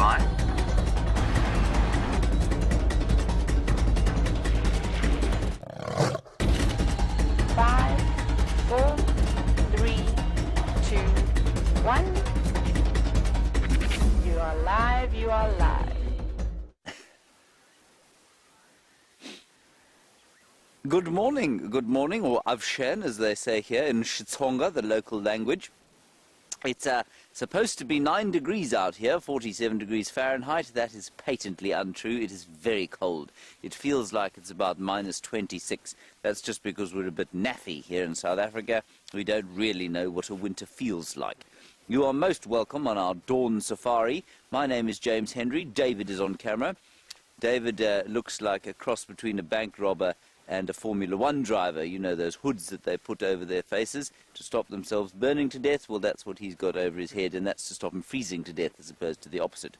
by. 5, 4, 3, 2, 1. You are live, you are live. Good morning, or avshen, as they say here in Xitsonga, the local language. It's supposed to be 9 degrees out here, 47 degrees Fahrenheit. That is patently untrue. It is very cold. It feels like it's about minus 26. That's just because we're a bit naffy here in South Africa. We don't really know what a winter feels like. You are most welcome on our dawn safari. My name is James Henry. David is on camera. David looks like a cross between a bank robber and a Formula One driver. You know, those hoods that they put over their faces to stop themselves burning to death? Well, that's what he's got over his head, and that's to stop him freezing to death as opposed to the opposite.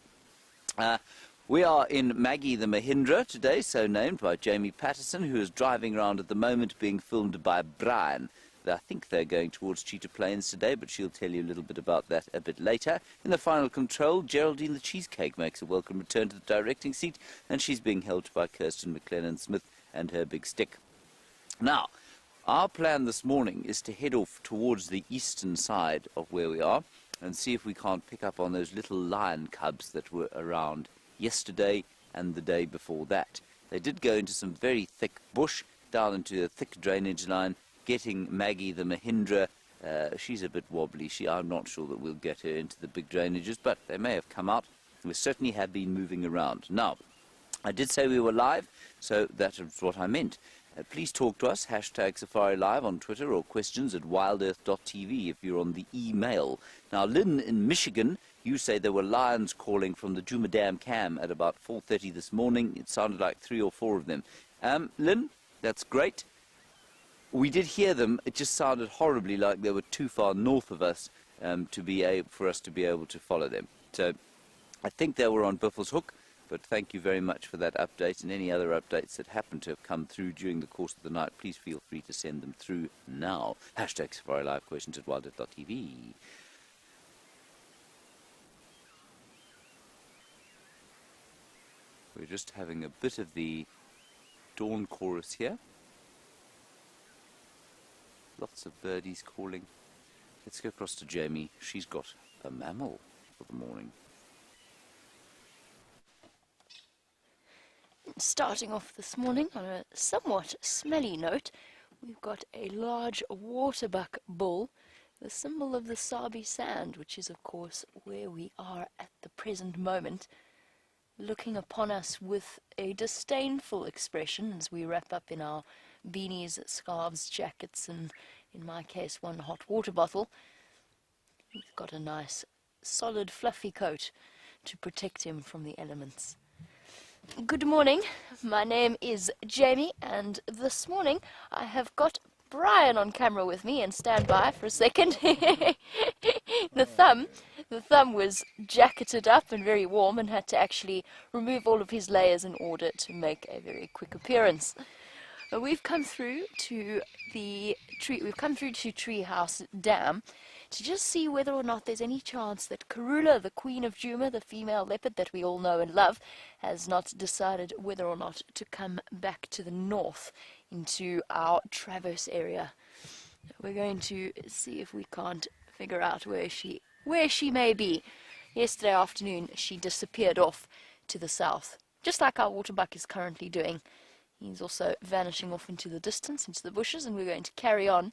We are in Maggie the Mahindra today, so named by Jamie Patterson, who is driving around at the moment being filmed by Bryan. I think they're going towards Cheetah Plains today, but she'll tell you a little bit about that a bit later. In the final control, Geraldine the Cheesecake makes a welcome return to the directing seat, and she's being helped by Kirsten McLennan-Smith and her big stick. Now, our plan this morning is to head off towards the eastern side of where we are and see if we can't pick up on those little lion cubs that were around yesterday and the day before that. They did go into some very thick bush, down into a thick drainage line, getting Maggie the Mahindra. She's a bit wobbly. I'm not sure that we'll get her into the big drainages, but they may have come out. We certainly have been moving around. Now, I did say we were live, so that is what I meant. Please talk to us, hashtag SafariLIVE on Twitter, or questions at wildearth.tv if you're on the email. Now, Lynn in Michigan, you say there were lions calling from the Djuma Dam Cam at about 4:30 this morning. It sounded like 3 or 4 of them. Lynn, that's great. We did hear them. It just sounded horribly like they were too far north of us for us to be able to follow them. So I think they were on Buffels Hook. But thank you very much for that update, and any other updates that happen to have come through during the course of the night, please feel free to send them through now. Hashtag SafariLIVE, questions at WildEarth.tv. We're just having a bit of the dawn chorus here. Lots of birdies calling. Let's go across to Jamie. She's got a mammal for the morning. Starting off this morning on a somewhat smelly note, we've got a large waterbuck bull, the symbol of the Sabi Sand, which is of course where we are at the present moment, looking upon us with a disdainful expression as we wrap up in our beanies, scarves, jackets, and in my case one hot water bottle. He's got a nice solid fluffy coat to protect him from the elements. Good morning, my name is Jamie, and this morning I have got Bryan on camera with me, and stand by for a second. The thumb was jacketed up and very warm and had to actually remove all of his layers in order to make a very quick appearance. We've come through to Treehouse Dam to just see whether or not there's any chance that Karula, the queen of Djuma, the female leopard that we all know and love, has not decided whether or not to come back to the north into our Traverse area. We're going to see if we can't figure out where she may be. Yesterday afternoon she disappeared off to the south, just like our waterbuck is currently doing. He's also vanishing off into the distance, into the bushes, and we're going to carry on.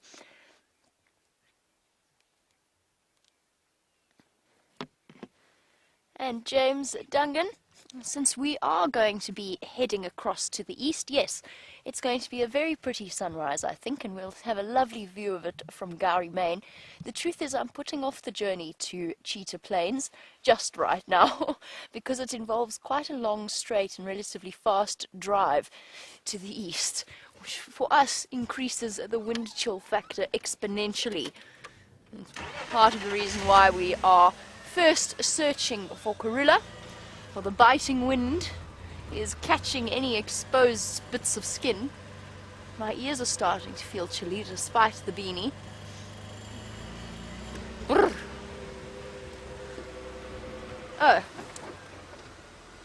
And James Dungan, since we are going to be heading across to the east, yes, it's going to be a very pretty sunrise, I think, and we'll have a lovely view of it from Gowrie, Main. The truth is I'm putting off the journey to Cheetah Plains just right now because it involves quite a long, straight and relatively fast drive to the east, which for us increases the wind chill factor exponentially. It's part of the reason why we are first searching for Karula, for the biting wind is catching any exposed bits of skin. My ears are starting to feel chilly despite the beanie. Brr. Oh,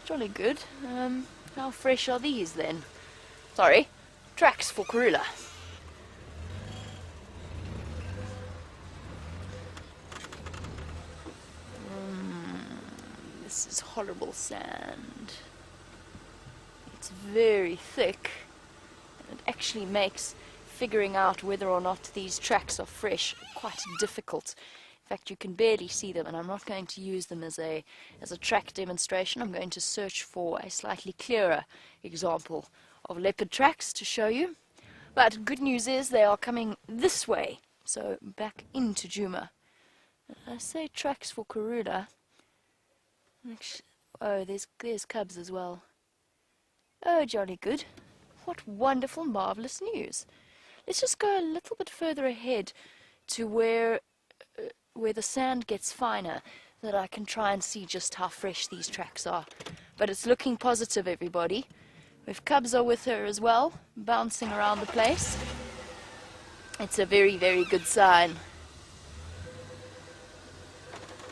Jolly good. How fresh are these then? Sorry, tracks for Karula. This is horrible sand. It's very thick, and it actually makes figuring out whether or not these tracks are fresh quite difficult. In fact, you can barely see them, and I'm not going to use them as a track demonstration. I'm going to search for a slightly clearer example of leopard tracks to show you. But good news is they are coming this way, so back into Djuma. I say tracks for Karula. Oh, there's cubs as well. Oh, jolly good. What wonderful, marvellous news. Let's just go a little bit further ahead to where the sand gets finer, so that I can try and see just how fresh these tracks are. But it's looking positive, everybody. If cubs are with her as well, bouncing around the place, it's a very, very good sign.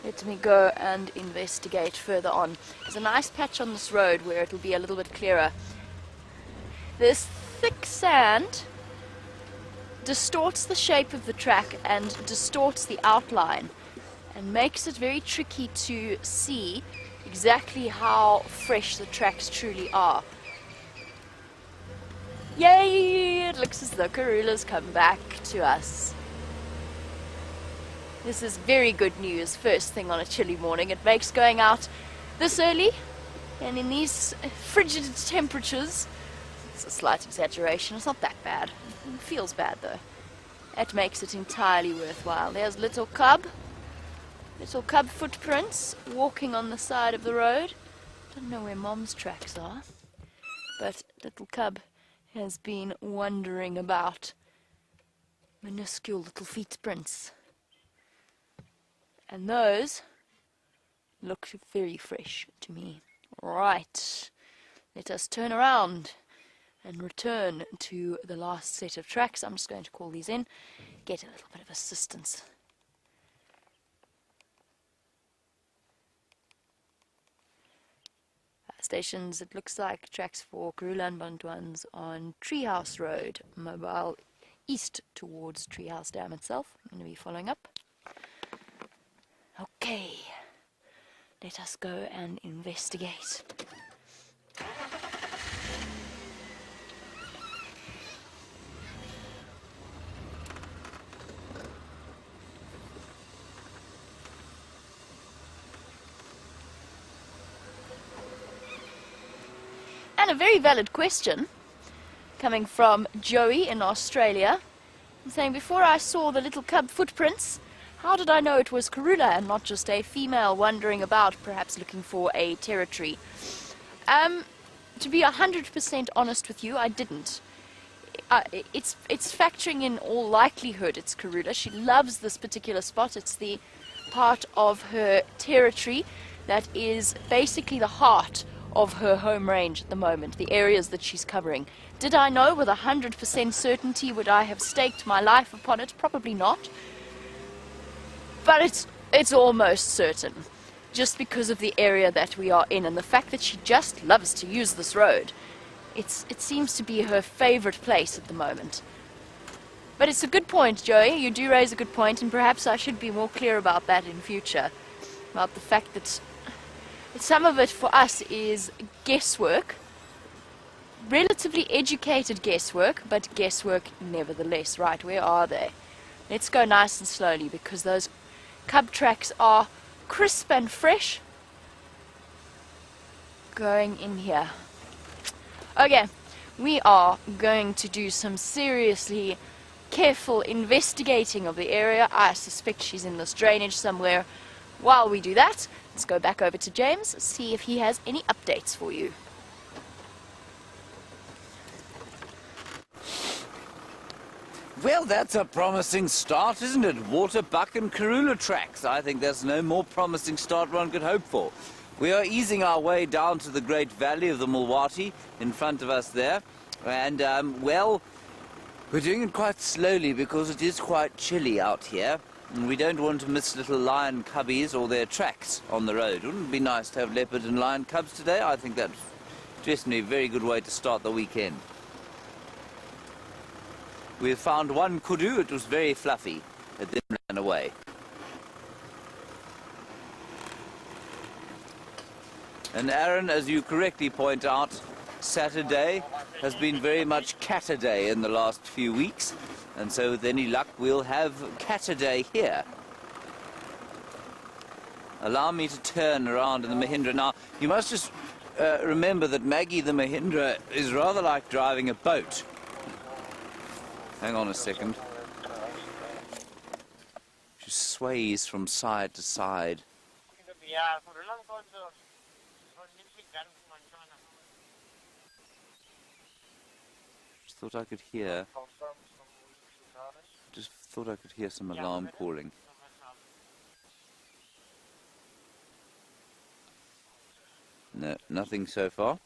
Let me go and investigate further on. There's a nice patch on this road where it will be a little bit clearer. This thick sand distorts the shape of the track and distorts the outline and makes it very tricky to see exactly how fresh the tracks truly are. Yay! It looks as though Karula's come back to us. This is very good news first thing on a chilly morning. It makes going out this early and in these frigid temperatures. It's a slight exaggeration. It's not that bad. It feels bad though. That makes it entirely worthwhile. There's little cub footprints walking on the side of the road. Don't know where Mom's tracks are, but little cub has been wandering about. Minuscule little footprints. And those look very fresh to me. Right, let us turn around and return to the last set of tracks. I'm just going to call these in, get a little bit of assistance. Stations, it looks like tracks for Karula and Bantwans on Treehouse Road, Mobile east towards Treehouse Dam itself. I'm going to be following up. Okay, let us go and investigate. And a very valid question coming from Joey in Australia, saying, before I saw the little cub footprints, how did I know it was Karula and not just a female wandering about, perhaps looking for a territory? To be 100% honest with you, I didn't. It's factoring in all likelihood it's Karula. She loves this particular spot. It's the part of her territory that is basically the heart of her home range at the moment, the areas that she's covering. Did I know with 100% certainty? Would I have staked my life upon it? Probably not. But it's almost certain, just because of the area that we are in and the fact that she just loves to use this road. It seems to be her favorite place at the moment. But it's a good point, Joey. You do raise a good point, and perhaps I should be more clear about that in future, about the fact that some of it for us is guesswork, relatively educated guesswork, but guesswork nevertheless. Right, where are they? Let's go nice and slowly, because those cub tracks are crisp and fresh. Going in here. Okay, we are going to do some seriously careful investigating of the area. I suspect she's in this drainage somewhere. While we do that, let's go back over to James, see if he has any updates for you. Well, that's a promising start, isn't it? Waterbuck and Karula tracks. I think there's no more promising start one could hope for. We are easing our way down to the great valley of the Mulwati in front of us there. And, well, we're doing it quite slowly because it is quite chilly out here. And we don't want to miss little lion cubbies or their tracks on the road. Wouldn't it be nice to have leopard and lion cubs today? I think that's definitely a very good way to start the weekend. We have found one kudu. It was very fluffy. It then ran away. And Aaron, as you correctly point out, Saturday has been very much Caturday in the last few weeks. And so with any luck, we'll have Caturday here. Allow me to turn around in the Mahindra. Now, you must just remember that Maggie the Mahindra is rather like driving a boat. Hang on a second. She sways from side to side. Just thought I could hear. Just thought I could hear some alarm calling. No, nothing so far.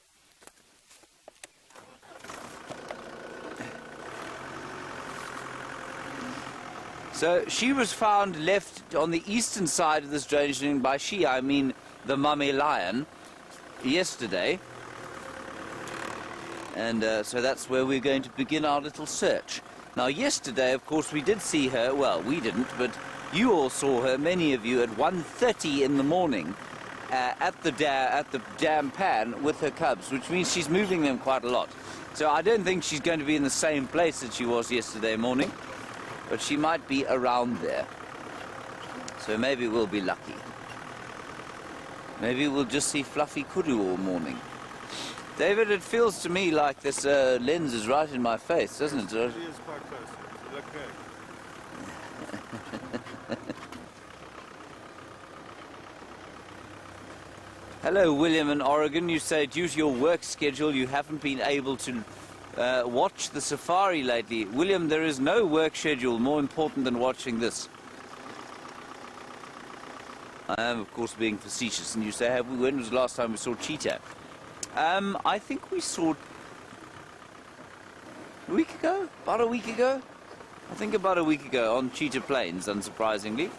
So she was found left on the eastern side of this drainage lane. By she, I mean the mummy lion, yesterday. And so that's where we're going to begin our little search. Now, yesterday, of course, we did see her. Well, we didn't, but you all saw her, many of you, at 1:30 in the morning at the dam pan with her cubs, which means she's moving them quite a lot. So I don't think she's going to be in the same place that she was yesterday morning, but she might be around there. So maybe we'll be lucky. Maybe we'll just see fluffy kudu all morning. David, it feels to me like this lens is right in my face, doesn't it? It is quite close. You look good. Hello, William in Oregon. You say due to your work schedule you haven't been able to watch the safari lately. William, there is no work schedule more important than watching this. I am, of course, being facetious. And you say, when was the last time we saw cheetah? I think we saw a week ago, about a week ago. I think about a week ago on Cheetah Plains, unsurprisingly.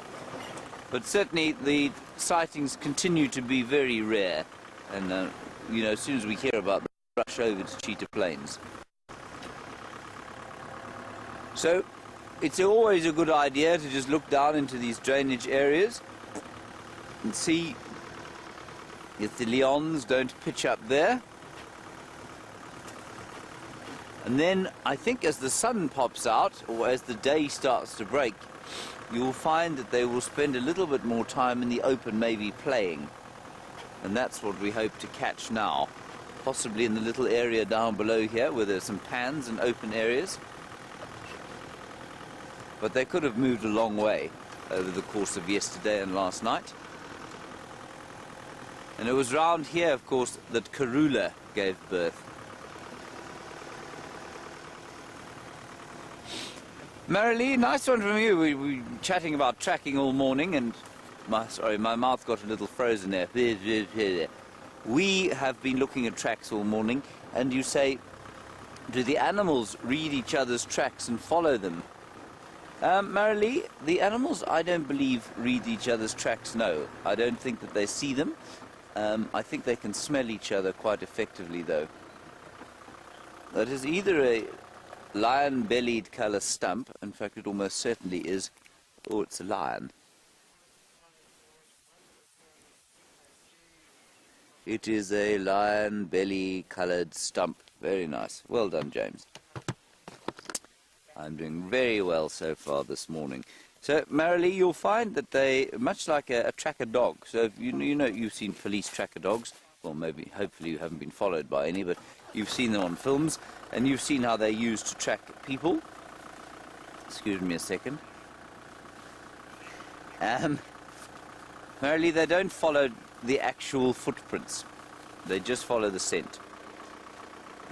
But certainly the sightings continue to be very rare. And, you know, as soon as we hear about them, we rush over to Cheetah Plains. So it's always a good idea to just look down into these drainage areas and see if the lions don't pitch up there. And then I think as the sun pops out, or as the day starts to break, you'll find that they will spend a little bit more time in the open, maybe playing. And that's what we hope to catch now, possibly in the little area down below here where there's some pans and open areas. But they could have moved a long way over the course of yesterday and last night. And it was round here, of course, that Karula gave birth. Marilee, nice one from you. We were chatting about tracking all morning, and my mouth got a little frozen there. We have been looking at tracks all morning, and you say, do the animals read each other's tracks and follow them? Marilee, the animals, I don't believe, read each other's tracks, no. I don't think that they see them. I think they can smell each other quite effectively, though. That is either a lion-bellied colour stump. In fact, it almost certainly is. Oh, it's a lion. It is a lion-belly-coloured stump. Very nice. Well done, James. I'm doing very well so far this morning. So, Marilee, you'll find that they, much like a tracker dog, so if you know you've seen police tracker dogs, well, maybe, hopefully you haven't been followed by any, but you've seen them on films, and you've seen how they're used to track people. Excuse me a second. Marilee, they don't follow the actual footprints. They just follow the scent.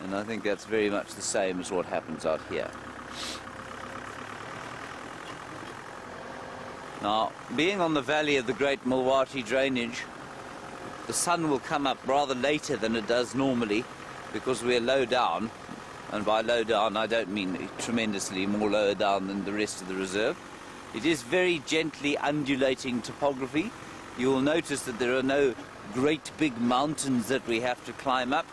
And I think that's very much the same as what happens out here. Now, being on the valley of the Great Milwaukie Drainage, the sun will come up rather later than it does normally because we're low down. And by low down, I don't mean tremendously more lower down than the rest of the reserve. It is very gently undulating topography. You will notice that there are no great big mountains that we have to climb up.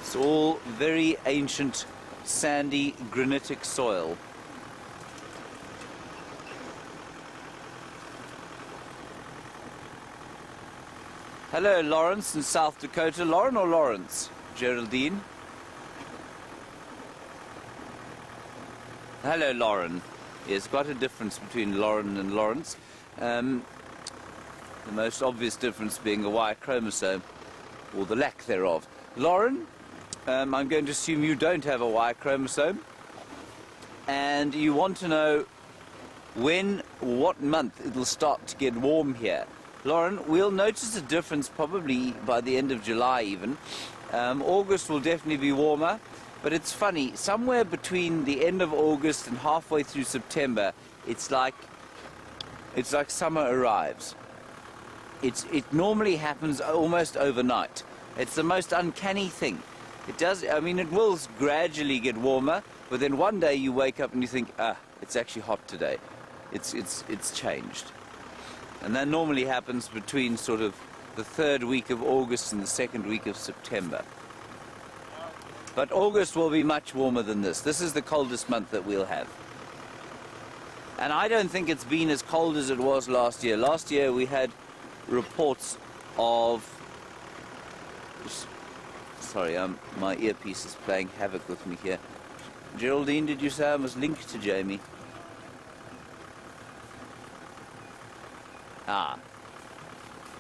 It's all very ancient, sandy, granitic soil. Hello, Lawrence in South Dakota. Lauren or Lawrence? Geraldine? Hello, Lauren. Yes, quite a difference between Lauren and Lawrence. The most obvious difference being a Y chromosome, or the lack thereof. Lauren, I'm going to assume you don't have a Y chromosome, and you want to know when, what month it'll start to get warm here. Lauren, we'll notice a difference probably by the end of July even. August will definitely be warmer, but it's funny, somewhere between the end of August and halfway through September, it's like summer arrives. It normally happens almost overnight. It's the most uncanny thing. It does, I mean, it will gradually get warmer, but then one day you wake up and you think, it's actually hot today. It's changed. And that normally happens between sort of the third week of August and the second week of September. But August will be much warmer than this. This is the coldest month that we'll have. And I don't think it's been as cold as it was last year. Last year we had reports of... Sorry, my earpiece is playing havoc with me here. Geraldine, did you say I was linked to Jamie? Ah.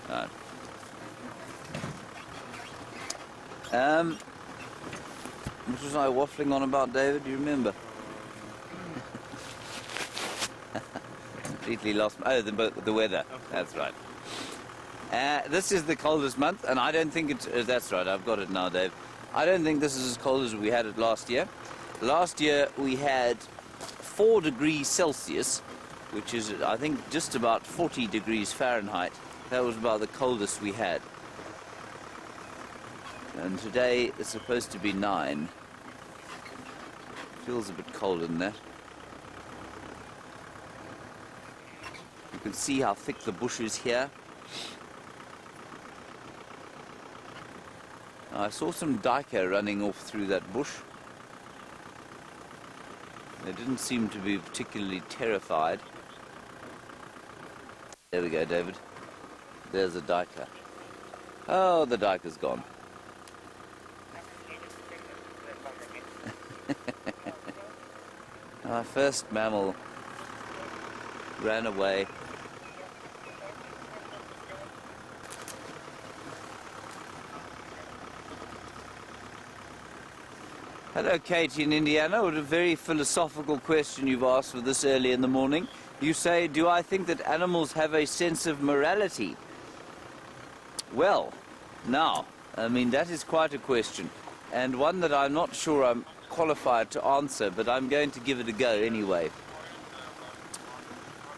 Right. What was I waffling on about, David? Do you remember? Completely lost. Oh, the weather. That's right. This is the coldest month, and I don't think it's... that's right, I've got it now, Dave. I don't think this is as cold as we had it last year. Last year we had 4 degrees Celsius, which is, I think, just about 40 degrees Fahrenheit. That was about the coldest we had. And today it's supposed to be 9. Feels a bit colder than that. You can see how thick the bush is here. I saw some duiker running off through that bush. They didn't seem to be particularly terrified. There we go, David. There's a duiker. Oh, the duiker's gone. Our first mammal ran away. Hello, Katie in Indiana. What a very philosophical question you've asked for this early in the morning. You say, do I think that animals have a sense of morality? Well, now, I mean, that is quite a question, and one that I'm not sure I'm qualified to answer, but I'm going to give it a go anyway.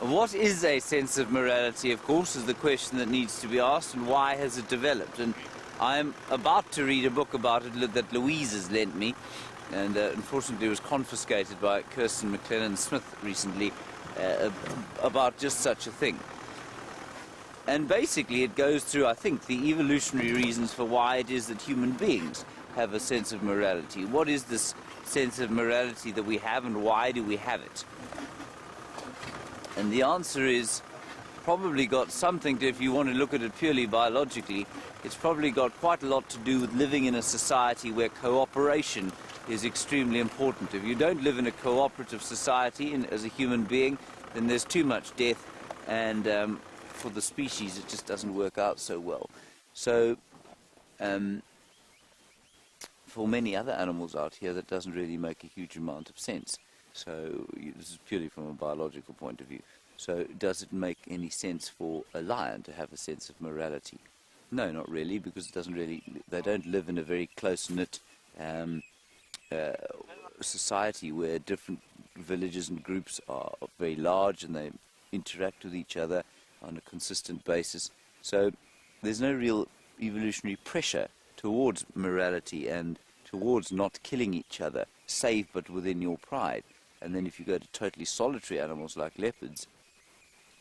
What is a sense of morality, of course, is the question that needs to be asked, and why has it developed? And I'm about to read a book about it that Louise has lent me, and unfortunately it was confiscated by Kirsten McLennan Smith recently, about just such a thing. And basically it goes through, I think, the evolutionary reasons for why it is that human beings have a sense of morality. What is this sense of morality that we have, and why do we have it? And the answer is probably got something to, if you want to look at it purely biologically, it's probably got quite a lot to do with living in a society where cooperation is extremely important. If you don't live in a cooperative society as a human being, then there's too much death, and for the species it just doesn't work out so well. So for many other animals out here that doesn't really make a huge amount of sense. So this is purely from a biological point of view. So does it make any sense for a lion to have a sense of morality? No, not really, because it doesn't really, they don't live in a very close-knit society where different villages and groups are very large and they interact with each other on a consistent basis. So there's no real evolutionary pressure towards morality and towards not killing each other, save but within your pride. And then if you go to totally solitary animals like leopards,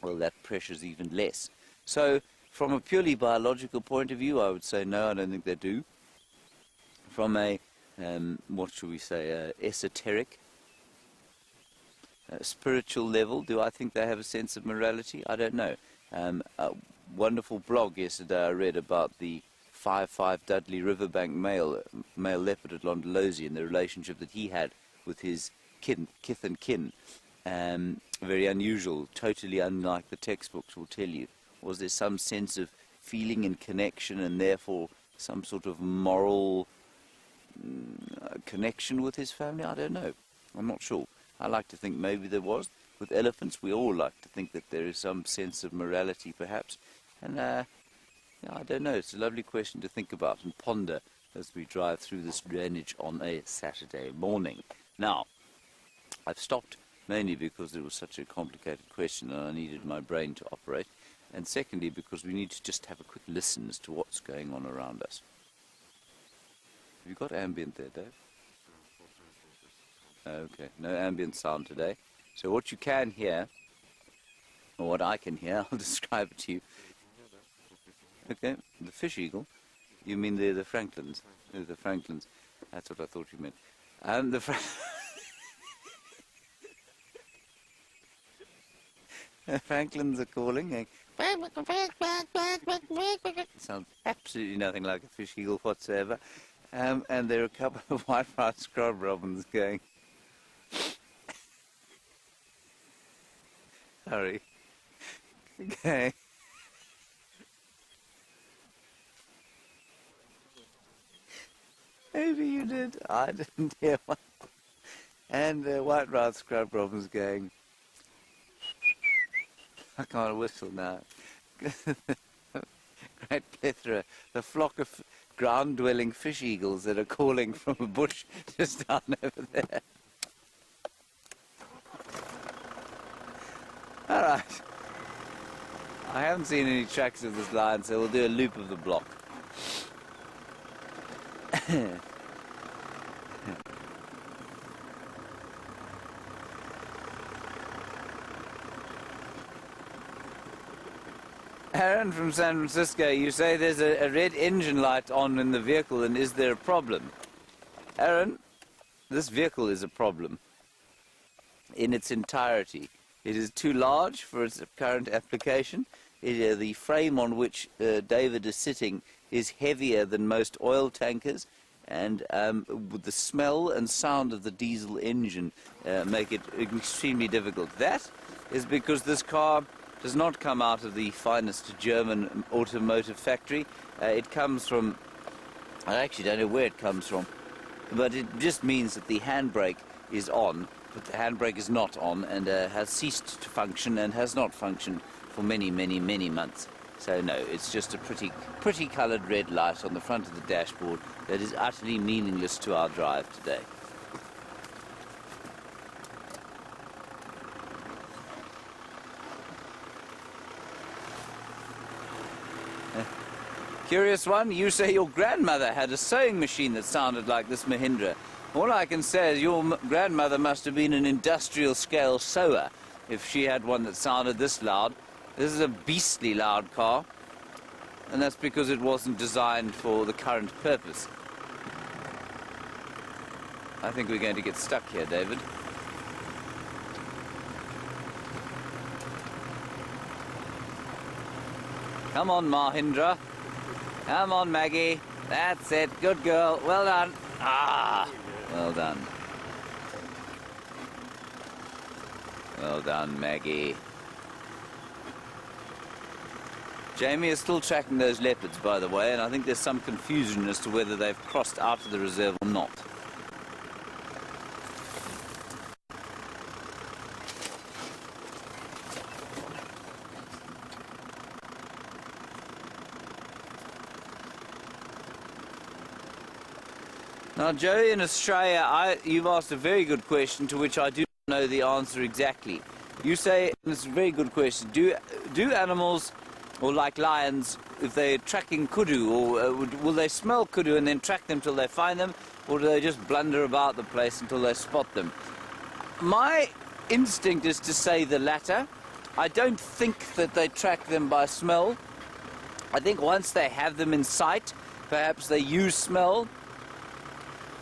well, that pressure's even less. So from a purely biological point of view, I would say no, I don't think they do. From a, what should we say, esoteric, spiritual level, do I think they have a sense of morality? I don't know. A wonderful blog yesterday I read about the 5'5" Dudley riverbank male leopard at Londolozi and the relationship that he had with his kith and kin. Very unusual, totally unlike the textbooks will tell you. Was there some sense of feeling and connection and therefore some sort of moral connection with his family? I don't know. I'm not sure. I like to think maybe there was. With elephants, we all like to think that there is some sense of morality, perhaps. And, yeah, I don't know. It's a lovely question to think about and ponder as we drive through this drainage on a Saturday morning. Now, I've stopped mainly because it was such a complicated question and I needed my brain to operate. And secondly, because we need to just have a quick listen as to what's going on around us. Have you got ambient there, Dave? Okay, no ambient sound today. So what you can hear, or what I can hear, I'll describe it to you. Okay, the fish eagle. You mean the Franklins? The Franklins. That's what I thought you meant. The Franklins are calling. Sounds absolutely nothing like a fish eagle whatsoever. And there are a couple of white-browed scrub robins going. Sorry. Okay. Maybe you did. I didn't hear one. And white-browed scrub robins going. I can't whistle now. Great plethora. The flock of ground-dwelling fish eagles that are calling from a bush just down over there. All right. I haven't seen any tracks of this lion, so we'll do a loop of the block. Aaron from San Francisco, you say there's a red engine light on in the vehicle, and is there a problem? Aaron, this vehicle is a problem in its entirety. It is too large for its current application. The frame on which David is sitting is heavier than most oil tankers, and the smell and sound of the diesel engine make it extremely difficult. That is because this car does not come out of the finest German automotive factory. It comes from, I actually don't know where it comes from, but it just means that the handbrake is on, but the handbrake is not on and has ceased to function and has not functioned for many, many, many months. So no, it's just a pretty coloured red light on the front of the dashboard that is utterly meaningless to our drive today. Curious one, you say your grandmother had a sewing machine that sounded like this Mahindra. All I can say is your grandmother must have been an industrial scale sewer if she had one that sounded this loud. This is a beastly loud car, and that's because it wasn't designed for the current purpose. I think we're going to get stuck here, David. Come on, Mahindra. Come on, Maggie. That's it. Good girl. Well done. Ah, well done. Well done, Maggie. Jamie is still tracking those leopards, by the way, and I think there's some confusion as to whether they've crossed out of the reserve or not. Now, Joe, in Australia, you've asked a very good question to which I do not know the answer exactly. You say, and it's a very good question, do animals, or like lions, if they're tracking kudu, or will they smell kudu and then track them till they find them, or do they just blunder about the place until they spot them? My instinct is to say the latter. I don't think that they track them by smell. I think once they have them in sight, perhaps they use smell.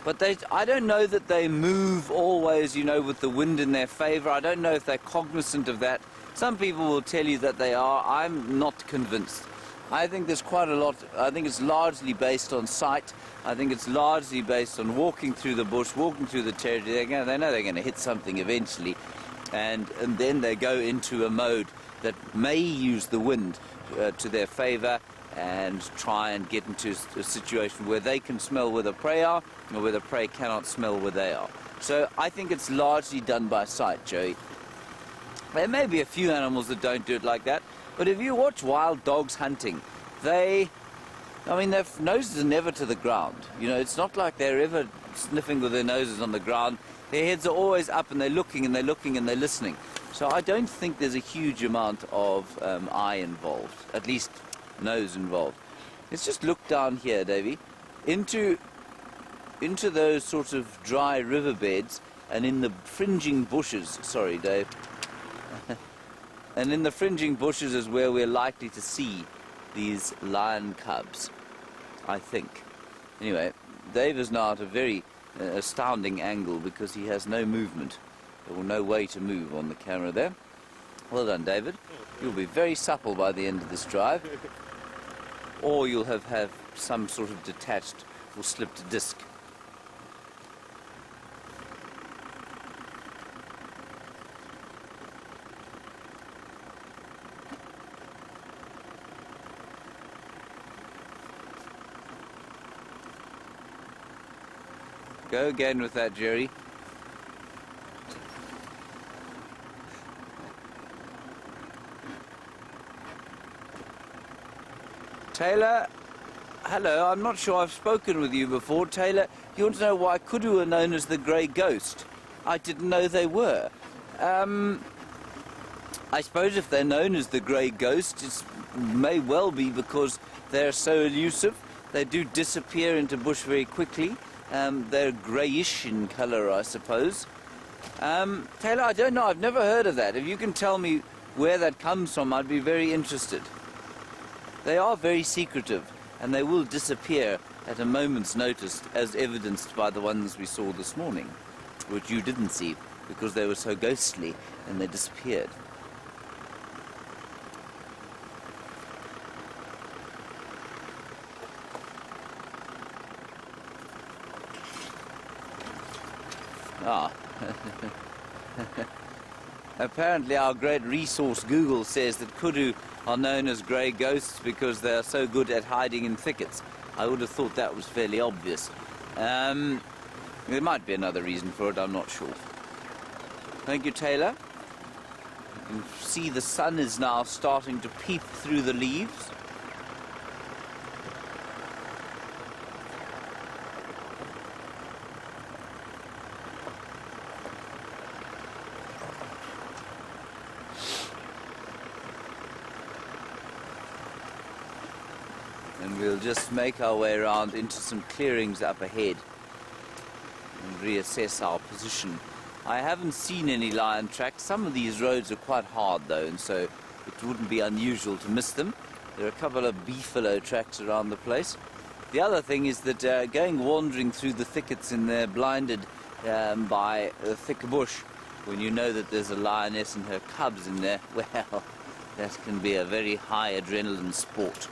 But I don't know that they move always, you know, with the wind in their favor. I don't know if they're cognizant of that. Some people will tell you that they are. I'm not convinced. I think there's quite a lot. I think it's largely based on sight. I think it's largely based on walking through the bush, walking through the territory. They know they're going to hit something eventually. And then they go into a mode that may use the wind to their favor and try and get into a situation where they can smell where the prey are or where the prey cannot smell where they are. So I think it's largely done by sight, Joey. There may be a few animals that don't do it like that, but if you watch wild dogs hunting, their noses are never to the ground. You know, it's not like they're ever sniffing with their noses on the ground. Their heads are always up and they're looking and they're looking and they're listening. So I don't think there's a huge amount of eye involved, at least nose involved. Let's just look down here, Davy, into those sort of dry riverbeds and in the fringing bushes. Sorry, Dave. And in the fringing bushes is where we're likely to see these lion cubs, I think. Anyway, Dave is now at a very astounding angle because he has no movement or no way to move on the camera there. Well done, David. You'll be very supple by the end of this drive. Or you'll have some sort of detached or slipped disc. Go again with that, Jerry. Taylor, hello, I'm not sure I've spoken with you before. Taylor, you want to know why kudu are known as the grey ghost? I didn't know they were. I suppose if they're known as the grey ghost, it may well be because they're so elusive. They do disappear into bush very quickly. They're greyish in colour, I suppose. Taylor, I don't know. I've never heard of that. If you can tell me where that comes from, I'd be very interested. They are very secretive, and they will disappear at a moment's notice, as evidenced by the ones we saw this morning, which you didn't see because they were so ghostly and they disappeared. Ah. Apparently our great resource Google says that kudu are known as grey ghosts because they are so good at hiding in thickets. I would have thought that was fairly obvious. There might be another reason for it, I'm not sure. Thank you, Taylor. You can see the sun is now starting to peep through the leaves. And we'll just make our way around into some clearings up ahead and reassess our position. I haven't seen any lion tracks. Some of these roads are quite hard though, and so it wouldn't be unusual to miss them. There are a couple of beefalo tracks around the place. The other thing is that going wandering through the thickets in there, blinded by a thick bush, when you know that there's a lioness and her cubs in there, well, that can be a very high adrenaline sport.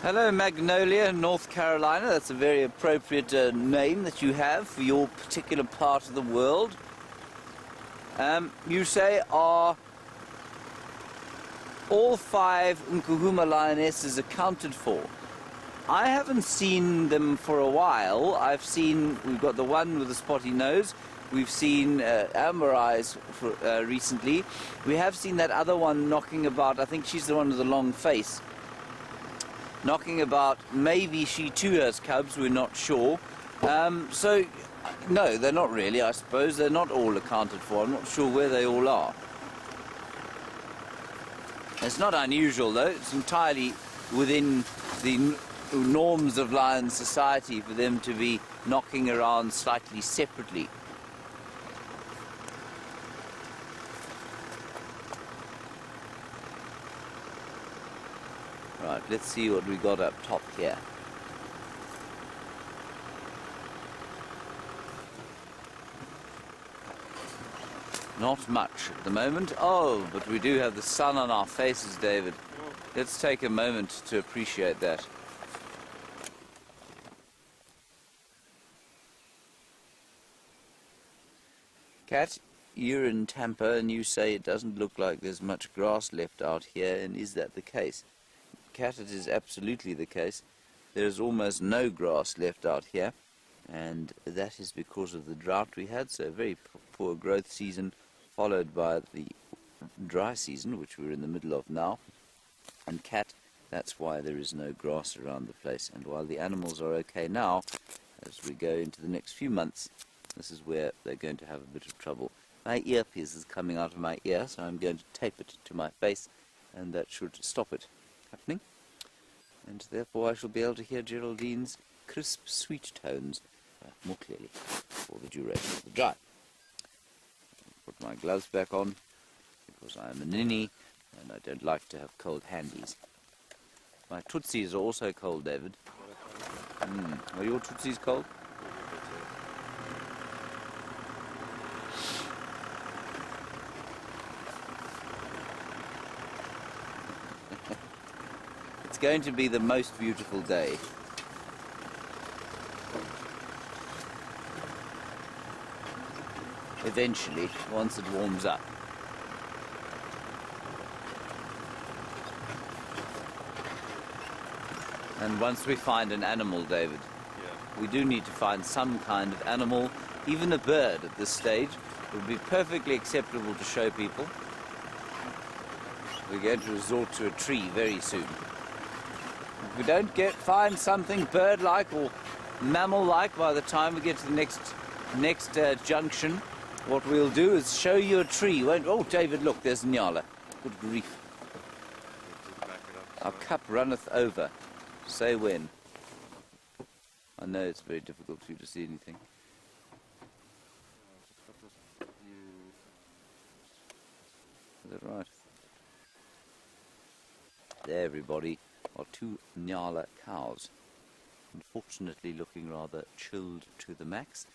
Hello, Magnolia, North Carolina. That's a very appropriate name that you have for your particular part of the world. You say, are all 5 Nkuhuma lionesses accounted for? I haven't seen them for a while. We've got the one with the spotty nose. We've seen Amber Eyes recently. We have seen that other one knocking about. I think she's the one with the long face. Knocking about. Maybe she too has cubs, we're not sure. So, no, they're not really, I suppose. They're not all accounted for. I'm not sure where they all are. It's not unusual, though. It's entirely within the norms of lion society for them to be knocking around slightly separately. Right, let's see what we got up top here. Not much at the moment. Oh, but we do have the sun on our faces, David. Let's take a moment to appreciate that. Kat, you're in Tampa and you say it doesn't look like there's much grass left out here, and is that the case? Kat, it is absolutely the case. There is almost no grass left out here, and that is because of the drought we had, so a very poor growth season, followed by the dry season, which we're in the middle of now. And Kat, that's why there is no grass around the place. And while the animals are okay now, as we go into the next few months, this is where they're going to have a bit of trouble. My earpiece is coming out of my ear, so I'm going to tape it to my face, and that should stop it happening. And therefore I shall be able to hear Geraldine's crisp, sweet tones more clearly for the duration of the drive. Put my gloves back on, because I am a ninny, and I don't like to have cold handies. My tootsies are also cold, David. Are your tootsies cold? It's going to be the most beautiful day. Eventually, once it warms up. And once we find an animal, David, we do need to find some kind of animal, even a bird at this stage, would be perfectly acceptable to show people. We're going to resort to a tree very soon. If we don't find something bird-like or mammal-like by the time we get to the next junction, what we'll do is show you a tree. Oh, David, look, there's nyala. Good grief. Our cup runneth over. Say when. I know it's very difficult for you to see anything. Is that right? There, everybody, are two nyala cows. Unfortunately looking rather chilled to the max,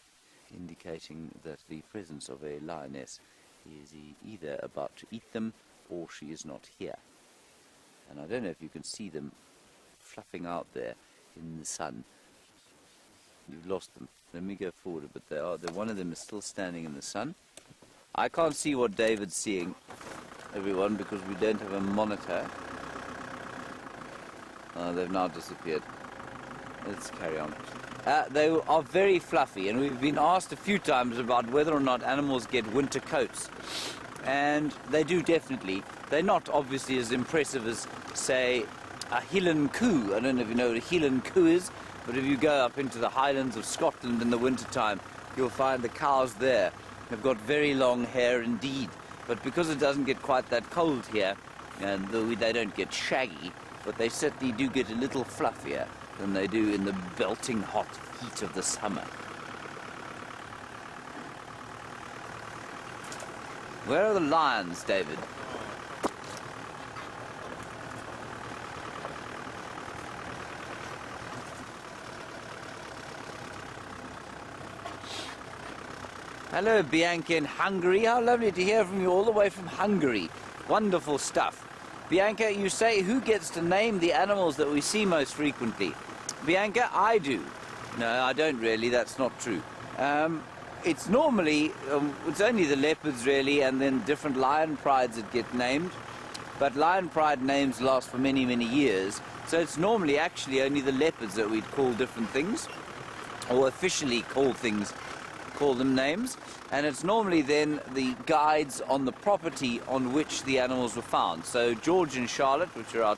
indicating that the presence of a lioness is either about to eat them or she is not here. And I don't know if you can see them fluffing out there in the sun. You've lost them. Let me go forward a bit. One of them is still standing in the sun. I can't see what David's seeing, everyone, because we don't have a monitor. They've now disappeared. Let's carry on. They are very fluffy, and we've been asked a few times about whether or not animals get winter coats. And they do definitely. They're not obviously as impressive as, say, a Highland coo. I don't know if you know what a Highland coo is, but if you go up into the Highlands of Scotland in the wintertime, you'll find the cows there have got very long hair indeed. But because it doesn't get quite that cold here, and they don't get shaggy, but they certainly do get a little fluffier than they do in the belting hot heat of the summer. Where are the lions, David? Hello, Bianca in Hungary. How lovely to hear from you all the way from Hungary. Wonderful stuff. Bianca, you say, who gets to name the animals that we see most frequently? Bianca, I do. No, I don't really. That's not true. It's normally, it's only the leopards really, and then different lion prides that get named. But lion pride names last for many, many years. So it's normally actually only the leopards that we'd call different things, or officially call them names. And it's normally then the guides on the property on which the animals were found. So George and Charlotte, which are our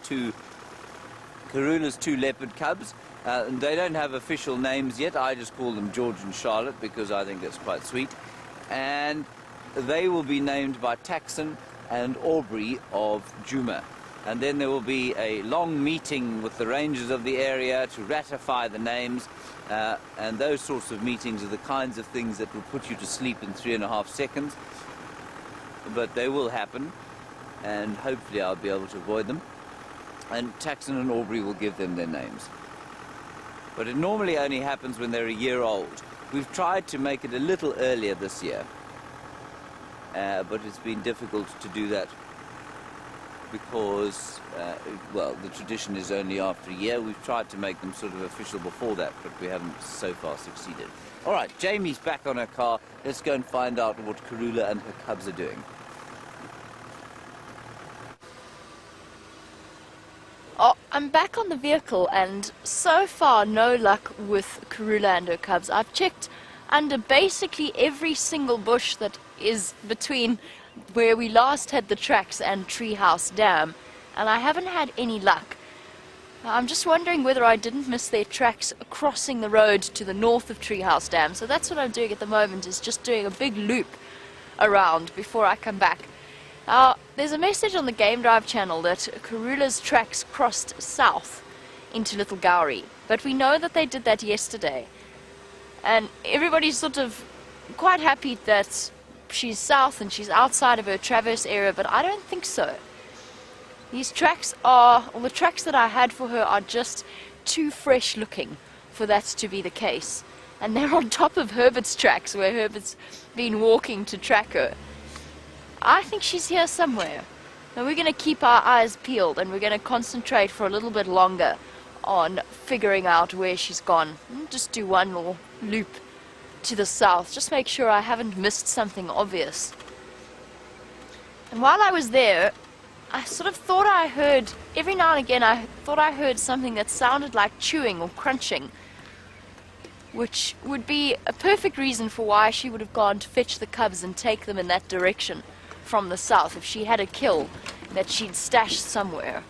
Karula's two leopard cubs, they don't have official names yet. I just call them George and Charlotte because I think that's quite sweet. And they will be named by Taxon and Aubrey of Juma. and then there will be a long meeting with the rangers of the area to ratify the names, and those sorts of meetings are the kinds of things that will put you to sleep in 3.5 seconds, but they will happen, and hopefully I'll be able to avoid them, and Taxon and Aubrey will give them their names. But it normally only happens when they're a year old. We've tried to make it a little earlier this year, but it's been difficult to do that because, well, the tradition is only after a year. We've tried to make them sort of official before that, but we haven't so far succeeded. All right, Jamie's back on her car. Let's go and find out what Karula and her cubs are doing. Oh, I'm back on the vehicle, and so far no luck with Karula and her cubs. I've checked under basically every single bush that is between where we last had the tracks and Treehouse Dam, and I haven't had any luck. I'm just wondering whether I didn't miss their tracks crossing the road to the north of Treehouse Dam. So that's what I'm doing at the moment, is just doing a big loop around before I come back. There's a message on the Game Drive channel that Karula's tracks crossed south into Little Gowrie, but we know that they did that yesterday, and everybody's sort of quite happy that she's south and she's outside of her traverse area, but I don't think so. These tracks are, or the tracks that I had for her, are just too fresh looking for that to be the case, and they're on top of Herbert's tracks where Herbert's been walking to track her. I think she's here somewhere. Now we're going to keep our eyes peeled, and we're going to concentrate for a little bit longer on figuring out where she's gone. Just do one more loop to the south. Just make sure I haven't missed something obvious. And while I was there, I sort of thought I heard, every now and again, I thought I heard something that sounded like chewing or crunching, which would be a perfect reason for why she would have gone to fetch the cubs and take them in that direction from the south, if she had a kill that she'd stashed somewhere.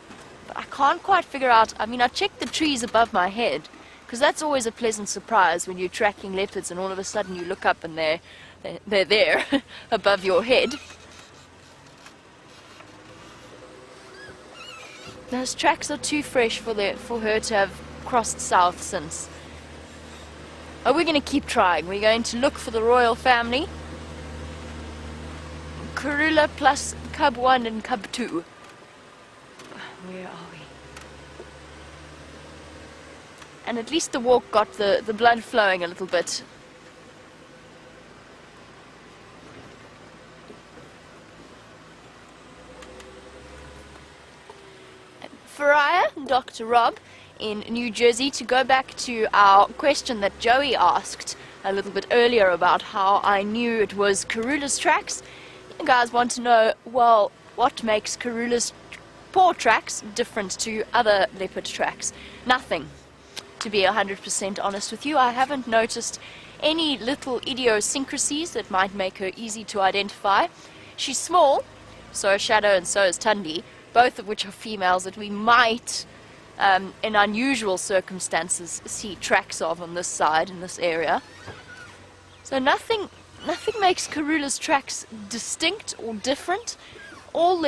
But I can't quite figure out. I mean, I checked the trees above my head, because that's always a pleasant surprise when you're tracking leopards and all of a sudden you look up and they're there above your head. Those tracks are too fresh for her to have crossed south since. Oh, we're going to keep trying. We're going to look for the royal family. Karula plus cub 1 and cub 2. Where are we? And at least the walk got the blood flowing a little bit. Faraya and Dr. Rob in New Jersey, to go back to our question that Joey asked a little bit earlier about how I knew it was Karula's tracks. You guys want to know, well, what makes Karula's paw tracks different to other leopard tracks? Nothing, to be 100% honest with you. I haven't noticed any little idiosyncrasies that might make her easy to identify. She's small, so is Shadow and so is Tundi, both of which are females that we might, in unusual circumstances, see tracks of on this side, in this area. So nothing makes Karula's tracks distinct or different. All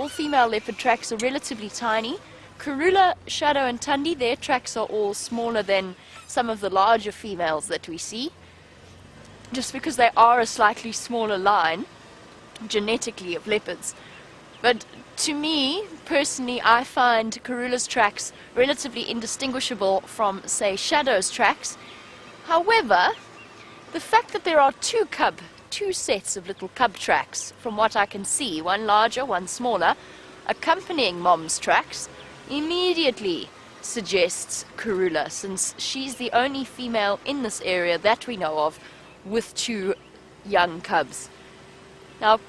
female leopard tracks are relatively tiny. Karula, Shadow and Tundi, their tracks are all smaller than some of the larger females that we see, just because they are a slightly smaller line genetically of leopards. But to me, personally, I find Karula's tracks relatively indistinguishable from, say, Shadow's tracks. However, the fact that there are two sets of little cub tracks, from what I can see, one larger, one smaller, accompanying Mom's tracks, immediately suggests Karula, since she's the only female in this area that we know of with 2 young cubs. Now,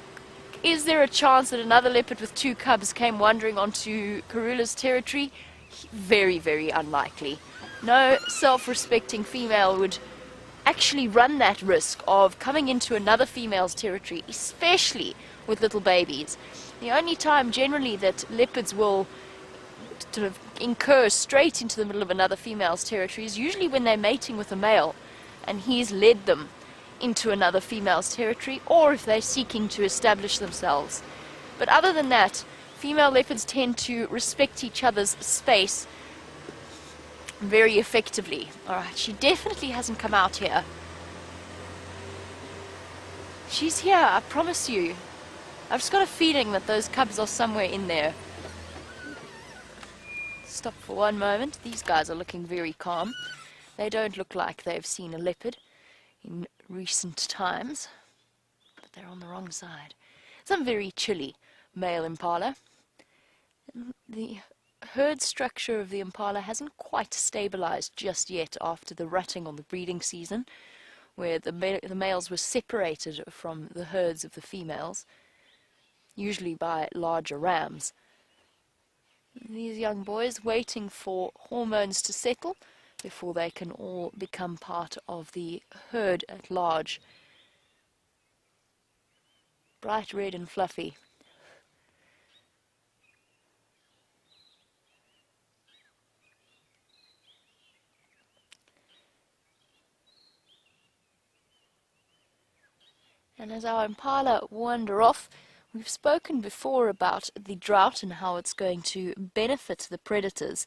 is there a chance that another leopard with 2 cubs came wandering onto Karula's territory? Very, very unlikely. No self-respecting female would actually run that risk of coming into another female's territory, especially with little babies. The only time generally that leopards will sort of incur straight into the middle of another female's territory is usually when they're mating with a male and he's led them into another female's territory, or if they're seeking to establish themselves. But other than that, Female leopards tend to respect each other's space very effectively. Alright, she definitely hasn't come out here. She's here, I promise you. I've just got a feeling that those cubs are somewhere in there. Stop for one moment. These guys are looking very calm. They don't look like they've seen a leopard in recent times. But they're on the wrong side. Some very chilly male impala. The herd structure of the impala hasn't quite stabilized just yet after the rutting on the breeding season, where the males were separated from the herds of the females, usually by larger rams. These young boys waiting for hormones to settle before they can all become part of the herd at large. Bright red and fluffy. And as our impala wander off, we've spoken before about the drought and how it's going to benefit the predators.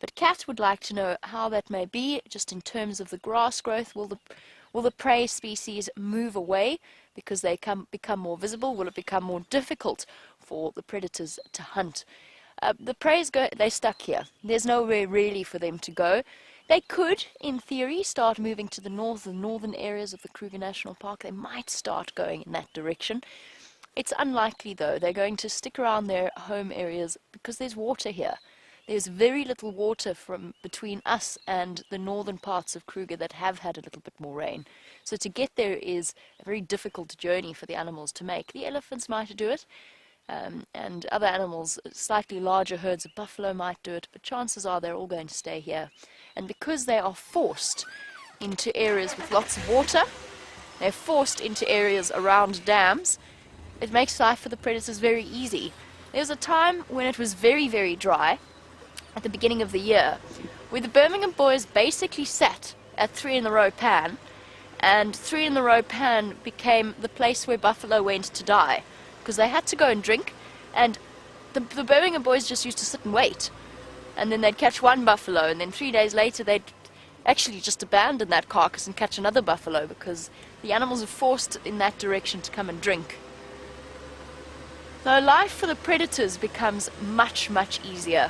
But Kat would like to know how that may be, just in terms of the grass growth. Will the prey species move away because they become more visible? Will it become more difficult for the predators to hunt? The preys they're stuck here. There's nowhere really for them to go. They could, in theory, start moving to the northern areas of the Kruger National Park. They might start going in that direction. It's unlikely, though. They're going to stick around their home areas because there's water here. There's very little water from between us and the northern parts of Kruger that have had a little bit more rain. So to get there is a very difficult journey for the animals to make. The elephants might do it, and other animals, slightly larger herds of buffalo might do it, but chances are they're all going to stay here. And because they are forced into areas with lots of water, they're forced into areas around dams, it makes life for the predators very easy. There was a time when it was very, very dry, at the beginning of the year, where the Birmingham boys basically sat at 3 in the row pan, and 3 in the row pan became the place where buffalo went to die, because they had to go and drink, and the Birmingham boys just used to sit and wait, and then they'd catch one buffalo, and then 3 days later they'd actually just abandon that carcass and catch another buffalo, because the animals are forced in that direction to come and drink. So life for the predators becomes much, much easier.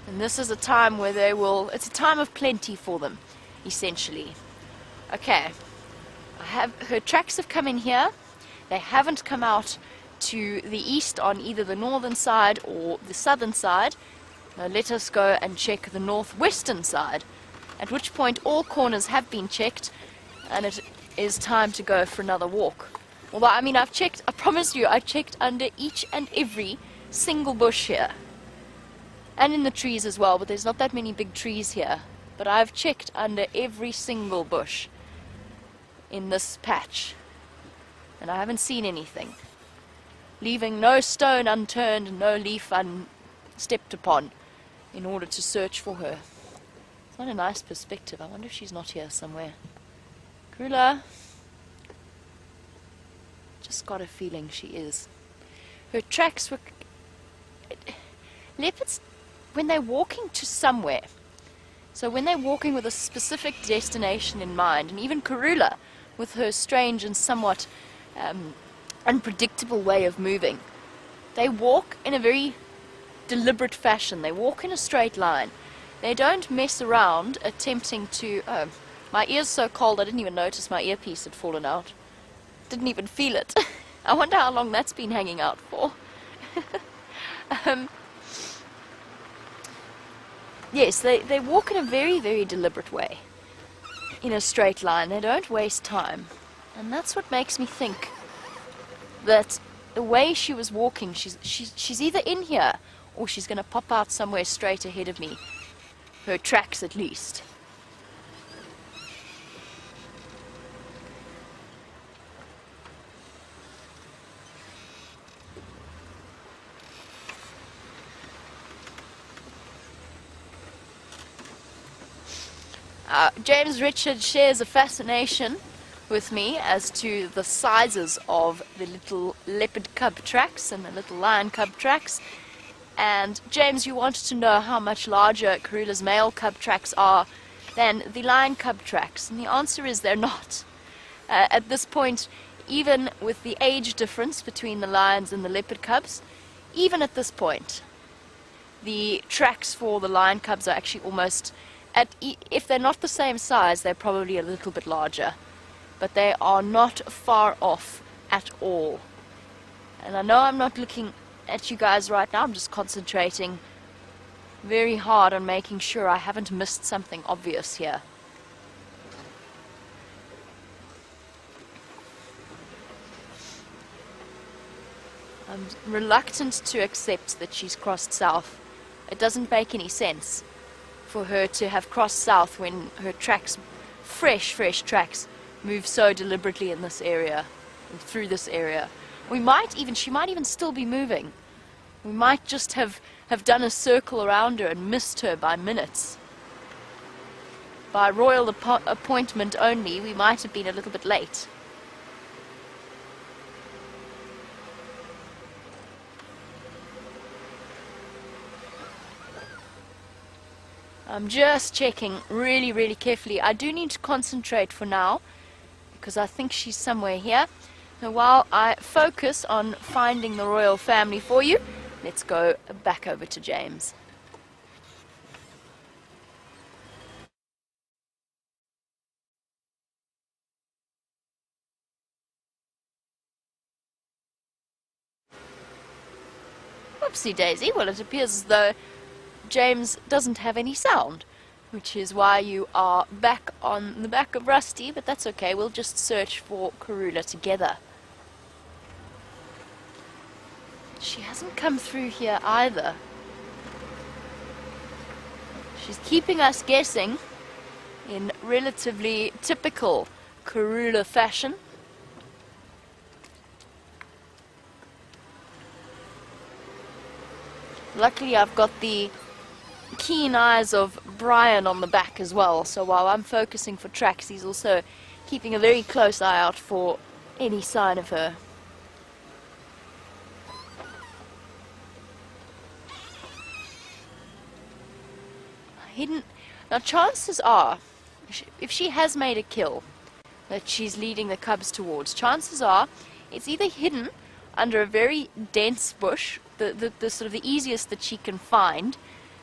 And this is a time where it's a time of plenty for them, essentially. Okay, her tracks have come in here. They haven't come out to the east on either the northern side or the southern side. Now let us go and check the northwestern side, at which point all corners have been checked, and it is time to go for another walk. Although, I mean, I've checked, I promise you, I checked under each and every single bush here. And in the trees as well, but there's not that many big trees here. But I've checked under every single bush in this patch, and I haven't seen anything. Leaving no stone unturned, no leaf unstepped upon in order to search for her. It's not a nice perspective. I wonder if she's not here somewhere. Karula. Just got a feeling she is. Her tracks were... Leopards, when they're walking to somewhere, so when they're walking with a specific destination in mind, and even Karula, with her strange and somewhat unpredictable way of moving, they walk in a very deliberate fashion. They walk in a straight line. They don't mess around attempting to... Oh, my ear's so cold I didn't even notice my earpiece had fallen out. Didn't even feel it. I wonder how long that's been hanging out for. Yes, they walk in a very, very deliberate way. In a straight line. They don't waste time. And that's what makes me think that the way she was walking, she's either in here or she's going to pop out somewhere straight ahead of me. Her tracks, at least. James Richard shares a fascination with me as to the sizes of the little leopard cub tracks and the little lion cub tracks. And James, you wanted to know how much larger Karula's male cub tracks are than the lion cub tracks, and the answer is they're not. At this point, even with the age difference between the lions and the leopard cubs, even at this point, the tracks for the lion cubs are actually almost, if they're not the same size, they're probably a little bit larger. But they are not far off at all. And I know I'm not looking at you guys right now, I'm just concentrating very hard on making sure I haven't missed something obvious here. I'm reluctant to accept that she's crossed south. It doesn't make any sense for her to have crossed south when her tracks, fresh tracks, move so deliberately in this area, through this area. She might even still be moving. We might just have done a circle around her and missed her by minutes. By royal appointment only, we might have been a little bit late. I'm just checking really carefully. I do need to concentrate for now, because I think she's somewhere here. So while I focus on finding the royal family for you, let's go back over to James. Whoopsie daisy. Well, it appears as though James doesn't have any sound, which is why you are back on the back of Rusty, but that's okay. We'll just search for Karula together. She hasn't come through here either. She's keeping us guessing in relatively typical Karula fashion. Luckily, I've got the keen eyes of Bryan on the back as well, so while I'm focusing for tracks, he's also keeping a very close eye out for any sign of her. Hidden. Now, chances are, if she has made a kill that she's leading the cubs towards, chances are it's either hidden under a very dense bush, the sort of the easiest that she can find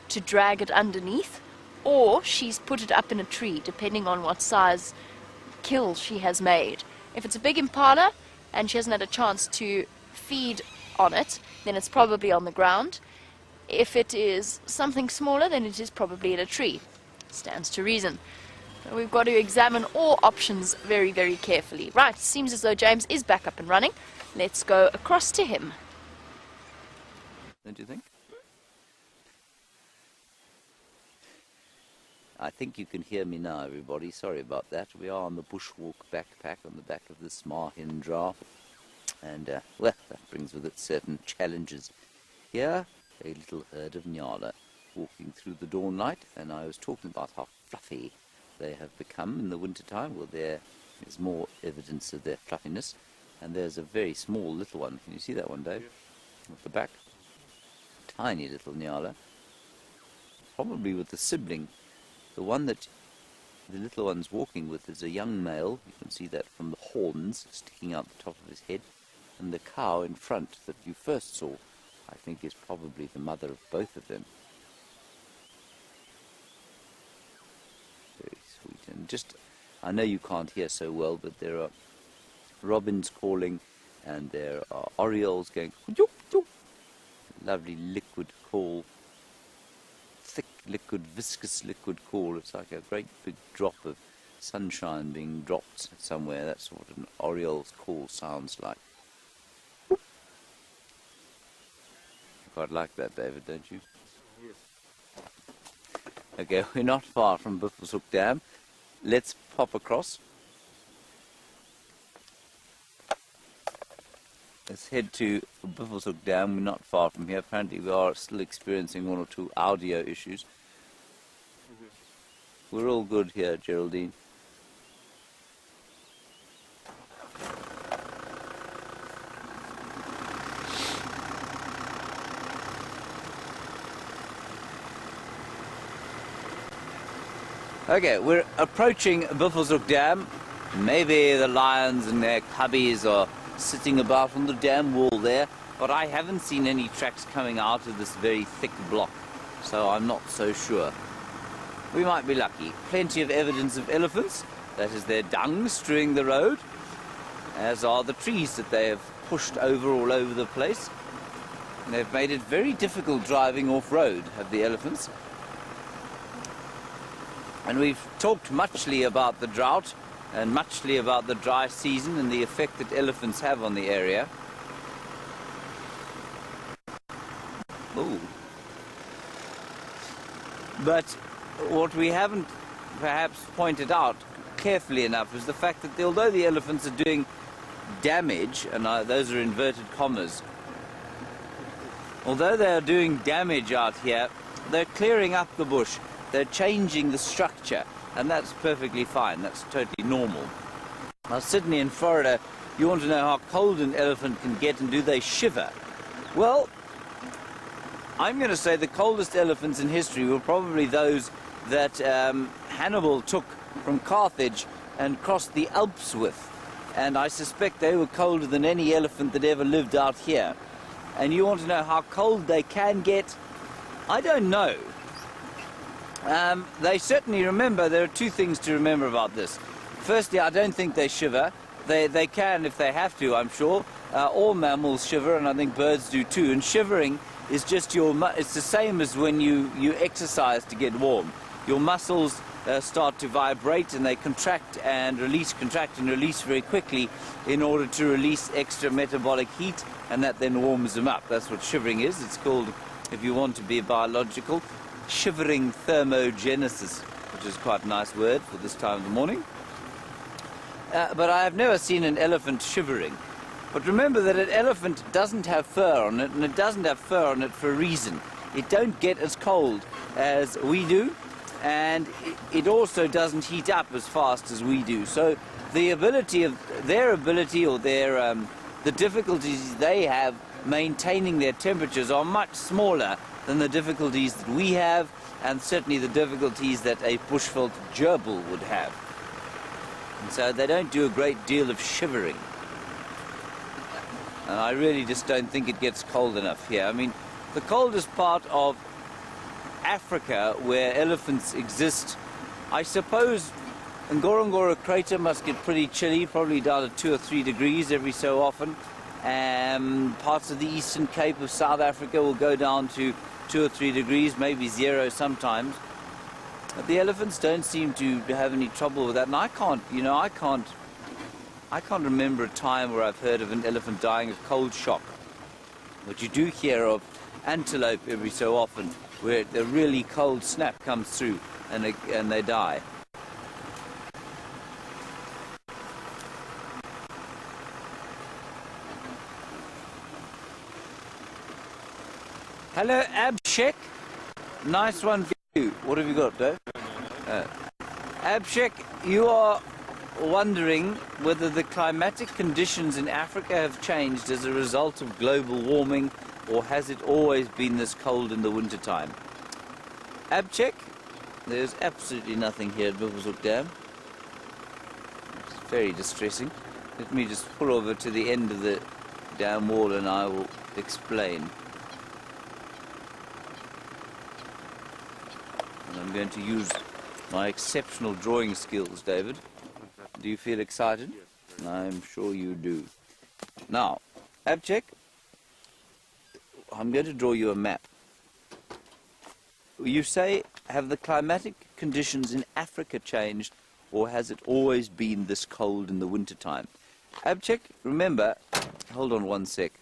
to drag it underneath, or she's put it up in a tree, depending on what size kill she has made. If it's a big impala and she hasn't had a chance to feed on it, then it's probably on the ground. If it is something smaller, then it is probably in a tree. Stands to reason. So we've got to examine all options very carefully. Right, seems as though James is back up and running. Let's go across to him. Don't you think? I think you can hear me now, everybody. Sorry about that. We are on the bushwalk backpack on the back of this Mahindra. And, well, that brings with it certain challenges. Here, a little herd of nyala walking through the dawn light, and I was talking about how fluffy they have become in the wintertime. Well, there is more evidence of their fluffiness. And there's a very small little one. Can you see that one, Dave? Yeah. At the back. Tiny little nyala. Probably with the sibling. The one that the little one's walking with is a young male. You can see that from the horns sticking out the top of his head. And the cow in front that you first saw, I think, is probably the mother of both of them. Very sweet. And just, I know you can't hear so well, but there are robins calling, and there are orioles going, "Yoop, yoop." Lovely liquid call. Thick liquid, viscous liquid call. It's like a great big drop of sunshine being dropped somewhere. That's what an oriole's call sounds like. You quite like that, David, don't you? Yes. Okay, we're not far from Buffelshoek Dam. Let's pop across. Let's head to Buffelshoek Dam. We're not far from here. Apparently we are still experiencing one or two audio issues. We're all good here, Geraldine. Okay, we're approaching Buffelshoek Dam. Maybe the lions and their cubbies are sitting about on the dam wall there, but I haven't seen any tracks coming out of this very thick block, so I'm not so sure. We might be lucky. Plenty of evidence of elephants, that is their dung strewing the road, as are the trees that they have pushed over all over the place. And they've made it very difficult driving off-road, have the elephants. And we've talked muchly about the drought and muchly about the dry season and the effect that elephants have on the area. Ooh. But what we haven't perhaps pointed out carefully enough is the fact that although the elephants are doing damage, and those are inverted commas, although they are doing damage out here, they're clearing up the bush, they're changing the structure, and that's perfectly fine, that's totally normal. Now, Sydney in Florida, you want to know how cold an elephant can get and do they shiver? Well, I'm going to say the coldest elephants in history were probably those that Hannibal took from Carthage and crossed the Alps with. And I suspect they were colder than any elephant that ever lived out here. And you want to know how cold they can get? I don't know. They certainly remember, there are two things to remember about this. Firstly, I don't think they shiver. They can if they have to, I'm sure. All mammals shiver, and I think birds do too. And shivering is just it's the same as when you exercise to get warm. Your muscles start to vibrate and they contract and release very quickly in order to release extra metabolic heat, and that then warms them up. That's what shivering is. It's called, if you want to be biological, shivering thermogenesis, which is quite a nice word for this time of the morning. But I have never seen an elephant shivering. But remember that an elephant doesn't have fur on it, and it doesn't have fur on it for a reason. It don't get as cold as we do, and it also doesn't heat up as fast as we do. So the difficulties they have maintaining their temperatures are much smaller than the difficulties that we have, and certainly the difficulties that a bushveld gerbil would have. And so they don't do a great deal of shivering. And I really just don't think it gets cold enough here. I mean, the coldest part of Africa where elephants exist, I suppose Ngorongoro crater must get pretty chilly, probably down to 2 or 3 degrees every so often. Parts of the Eastern Cape of South Africa will go down to 2 or 3 degrees, maybe 0 sometimes. But the elephants don't seem to have any trouble with that. And I can't remember a time where I've heard of an elephant dying of cold shock. But you do hear of antelope every so often, where the really cold snap comes through and they die. Hello, Abshek. Nice one for you. What have you got, Dave? Abshek, you are wondering whether the climatic conditions in Africa have changed as a result of global warming, or has it always been this cold in the wintertime? Abchek, there's absolutely nothing here at Buffelshoek Dam. It's very distressing. Let me just pull over to the end of the dam wall and I will explain. And I'm going to use my exceptional drawing skills, David. Do you feel excited? Yes. I'm sure you do. Now, Abchek, I'm going to draw you a map. You say, have the climatic conditions in Africa changed, or has it always been this cold in the wintertime? Abchek, remember, hold on one sec.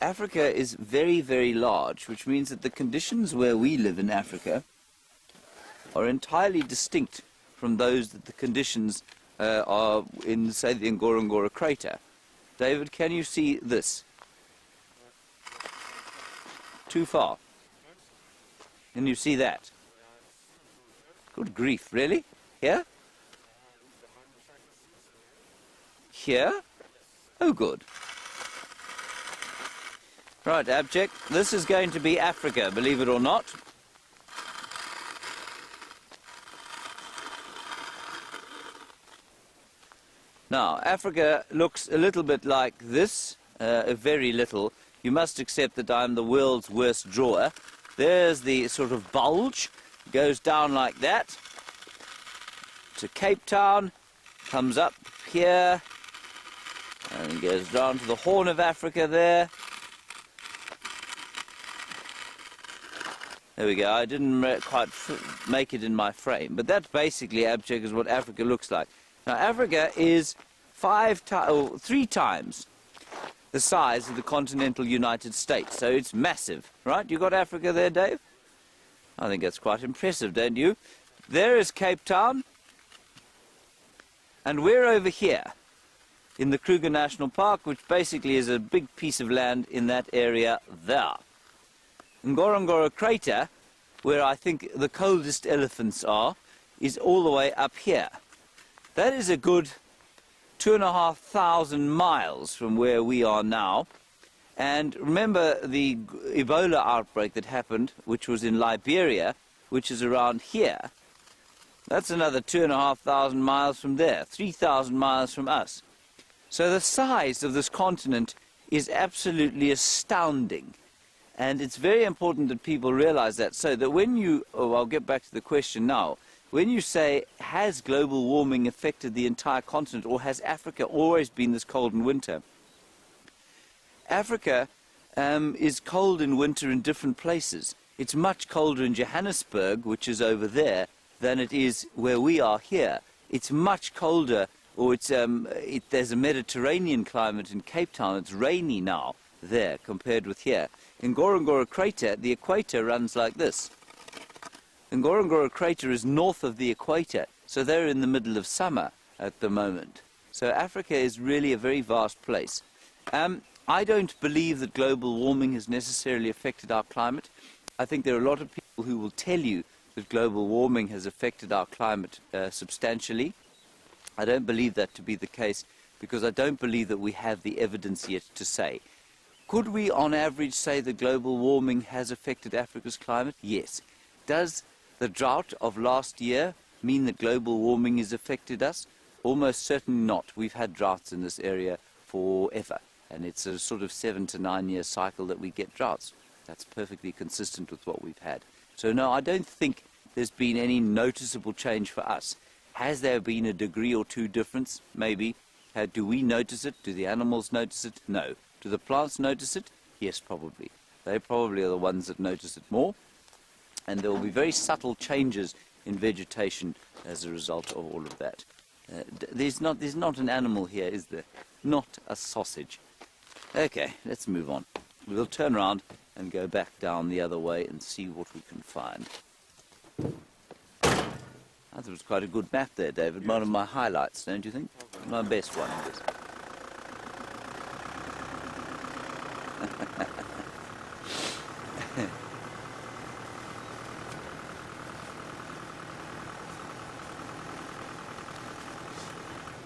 Africa is very, very large, which means that the conditions where we live in Africa are entirely distinct from those that the conditions are in, say, the Ngorongoro crater. David, can you see this? Too far. Can you see that? Good grief, really? Here? Here? Oh, good. Right, Abject, this is going to be Africa, believe it or not. Now, Africa looks a little bit like this, very little. You must accept that I'm the world's worst drawer. There's the sort of bulge, goes down like that to Cape Town, comes up here, and goes down to the Horn of Africa there. There we go. I didn't quite make it in my frame, but that basically, abject, is what Africa looks like. Now, Africa is 3 times the size of the continental United States, so it's massive, right? You got Africa there, Dave? I think that's quite impressive, don't you? There is Cape Town, and we're over here in the Kruger National Park, which basically is a big piece of land in that area there. Ngorongoro Crater, where I think the coldest elephants are, is all the way up here. That is a good 2,500 miles from where we are now. And remember the Ebola outbreak that happened, which was in Liberia, which is around here. That's another 2,500 miles from there, 3,000 miles from us. So the size of this continent is absolutely astounding. And it's very important that people realize that, so that when you, I'll get back to the question now, when you say, has global warming affected the entire continent, or has Africa always been this cold in winter? Africa is cold in winter in different places. It's much colder in Johannesburg, which is over there, than it is where we are here. It's much colder, or there's a Mediterranean climate in Cape Town. It's rainy now there compared with here. In Ngorongoro Crater, the equator runs like this. The Ngorongoro Crater is north of the equator, so they're in the middle of summer at the moment. So Africa is really a very vast place. I don't believe that global warming has necessarily affected our climate. I think there are a lot of people who will tell you that global warming has affected our climate substantially. I don't believe that to be the case, because I don't believe that we have the evidence yet to say. Could we, on average, say that global warming has affected Africa's climate? Yes. Does the drought of last year mean that global warming has affected us? Almost certainly not. We've had droughts in this area forever, and it's a sort of 7 to 9 year cycle that we get droughts. That's perfectly consistent with what we've had. So no, I don't think there's been any noticeable change for us. Has there been a degree or two difference? Maybe. Do we notice it? Do the animals notice it? No. Do the plants notice it? Yes, probably. They probably are the ones that notice it more. And there will be very subtle changes in vegetation as a result of all of that. There's not an animal here, is there? Not a sausage. Okay, let's move on. We'll turn around and go back down the other way and see what we can find. I thought it was quite a good map there, David. One of my highlights, don't you think? My best one, I guess.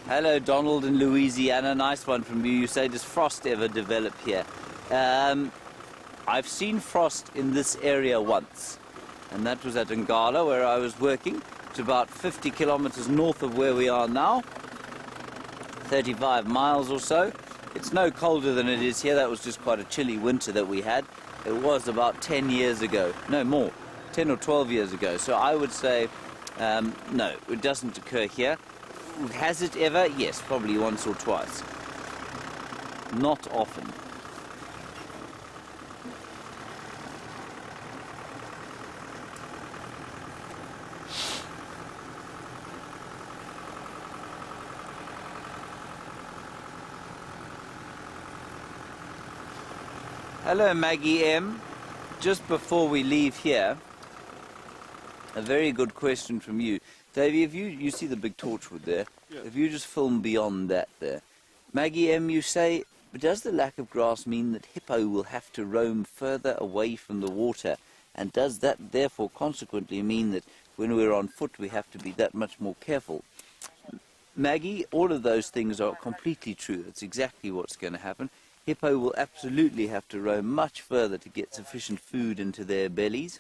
Hello, Donald in Louisiana. Nice one from you. You say, does frost ever develop here? I've seen frost in this area once, and that was at Ngala, where I was working. It's about 50 kilometers north of where we are now, 35 miles or so. It's no colder than it is here. That was just quite a chilly winter that we had. It was about 10 years ago. No, more. 10 or 12 years ago. So I would say, no, it doesn't occur here. Has it ever? Yes, probably once or twice. Not often. Hello, Maggie M. Just before we leave here, a very good question from you. Davey, if you see the big torchwood there, yeah. If you just film beyond that there. Maggie M, you say, does the lack of grass mean that hippo will have to roam further away from the water? And does that therefore consequently mean that when we're on foot we have to be that much more careful? Maggie, all of those things are completely true. That's exactly what's going to happen. Hippo will absolutely have to roam much further to get sufficient food into their bellies.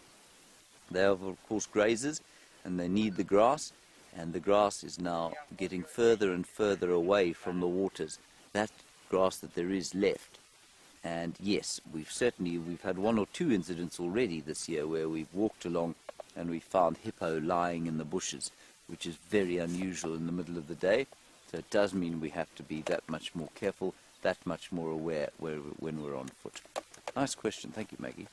They are, of course, grazers, and they need the grass. and the grass is now getting further and further away from the waters, that grass that there is left. And yes, we've had 1 or 2 incidents already this year where we've walked along and we found hippo lying in the bushes, which is very unusual in the middle of the day. So it does mean we have to be that much more careful, that much more aware when we're on foot. Nice question. Thank you, Maggie.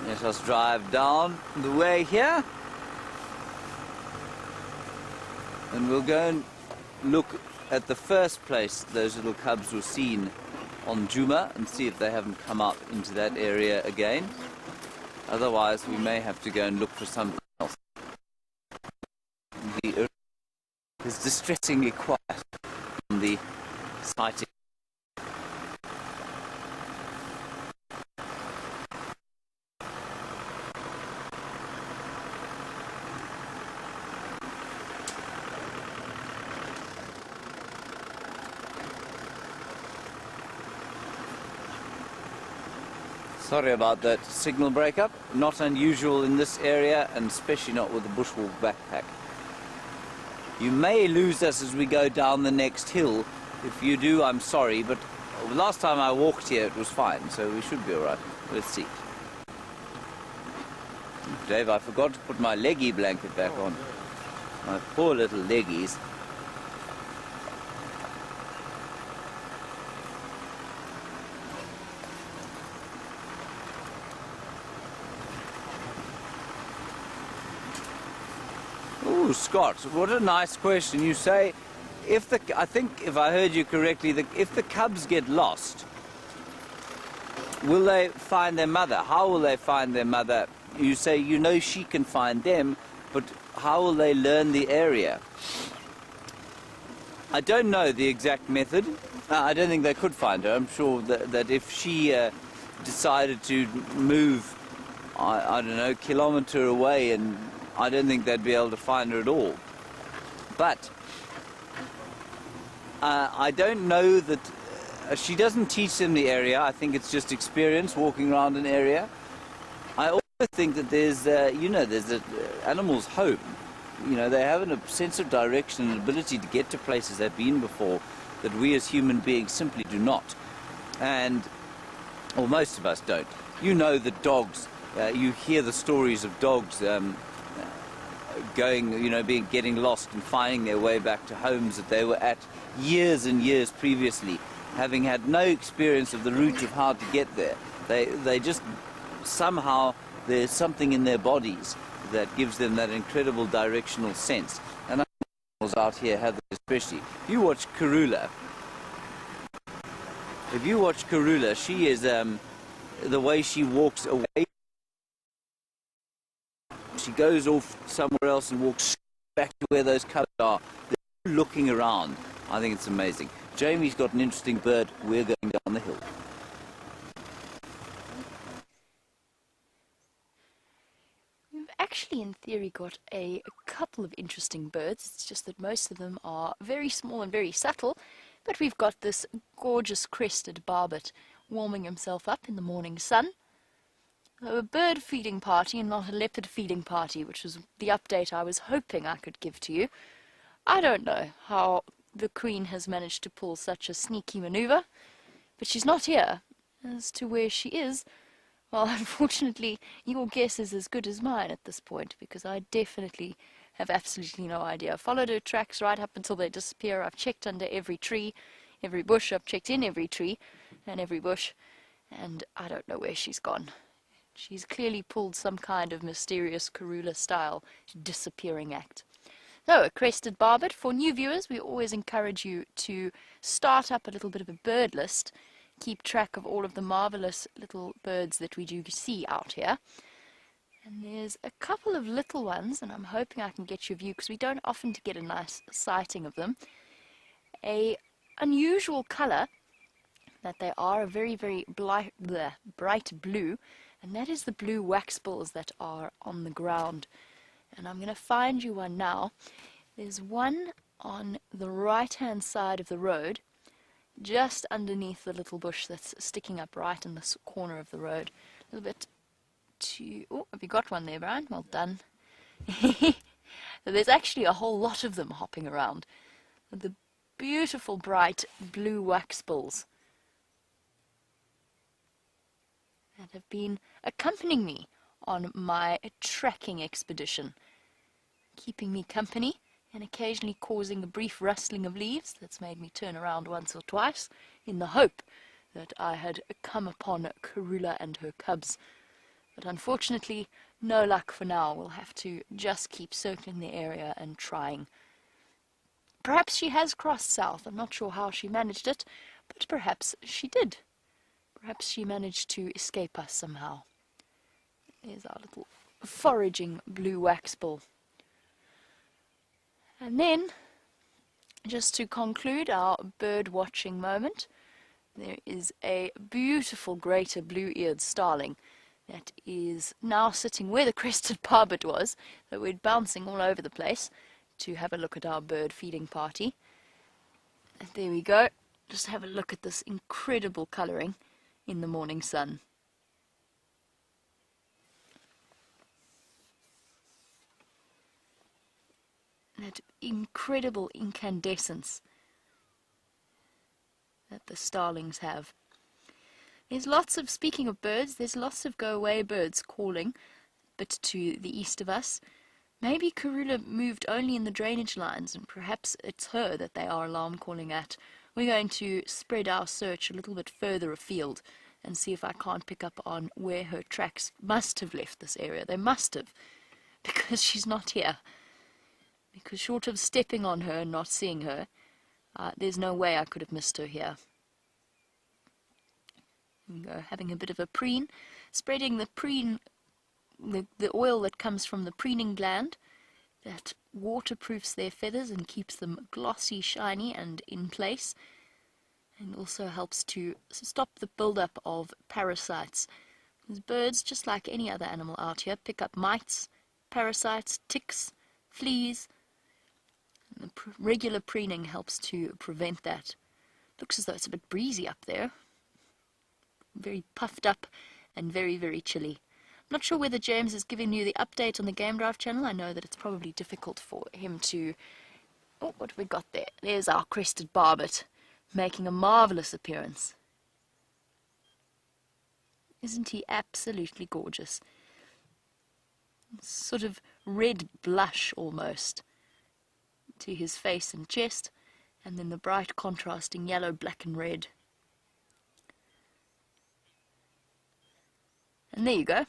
Let us drive down the way here. And we'll go and look at the first place those little cubs were seen on Juma and see if they haven't come out into that area again. Otherwise, we may have to go and look for something else. The area is distressingly quiet on the sighting. Sorry about that signal breakup. Not unusual in this area, and especially not with a bushwalk backpack. You may lose us as we go down the next hill. If you do, I'm sorry, but last time I walked here it was fine, so we should be alright. Let's see. Dave, I forgot to put my leggy blanket back on. My poor little leggies. Oh, Scott, what a nice question. You say, I think if I heard you correctly, if the cubs get lost, will they find their mother? How will they find their mother? You say, you know she can find them, but how will they learn the area? I don't know the exact method. I don't think they could find her. I'm sure that if she decided to move, I don't know, a kilometre away, and I don't think they'd be able to find her at all. But I don't know that she doesn't teach them the area. I think it's just experience walking around an area. I also think that there's an animal's home. You know, they have a sense of direction and ability to get to places they've been before that we as human beings simply do not. Or most of us don't. You know that dogs, you hear the stories of dogs getting lost and finding their way back to homes that they were at years and years previously, having had no experience of the route of how to get there. They just, somehow, there's something in their bodies that gives them that incredible directional sense. And animals out here have that especially. If you watch Karula, she is, the way she walks away, she goes off somewhere else and walks back to where those cubs are. They're looking around. I think it's amazing. Jamie's got an interesting bird. We're going down the hill. We've actually, in theory, got a couple of interesting birds. It's just that most of them are very small and very subtle. But we've got this gorgeous crested barbet warming himself up in the morning sun. A bird feeding party and not a leopard feeding party, which was the update I was hoping I could give to you. I don't know how the Queen has managed to pull such a sneaky maneuver, but she's not here. As to where she is, well, unfortunately, your guess is as good as mine at this point, because I definitely have absolutely no idea. I've followed her tracks right up until they disappear. I've checked under every tree, every bush. I've checked in every tree and every bush, and I don't know where she's gone. She's clearly pulled some kind of mysterious Karula-style disappearing act. So, a crested barbet. For new viewers, we always encourage you to start up a little bit of a bird list, keep track of all of the marvelous little birds that we do see out here. And there's a couple of little ones, and I'm hoping I can get you a view because we don't often get a nice sighting of them. A unusual colour that they are, a very, very bright blue. And that is the blue waxbills that are on the ground. And I'm going to find you one now. There's one on the right-hand side of the road, just underneath the little bush that's sticking up right in this corner of the road. A little bit too... Oh, have you got one there, Bryan? Well done. So there's actually a whole lot of them hopping around. The beautiful bright blue wax bills that have been accompanying me on my trekking expedition, keeping me company and occasionally causing a brief rustling of leaves that's made me turn around once or twice in the hope that I had come upon Karula and her cubs. But unfortunately, no luck for now. We'll have to just keep circling the area and trying. Perhaps she has crossed south. I'm not sure how she managed it, but perhaps she did. Perhaps she managed to escape us somehow. There's our little foraging blue waxbill. And then, just to conclude our bird watching moment, there is a beautiful greater blue-eared starling that is now sitting where the crested barbet was, that we're bouncing all over the place to have a look at our bird feeding party. And there we go. Just have a look at this incredible colouring in the morning sun. That incredible incandescence that the starlings have. There's lots of, speaking of birds, there's lots of go-away birds calling, but to the east of us. Maybe Karula moved only in the drainage lines, and perhaps it's her that they are alarm calling at. We're going to spread our search a little bit further afield and see if I can't pick up on where her tracks must have left this area. They must have, because she's not here. Because short of stepping on her and not seeing her, there's no way I could have missed her here. Having a bit of a preen, spreading the preen, the oil that comes from the preening gland that waterproofs their feathers and keeps them glossy, shiny and in place, and also helps to stop the build-up of parasites. These birds, just like any other animal out here, pick up mites, parasites, ticks, fleas. And the regular preening helps to prevent that. Looks as though it's a bit breezy up there. Very puffed up and very, very chilly. I'm not sure whether James has given you the update on the Game Drive channel. I know that it's probably difficult for him to... Oh, what have we got there? There's our crested barbet, making a marvellous appearance. Isn't he absolutely gorgeous? Sort of red blush almost to his face and chest, and then the bright contrasting yellow, black and red. And there you go,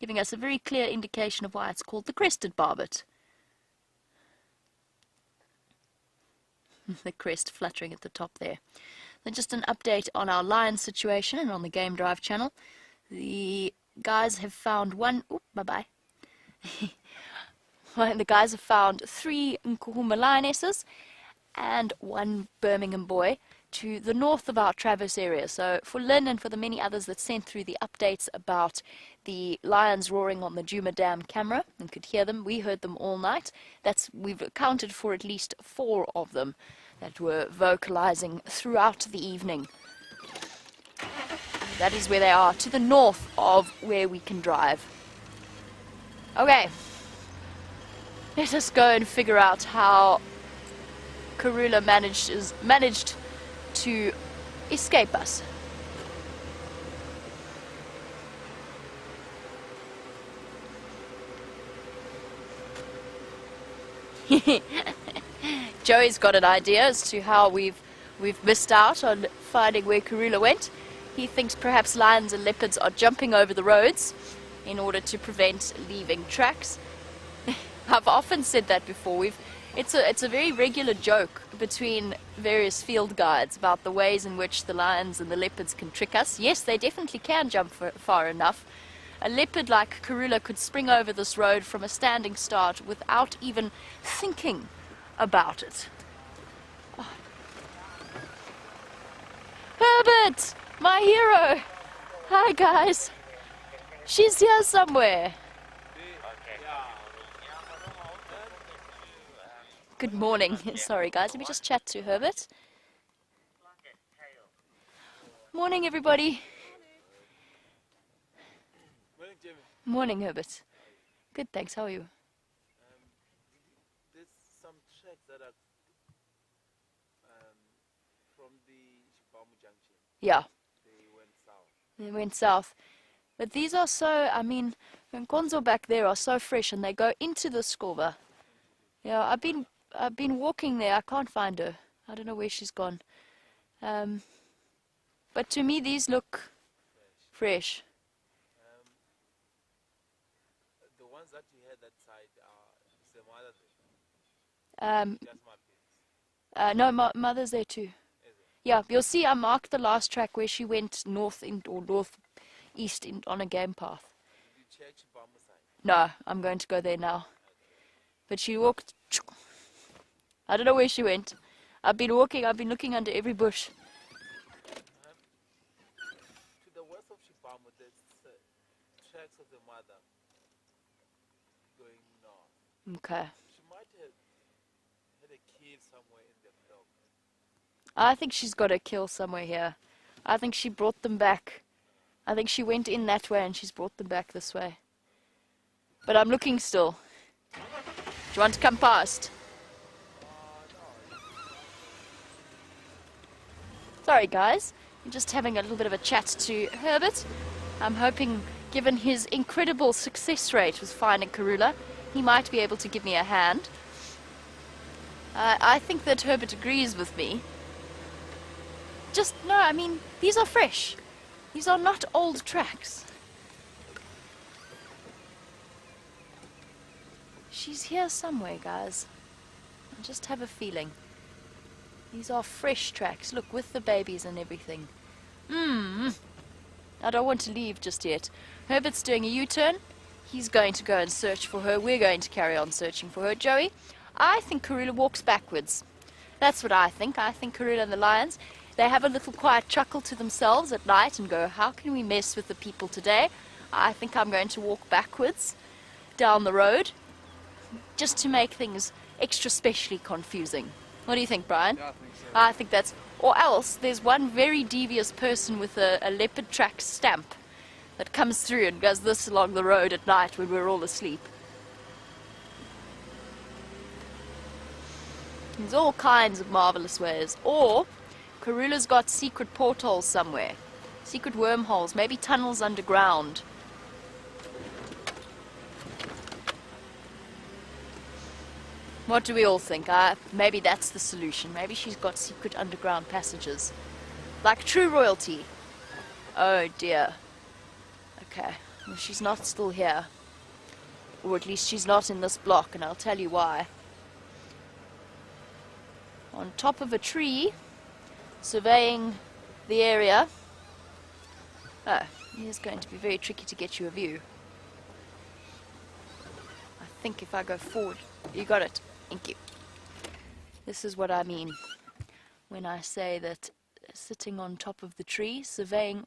giving us a very clear indication of why it's called the crested barbet. The crest fluttering at the top there. Then just an update on our lion situation and on the Game Drive channel. The guys have found one... Oh, bye-bye. The guys have found 3 Nkuhuma lionesses and 1 Birmingham boy to the north of our Traverse area. So for Lynn and for the many others that sent through the updates about the lions roaring on the Djuma Dam camera and could hear them, we heard them all night. We've accounted for at least 4 of them that were vocalizing throughout the evening. That is where they are, to the north of where we can drive. Okay, let us go and figure out how Karula managed to escape us. Joey's got an idea as to how we've missed out on finding where Karula went. He thinks perhaps lions and leopards are jumping over the roads in order to prevent leaving tracks. I've often said that before. It's a very regular joke between various field guides about the ways in which the lions and the leopards can trick us. Yes, they definitely can jump far enough. A leopard like Karula could spring over this road from a standing start without even thinking about it. Oh. Herbert! My hero! Hi, guys. She's here somewhere. Good morning. Sorry, guys. Let me just chat to Herbert. Morning, everybody. Morning, Jimmy. Morning, Herbert. Good, thanks. How are you? There's some tracks that are from the Shibamu Junction. Yeah, They went south. they went south. But these are so, I mean, Nkonzo back there are so fresh and they go into the Skorva. Yeah, I've been walking there. I can't find her. I don't know where she's gone. But to me, these look fresh. The ones that you had that side are same other thing. Just my piece. No, mother's there too. Is it? Yeah, you'll see I marked the last track where she went north or northeast on a game path. Did you check Shibamu side? No, I'm going to go there now. But she walked. I don't know where she went. I've been walking, I've been looking under every bush. To the west of Shibamu, there's tracks of the mother going north. Okay. She might have had a kid somewhere in the block. I think she's got a kill somewhere here. I think she brought them back. I think she went in that way and she's brought them back this way. But I'm looking still. Do you want to come past? Sorry guys, I'm just having a little bit of a chat to Herbert. I'm hoping, given his incredible success rate with finding Karula, he might be able to give me a hand. I think that Herbert agrees with me. No, I mean, these are fresh. These are not old tracks. She's here somewhere, guys. I just have a feeling. These are fresh tracks. Look, with the babies and everything. I don't want to leave just yet. Herbert's doing a U-turn. He's going to go and search for her. We're going to carry on searching for her. Joey, I think Karula walks backwards. That's what I think. I think Karula and the lions, they have a little quiet chuckle to themselves at night and go, how can we mess with the people today? I think I'm going to walk backwards down the road just to make things extra specially confusing. What do you think, Bryan? Yeah, I think so. I think that's... Or else, there's one very devious person with a leopard track stamp that comes through and does this along the road at night when we're all asleep. There's all kinds of marvelous ways. Or, Karula's got secret portholes somewhere. Secret wormholes, maybe tunnels underground. What do we all think? Maybe that's the solution. Maybe she's got secret underground passages. Like true royalty. Oh dear. Okay. Well, she's not still here. Or at least she's not in this block, and I'll tell you why. On top of a tree, surveying the area. Oh, it is going to be very tricky to get you a view. I think if I go forward... You got it. Thank you. This is what I mean when I say that sitting on top of the tree, surveying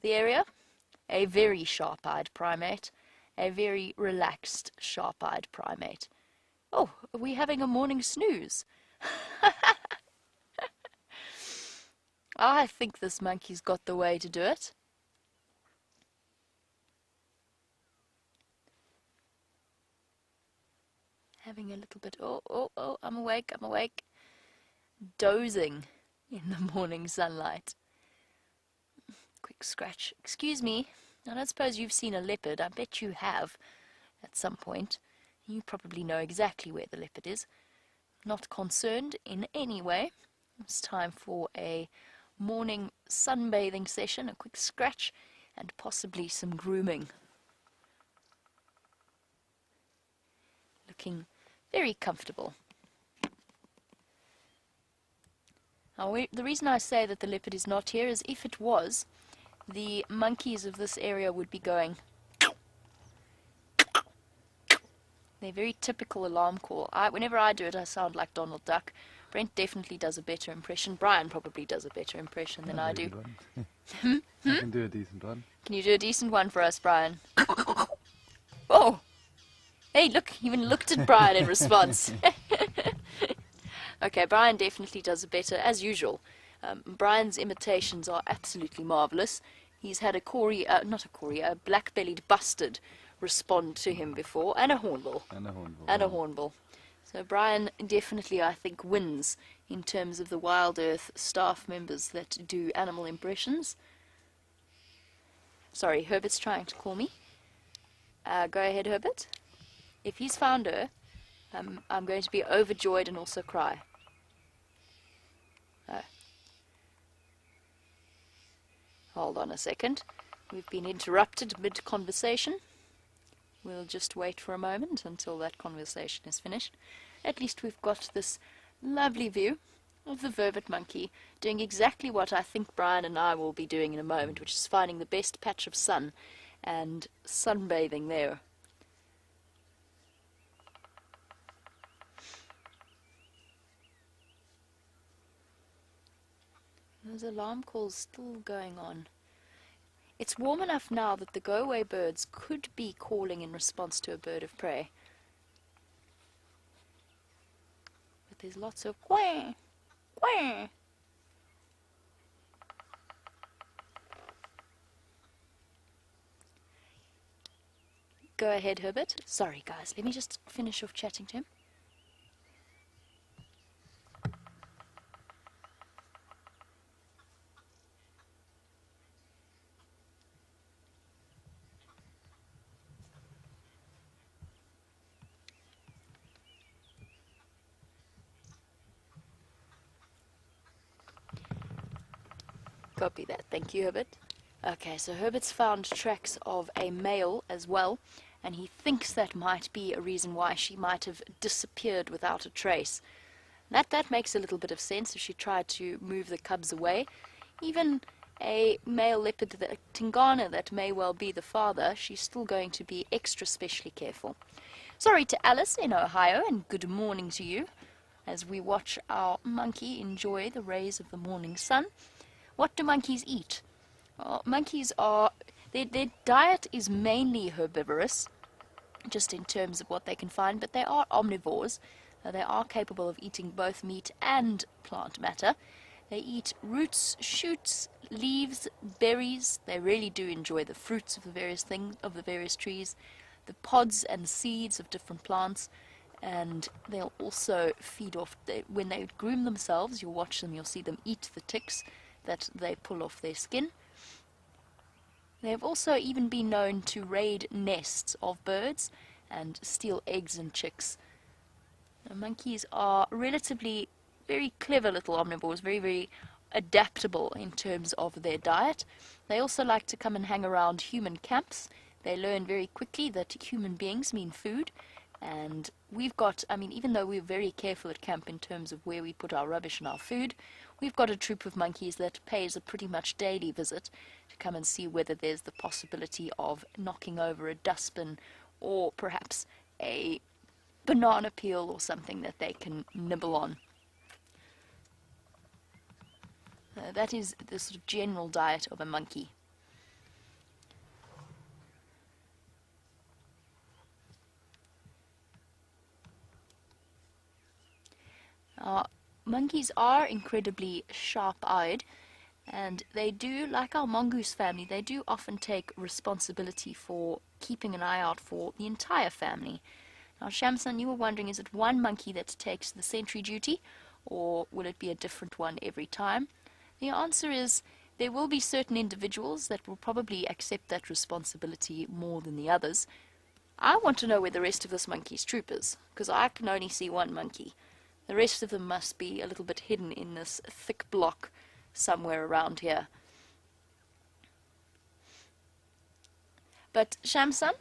the area, a very sharp-eyed primate, a very relaxed, sharp-eyed primate. Oh, are we having a morning snooze? I think this monkey's got the way to do it. Having a little bit, oh, I'm awake. Dozing in the morning sunlight. Quick scratch. Excuse me, I don't suppose you've seen a leopard. I bet you have at some point. You probably know exactly where the leopard is. Not concerned in any way. It's time for a morning sunbathing session, a quick scratch, and possibly some grooming. Looking very comfortable. Now, the reason I say that the leopard is not here is if it was, the monkeys of this area would be going. They're very typical alarm call. Whenever I do it, I sound like Donald Duck. Brent definitely does a better impression. Bryan probably does a better impression than I do. I can do a decent one. Can you do a decent one for us, Bryan? Oh! Hey, look, he even looked at Bryan in response. Okay, Bryan definitely does a better, as usual. Bryan's imitations are absolutely marvellous. He's had a black-bellied bustard respond to him before, and a hornbill. And a hornbill. So Bryan definitely, I think, wins in terms of the WildEarth staff members that do animal impressions. Sorry, Herbert's trying to call me. Go ahead, Herbert. If he's found her, I'm going to be overjoyed and also cry. Hold on a second. We've been interrupted mid-conversation. We'll just wait for a moment until that conversation is finished. At least we've got this lovely view of the vervet monkey doing exactly what I think Bryan and I will be doing in a moment, which is finding the best patch of sun and sunbathing there. Those alarm calls still going on. It's warm enough now that the go-away birds could be calling in response to a bird of prey. But there's lots of quack, quack. Go ahead, Herbert. Sorry, guys. Let me just finish off chatting to him. Copy that. Thank you, Herbert. Okay, so Herbert's found tracks of a male as well, and he thinks that might be a reason why she might have disappeared without a trace. That makes a little bit of sense if she tried to move the cubs away. Even a male leopard, the Tingana, that may well be the father, she's still going to be extra specially careful. Sorry to Alice in Ohio, and good morning to you, as we watch our monkey enjoy the rays of the morning sun. What do monkeys eat? Monkeys are, their diet is mainly herbivorous, just in terms of what they can find, but they are omnivores. They are capable of eating both meat and plant matter. They eat roots, shoots, leaves, berries. They really do enjoy the fruits of the various things, of the various trees, the pods and seeds of different plants, and they'll also feed off, when they groom themselves, you'll watch them, you'll see them eat the ticks that they pull off their skin. They have also even been known to raid nests of birds and steal eggs and chicks. Now, monkeys are relatively very clever little omnivores, very, very adaptable in terms of their diet. They also like to come and hang around human camps. They learn very quickly that human beings mean food. And we've got, even though we're very careful at camp in terms of where we put our rubbish and our food, we've got a troop of monkeys that pays a pretty much daily visit to come and see whether there's the possibility of knocking over a dustbin or perhaps a banana peel or something that they can nibble on. That is the sort of general diet of a monkey. Monkeys are incredibly sharp-eyed, and they do, like our mongoose family, they do often take responsibility for keeping an eye out for the entire family. Now, Shamsan, you were wondering, is it one monkey that takes the sentry duty, or will it be a different one every time? The answer is there will be certain individuals that will probably accept that responsibility more than the others. I want to know where the rest of this monkey's troop is, because I can only see one monkey. The rest of them must be a little bit hidden in this thick block somewhere around here. But Shamsan,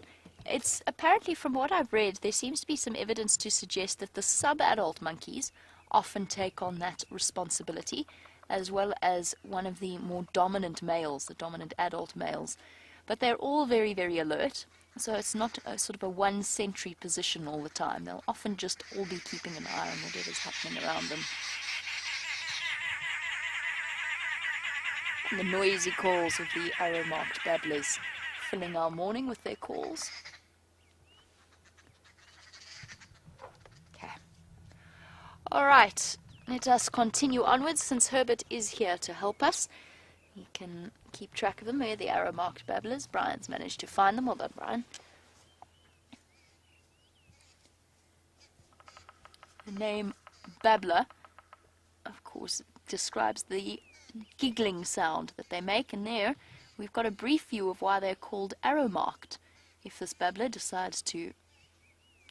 it's apparently, from what I've read, there seems to be some evidence to suggest that the sub-adult monkeys often take on that responsibility, as well as one of the more dominant males, the dominant adult males. But they're all very, very alert. So it's not a sort of a one-sentry position all the time. They'll often just all be keeping an eye on whatever's happening around them. And the noisy calls of the arrow-marked babblers filling our morning with their calls. Okay. Alright. Let us continue onwards since Herbert is here to help us. He can keep track of them, where the arrow-marked babblers. Bryan's managed to find them. Well done, Bryan. The name babbler, of course, describes the giggling sound that they make, and there we've got a brief view of why they're called arrow-marked. If this babbler decides to,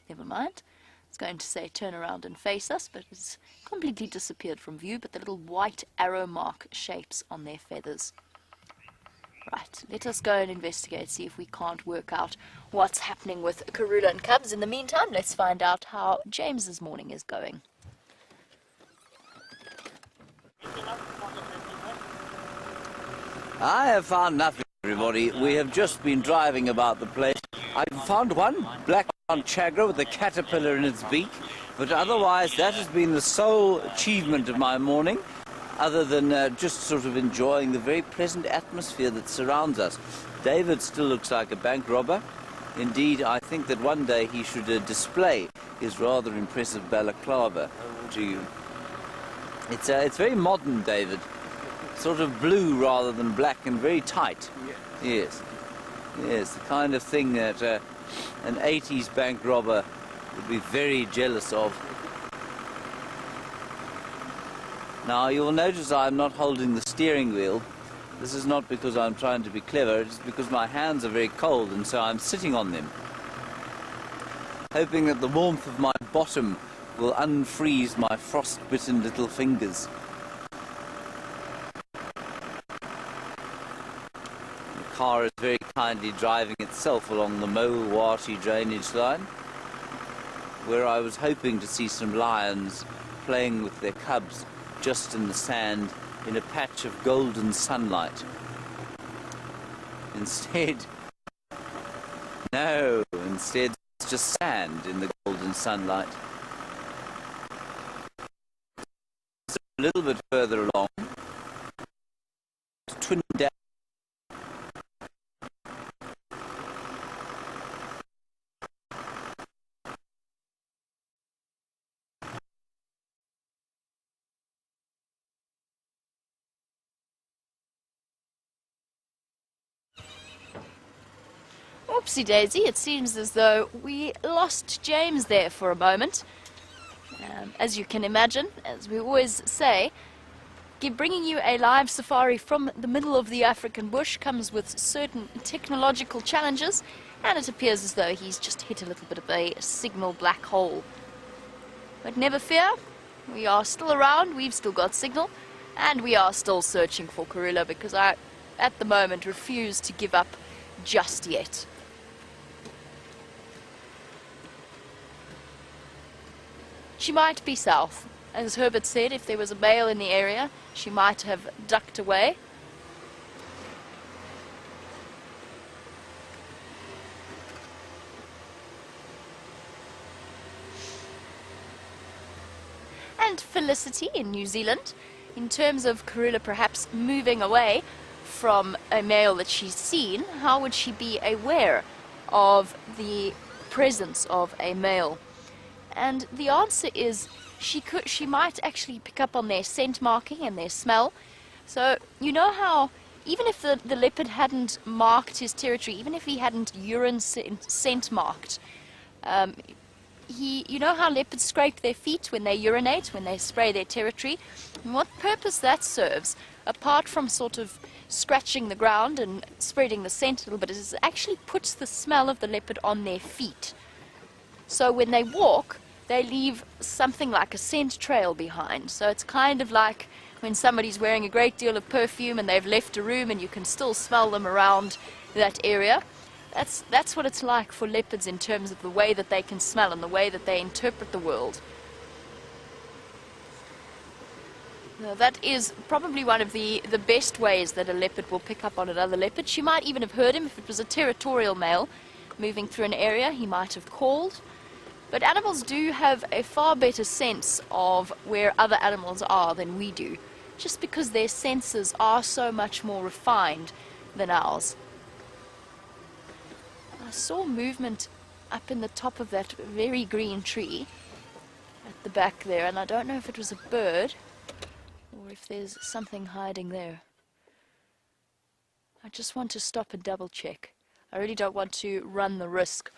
never mind, it's going to say turn around and face us, but it's completely disappeared from view, but the little white arrow mark shapes on their feathers. Right, let us go and investigate, see if we can't work out what's happening with Karula and cubs. In the meantime, let's find out how James's morning is going. I have found nothing, everybody. We have just been driving about the place. I've found one black chagra with a caterpillar in its beak, but otherwise that has been the sole achievement of my morning, other than just sort of enjoying the very pleasant atmosphere that surrounds us. David still looks like a bank robber. Indeed, I think that one day he should display his rather impressive balaclava to you. It's very modern, David. Sort of blue rather than black, and very tight. Yes. Yes, the kind of thing that an 80s bank robber would be very jealous of. Now, you'll notice I'm not holding the steering wheel. This is not because I'm trying to be clever, it's because my hands are very cold, and so I'm sitting on them, hoping that the warmth of my bottom will unfreeze my frost-bitten little fingers. The car is very kindly driving itself along the Mowawati drainage line, where I was hoping to see some lions playing with their cubs just in the sand in a patch of golden sunlight. Instead, no, instead it's just sand in the golden sunlight. So a little bit further along, Twin Dam. Oopsie daisy, it seems as though we lost James there for a moment. As you can imagine, as we always say, bringing you a live safari from the middle of the African bush comes with certain technological challenges, and it appears as though he's just hit a little bit of a signal black hole. But never fear, we are still around, we've still got signal, and we are still searching for Karula, because I, at the moment, refuse to give up just yet. She might be south. As Herbert said, if there was a male in the area, she might have ducked away. And Felicity in New Zealand, in terms of Karula perhaps moving away from a male that she's seen, how would she be aware of the presence of a male? And the answer is she might actually pick up on their scent marking and their smell. So you know how even if the leopard hadn't marked his territory, even if he hadn't urine scent marked, you know how leopards scrape their feet when they urinate, when they spray their territory? And what purpose that serves, apart from sort of scratching the ground and spreading the scent a little bit, is it actually puts the smell of the leopard on their feet. So when they walk, they leave something like a scent trail behind. So it's kind of like when somebody's wearing a great deal of perfume and they've left a room and you can still smell them around that area. That's what it's like for leopards in terms of the way that they can smell and the way that they interpret the world. Now, that is probably one of the best ways that a leopard will pick up on another leopard. She might even have heard him. If it was a territorial male moving through an area, he might have called. But animals do have a far better sense of where other animals are than we do, just because their senses are so much more refined than ours. I saw movement up in the top of that very green tree at the back there, and I don't know if it was a bird or if there's something hiding there. I just want to stop and double check. I really don't want to run the risk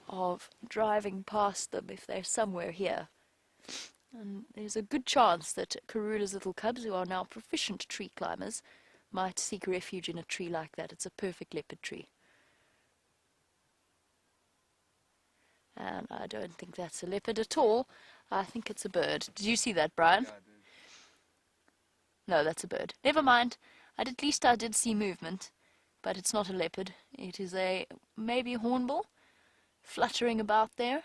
of driving past them if they're somewhere here. And there's a good chance that Karula's little cubs, who are now proficient tree climbers, might seek refuge in a tree like that. It's a perfect leopard tree. And I don't think that's a leopard at all. I think it's a bird. Did you see that, Bryan? Yeah, I did. No, that's a bird. Never mind. At least I did see movement. But it's not a leopard. It is a maybe hornbill fluttering about there.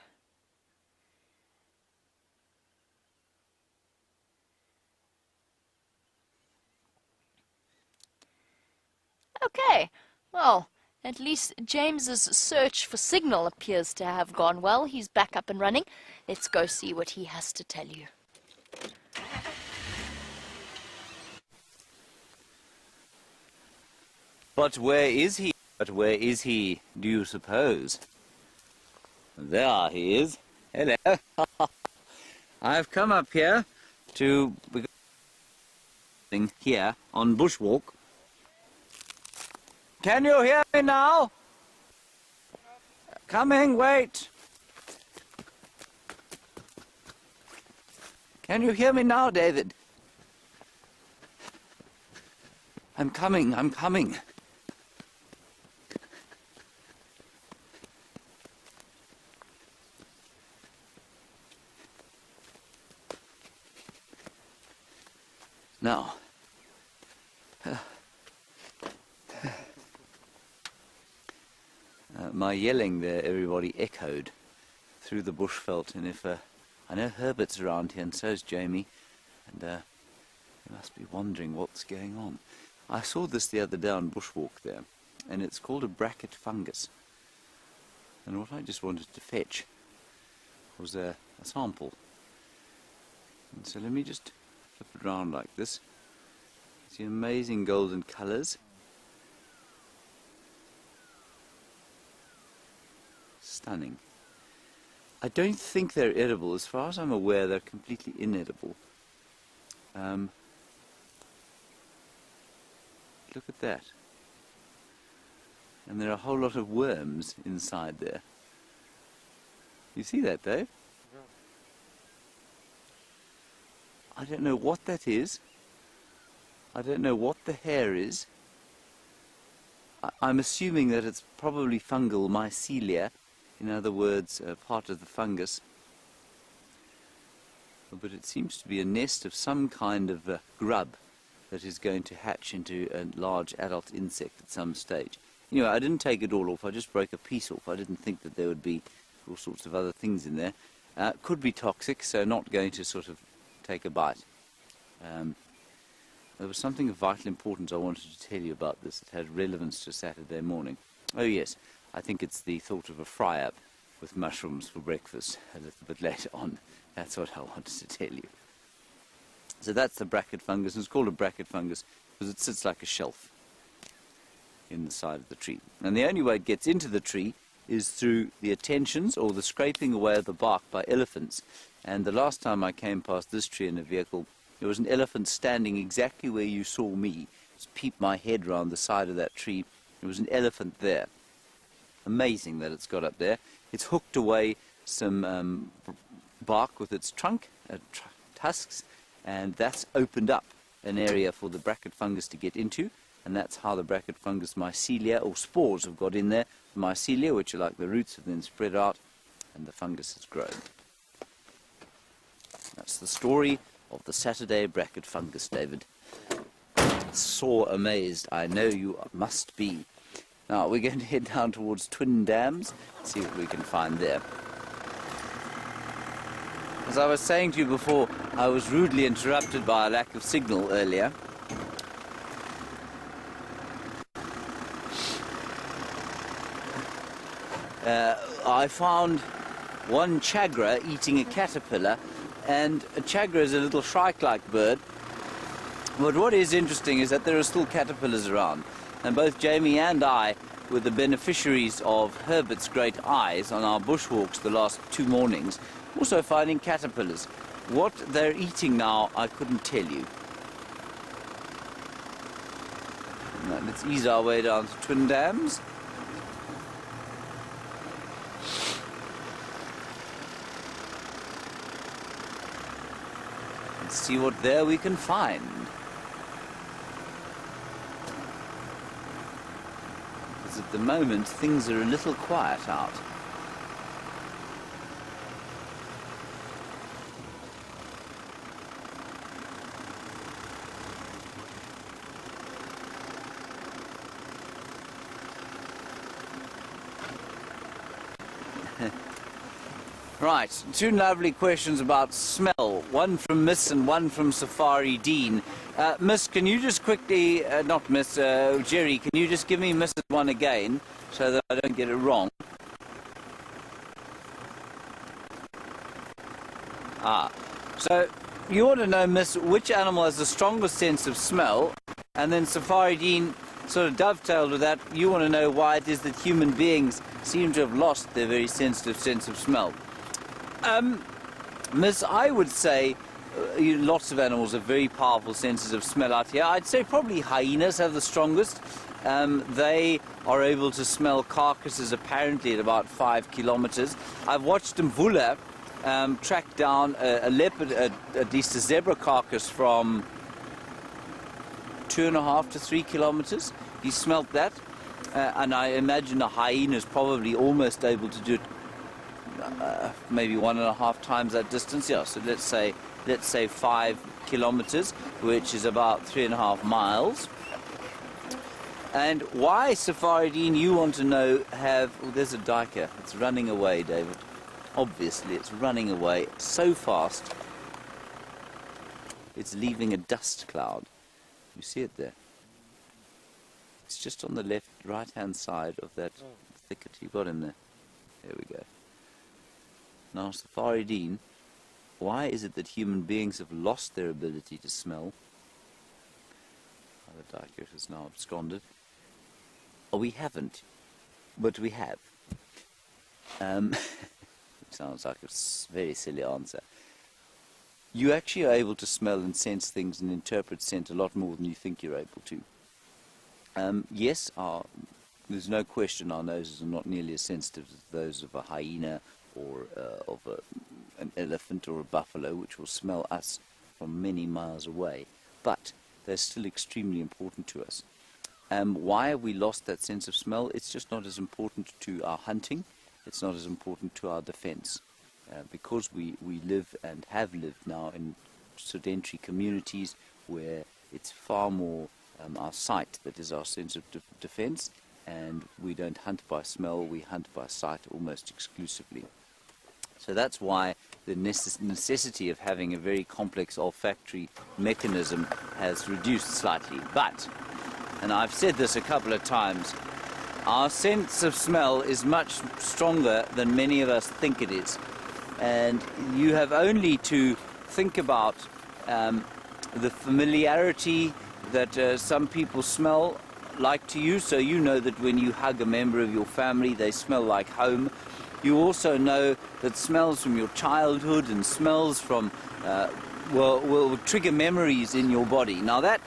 Okay, well, at least James's search for signal appears to have gone well. He's back up and running. Let's go see what he has to tell you. But where is he? But where is he, do you suppose? There he is. Hello. I've come up here to... here on bushwalk. Can you hear me now? Coming, wait. Can you hear me now, David? I'm coming, I'm coming. Now, my yelling there, everybody echoed through the bushveld, and if I know Herbert's around here, and so's Jamie, and they must be wondering what's going on. I saw this the other day on bushwalk there, and it's called a bracket fungus. And what I just wanted to fetch was a sample. And so let me just flip it around like this. See amazing golden colours. Stunning. I don't think they're edible. As far as I'm aware, they're completely inedible. Look at that. And there are a whole lot of worms inside there. You see that, Dave? Yeah. I don't know what that is. I don't know what the hair is. I'm assuming that it's probably fungal mycelia, in other words, part of the fungus. But it seems to be a nest of some kind of grub that is going to hatch into a large adult insect at some stage. Anyway, I didn't take it all off, I just broke a piece off. I didn't think that there would be all sorts of other things in there. Could be toxic, so not going to sort of take a bite. There was something of vital importance I wanted to tell you about this that had relevance to Saturday morning. Oh yes, I think it's the thought of a fry-up with mushrooms for breakfast a little bit later on. That's what I wanted to tell you. So that's the bracket fungus, and it's called a bracket fungus because it sits like a shelf in the side of the tree. And the only way it gets into the tree is through the attentions or the scraping away of the bark by elephants. And the last time I came past this tree in a vehicle, there was an elephant standing exactly where you saw me. Just peeped my head round the side of that tree. There was an elephant there. Amazing that it's got up there. It's hooked away some bark with its trunk, tusks, and that's opened up an area for the bracket fungus to get into, and that's how the bracket fungus mycelia or spores have got in there. The mycelia, which are like the roots, have then spread out, and the fungus has grown. That's the story of the Saturday bracket fungus, David. Sore amazed, I know you must be. Now, we're going to head down towards Twin Dams, see what we can find there. As I was saying to you before, I was rudely interrupted by a lack of signal earlier. I found one chagra eating a caterpillar, and a chagra is a little shrike-like bird. But what is interesting is that there are still caterpillars around, and both Jamie and I were the beneficiaries of Herbert's great eyes on our bushwalks the last 2 mornings, also finding caterpillars. What they're eating now, I couldn't tell you. Now, let's ease our way down to Twin Dams. And see what there we can find. Because at the moment, things are a little quiet out. Right, two lovely questions about smell, one from Miss and one from Safari Dean. Miss, can you just quickly, not Miss, Jerry, can you just give me Mrs. one again so that I don't get it wrong? So you want to know, Miss, which animal has the strongest sense of smell, and then Safari Dean sort of dovetailed with that. You want to know why it is that human beings seem to have lost their very sensitive sense of smell. Miss, I would say lots of animals have very powerful senses of smell out here. I'd say probably hyenas have the strongest. They are able to smell carcasses apparently at about 5 kilometers. I've watched Mvula track down a leopard, at least a zebra carcass from 2.5 to 3 kilometers. He smelt that, and I imagine a hyena is probably almost able to do it maybe 1.5 times that distance. Yeah, so let's say 5 kilometers, which is about 3.5 miles. And why, Safari Dean, you want to know, there's a duiker. It's running away, David. Obviously, it's running away so fast. It's leaving a dust cloud. You see it there? It's just on the right-hand side of that thicket. You got him there. There we go. Now, Safari Dean, why is it that human beings have lost their ability to smell? The duiker has now absconded. Oh, we haven't, but we have. Sounds like a very silly answer. You actually are able to smell and sense things and interpret scent a lot more than you think you're able to. Yes, there's no question our noses are not nearly as sensitive as those of a hyena or of an elephant or a buffalo, which will smell us from many miles away. But they're still extremely important to us. Why have we lost that sense of smell? It's just not as important to our hunting. It's not as important to our defense. Because we live and have lived now in sedentary communities where it's far more our sight that is our sense of defense, and we don't hunt by smell, we hunt by sight almost exclusively. So that's why the necessity of having a very complex olfactory mechanism has reduced slightly. But, and I've said this a couple of times, our sense of smell is much stronger than many of us think it is. And you have only to think about the familiarity that some people smell like to you. So you know that when you hug a member of your family, they smell like home. You also know that smells from your childhood and smells from will trigger memories in your body. Now that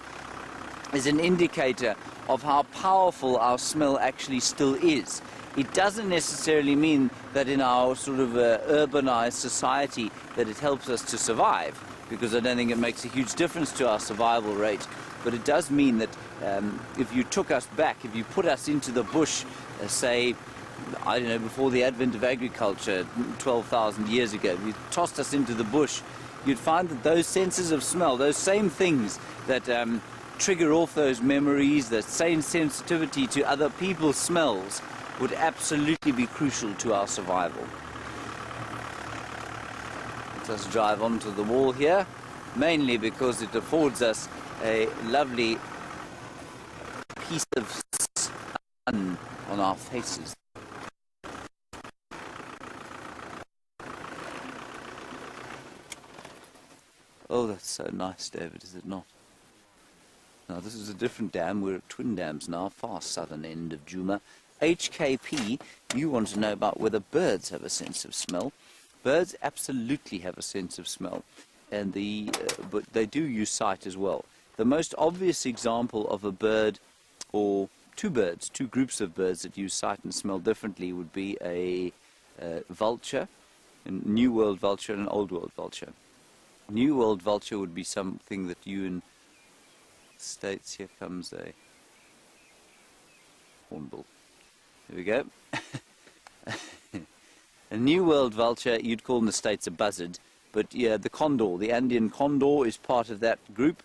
is an indicator of how powerful our smell actually still is. It doesn't necessarily mean that in our sort of urbanized society that it helps us to survive, because I don't think it makes a huge difference to our survival rate. But it does mean that if you took us back, if you put us into the bush, say, I don't know, before the advent of agriculture, 12,000 years ago, if you tossed us into the bush, you'd find that those senses of smell, those same things that trigger off those memories, that same sensitivity to other people's smells, would absolutely be crucial to our survival. Let us drive onto the wall here, mainly because it affords us a lovely piece of sun on our faces. Oh, that's so nice, David, is it not? Now, this is a different dam. We're at Twin Dams now, far southern end of Djuma. HKP, you want to know about whether birds have a sense of smell. Birds absolutely have a sense of smell. and but they do use sight as well. The most obvious example of a bird, or two groups of birds that use sight and smell differently, would be a vulture, a New World vulture and an Old World vulture. New World vulture would be something that you in the States, here comes a hornbill. There we go. A New World vulture, you'd call in the States a buzzard, but yeah, the condor, the Andean condor, is part of that group,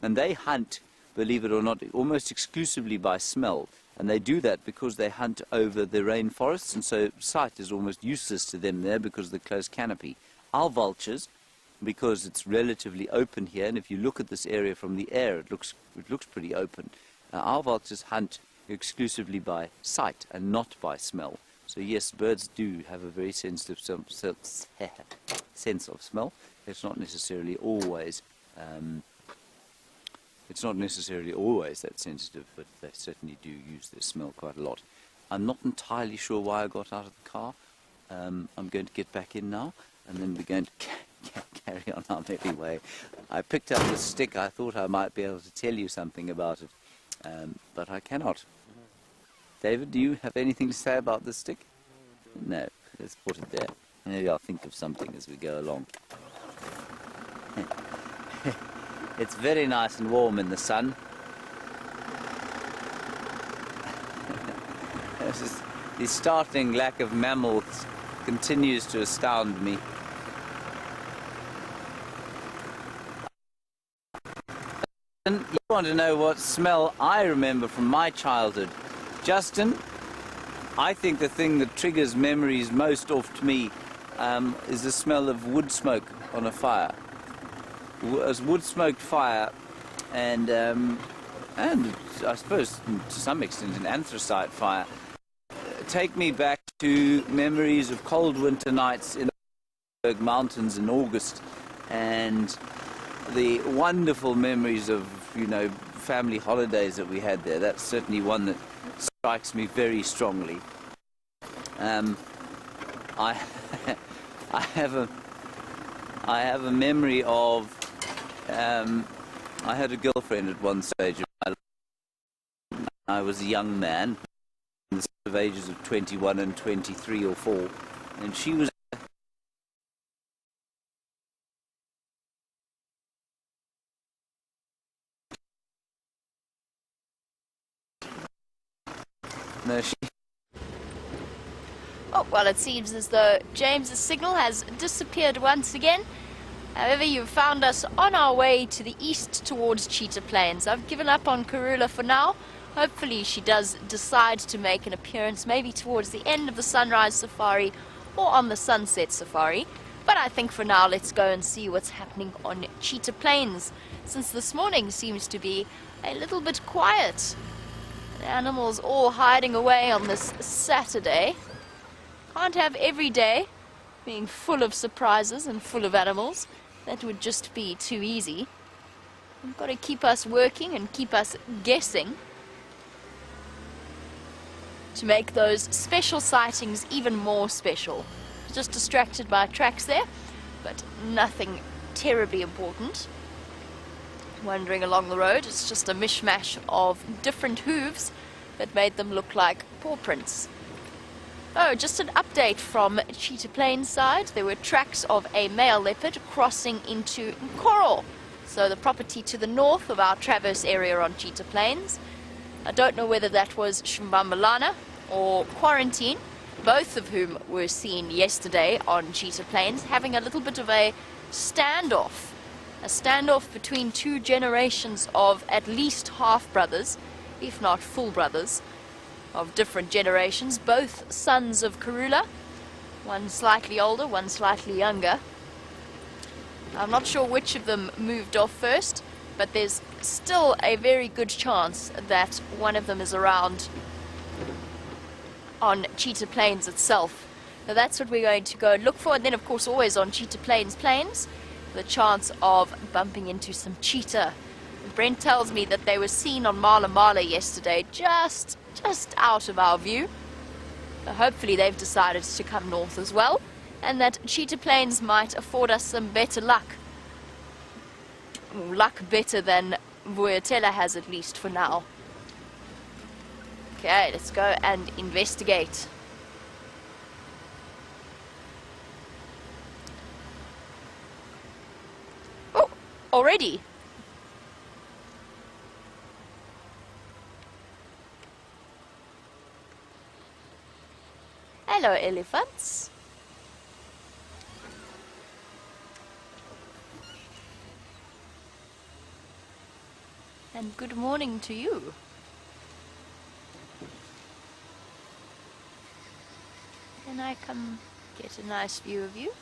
and they hunt, believe it or not, almost exclusively by smell. And they do that because they hunt over the rainforests, and so sight is almost useless to them there because of the close canopy. Our vultures, because it's relatively open here, and if you look at this area from the air, it looks pretty open. Our vultures hunt exclusively by sight and not by smell. So yes, birds do have a very sensitive sense of smell. It's not necessarily always that sensitive, but they certainly do use their smell quite a lot. I'm not entirely sure why I got out of the car. I'm going to get back in now, and then we're going to carry on our merry way. I picked up the stick. I thought I might be able to tell you something about it, but I cannot. David, do you have anything to say about this stick? No, let's put it there. Maybe I'll think of something as we go along. It's very nice and warm in the sun. The startling lack of mammals continues to astound me. You want to know what smell I remember from my childhood? Justin, I think the thing that triggers memories most oft me is the smell of wood smoke on a fire. A wood-smoked fire, and I suppose to some extent an anthracite fire, take me back to memories of cold winter nights in the mountains in August, and the wonderful memories of, you know, family holidays that we had there. That's certainly one that strikes me very strongly. I have a memory of I had a girlfriend at one stage of my life. I was a young man, in the sort of ages of 21 and 23 or 4, and she was Oh, well, it seems as though James's signal has disappeared once again. However, you've found us on our way to the east towards Cheetah Plains. I've given up on Karula for now. Hopefully she does decide to make an appearance, maybe towards the end of the sunrise safari or on the sunset safari. But I think for now, let's go and see what's happening on Cheetah Plains, since this morning seems to be a little bit quiet. The animals all hiding away on this Saturday. Can't have every day being full of surprises and full of animals. That would just be too easy. We've got to keep us working and keep us guessing to make those special sightings even more special. Just distracted by tracks there, but nothing terribly important. Wandering along the road, it's just a mishmash of different hooves that made them look like paw prints. Oh, just an update from Cheetah Plains side. There were tracks of a male leopard crossing into Nkoro, so the property to the north of our traverse area on Cheetah Plains. I don't know whether that was Shumbambalana or Quarantine, both of whom were seen yesterday on Cheetah Plains, having a little bit of a standoff between two generations of at least half-brothers, if not full brothers, of different generations, both sons of Karula, one slightly older, one slightly younger. I'm not sure which of them moved off first, but there's still a very good chance that one of them is around on Cheetah Plains itself. So that's what we're going to go and look for, and then of course always on Cheetah Plains the chance of bumping into some cheetah. Brent tells me that they were seen on Mala Mala yesterday, just out of our view. So hopefully they've decided to come north as well, and that Cheetah Plains might afford us some better luck luck better than Boyatella has, at least for now. Okay, let's go and investigate. Oh, already? Hello, elephants. And good morning to you. Can I come get a nice view of you?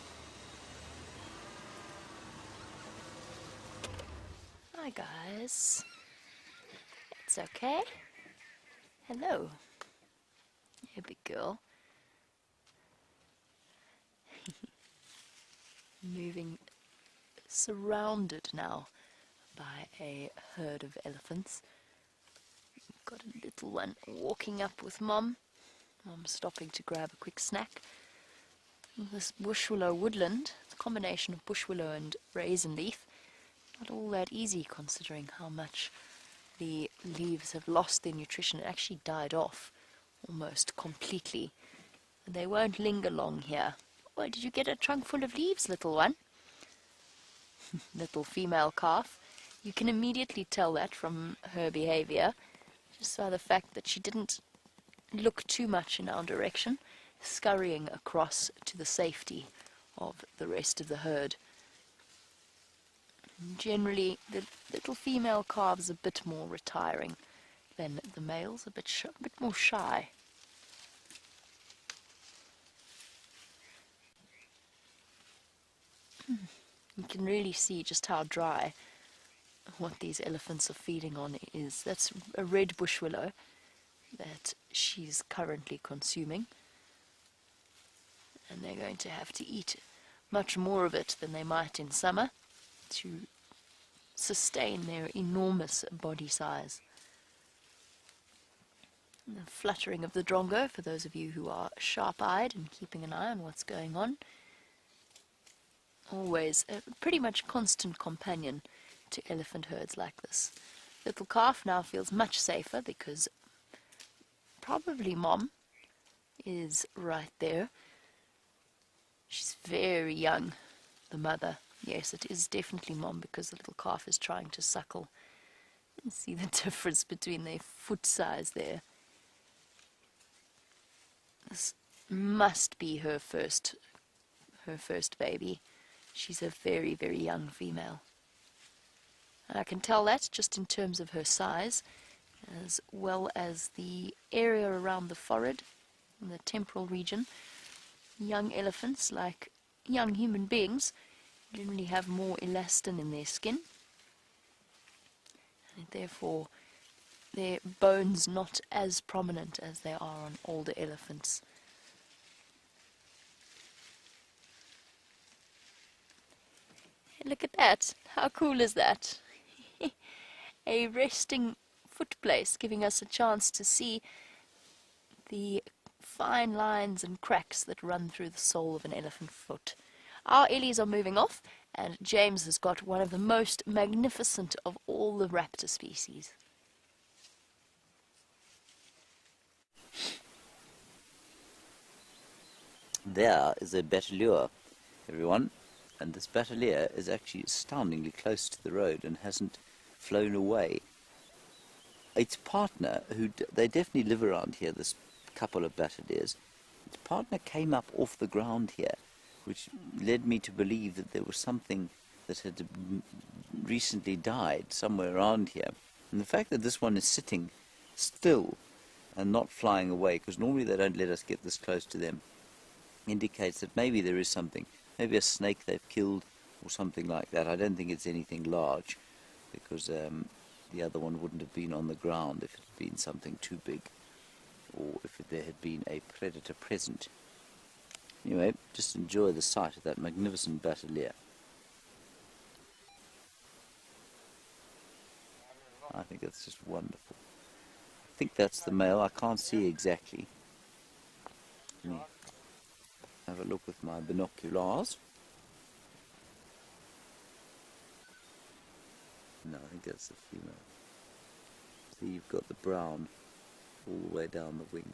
Hi, guys. It's okay. Hello. Hey, big girl. Moving, surrounded now by a herd of elephants. Got a little one walking up with Mom. Mom's stopping to grab a quick snack. This bush willow woodland, it's a combination of bush willow and raisin leaf. Not all that easy considering how much the leaves have lost their nutrition. It actually died off almost completely. And they won't linger long here. Oh, did you get a trunk full of leaves, little one? Little female calf. You can immediately tell that from her behavior, just by the fact that she didn't look too much in our direction, scurrying across to the safety of the rest of the herd. Generally, the little female calves are a bit more retiring than the males, a bit more shy. You can really see just how dry what these elephants are feeding on is. That's a red bush willow that she's currently consuming, and they're going to have to eat much more of it than they might in summer to sustain their enormous body size. And the fluttering of the drongo, for those of you who are sharp-eyed and keeping an eye on what's going on. Always a pretty much constant companion to elephant herds like this. Little calf now feels much safer because probably Mom is right there. She's very young, the mother. Yes, it is definitely Mom because the little calf is trying to suckle. You see the difference between their foot size there. This must be her first baby. She's a very, very young female. And I can tell that just in terms of her size, as well as the area around the forehead and the temporal region. Young elephants, like young human beings, generally have more elastin in their skin, and therefore their bones not as prominent as they are on older elephants. Look at that. How cool is that? A resting foot place, giving us a chance to see the fine lines and cracks that run through the sole of an elephant foot. Our ellies are moving off, and James has got one of the most magnificent of all the raptor species. There is a bateleur, everyone. And this bateleur is actually astoundingly close to the road and hasn't flown away. Its partner, they definitely live around here, this couple of bateleurs. Its partner came up off the ground here, which led me to believe that there was something that had recently died somewhere around here. And the fact that this one is sitting still and not flying away, because normally they don't let us get this close to them, indicates that maybe there is something. Maybe a snake they've killed or something like that. I don't think it's anything large because the other one wouldn't have been on the ground if it had been something too big or if there had been a predator present. Anyway, just enjoy the sight of that magnificent bateleur. I think that's just wonderful. I think that's the male. I can't see exactly. Let me have a look with my binoculars. No, I think that's the female. See, you've got the brown all the way down the wing.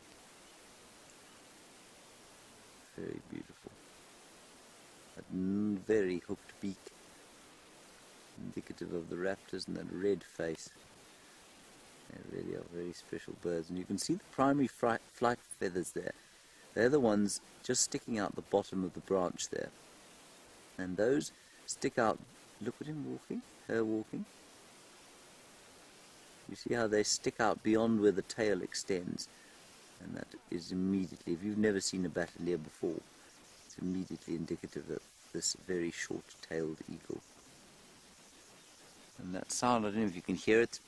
Very beautiful. A very hooked beak, indicative of the raptors, and that red face. They really are very special birds. And you can see the primary flight feathers there. They're the ones just sticking out the bottom of the branch there. And those stick out. Look at him walking, her walking. You see how they stick out beyond where the tail extends. And that is immediately, if you've never seen a bateleur before, it's immediately indicative of this very short-tailed eagle. And that sound, I don't know if you can hear it.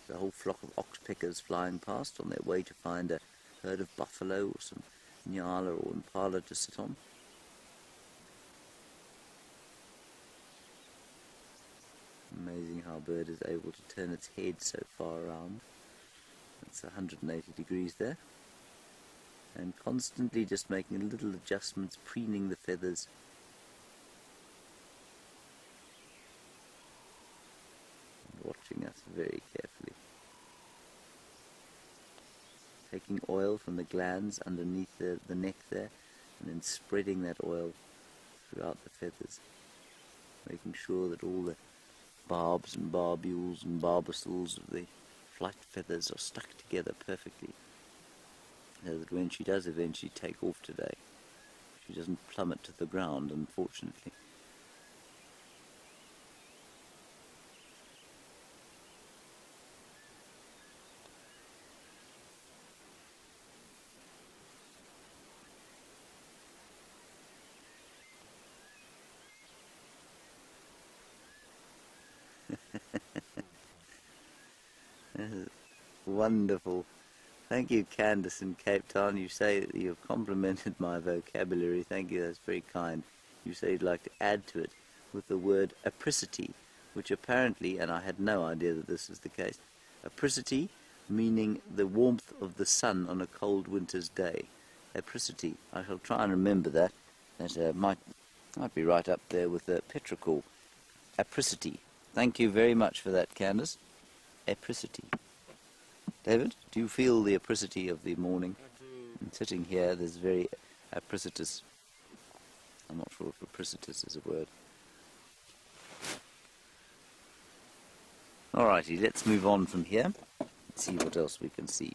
The whole flock of oxpeckers flying past on their way to find a herd of buffalo or some nyala or impala to sit on. Amazing how a bird is able to turn its head so far around. It's 180 degrees there. And constantly just making little adjustments, preening the feathers. And watching us very carefully. Taking oil from the glands underneath the neck there, and then spreading that oil throughout the feathers. Making sure that all the barbs and barbules and barbicels of the flight feathers are stuck together perfectly, so that when she does eventually take off today, she doesn't plummet to the ground, unfortunately. Wonderful. Thank you, Candace in Cape Town. You say that you've complimented my vocabulary. Thank you, that's very kind. You say you'd like to add to it with the word apricity, which apparently, and I had no idea that this is the case, apricity meaning the warmth of the sun on a cold winter's day. Apricity. I shall try and remember that. That might be right up there with the petrichor. Apricity. Thank you very much for that, Candace. Apricity. David, do you feel the apricity of the morning? I do. And sitting here, there's very apricitous. I'm not sure if apricitous is a word. Alrighty, let's move on from here. Let's see what else we can see.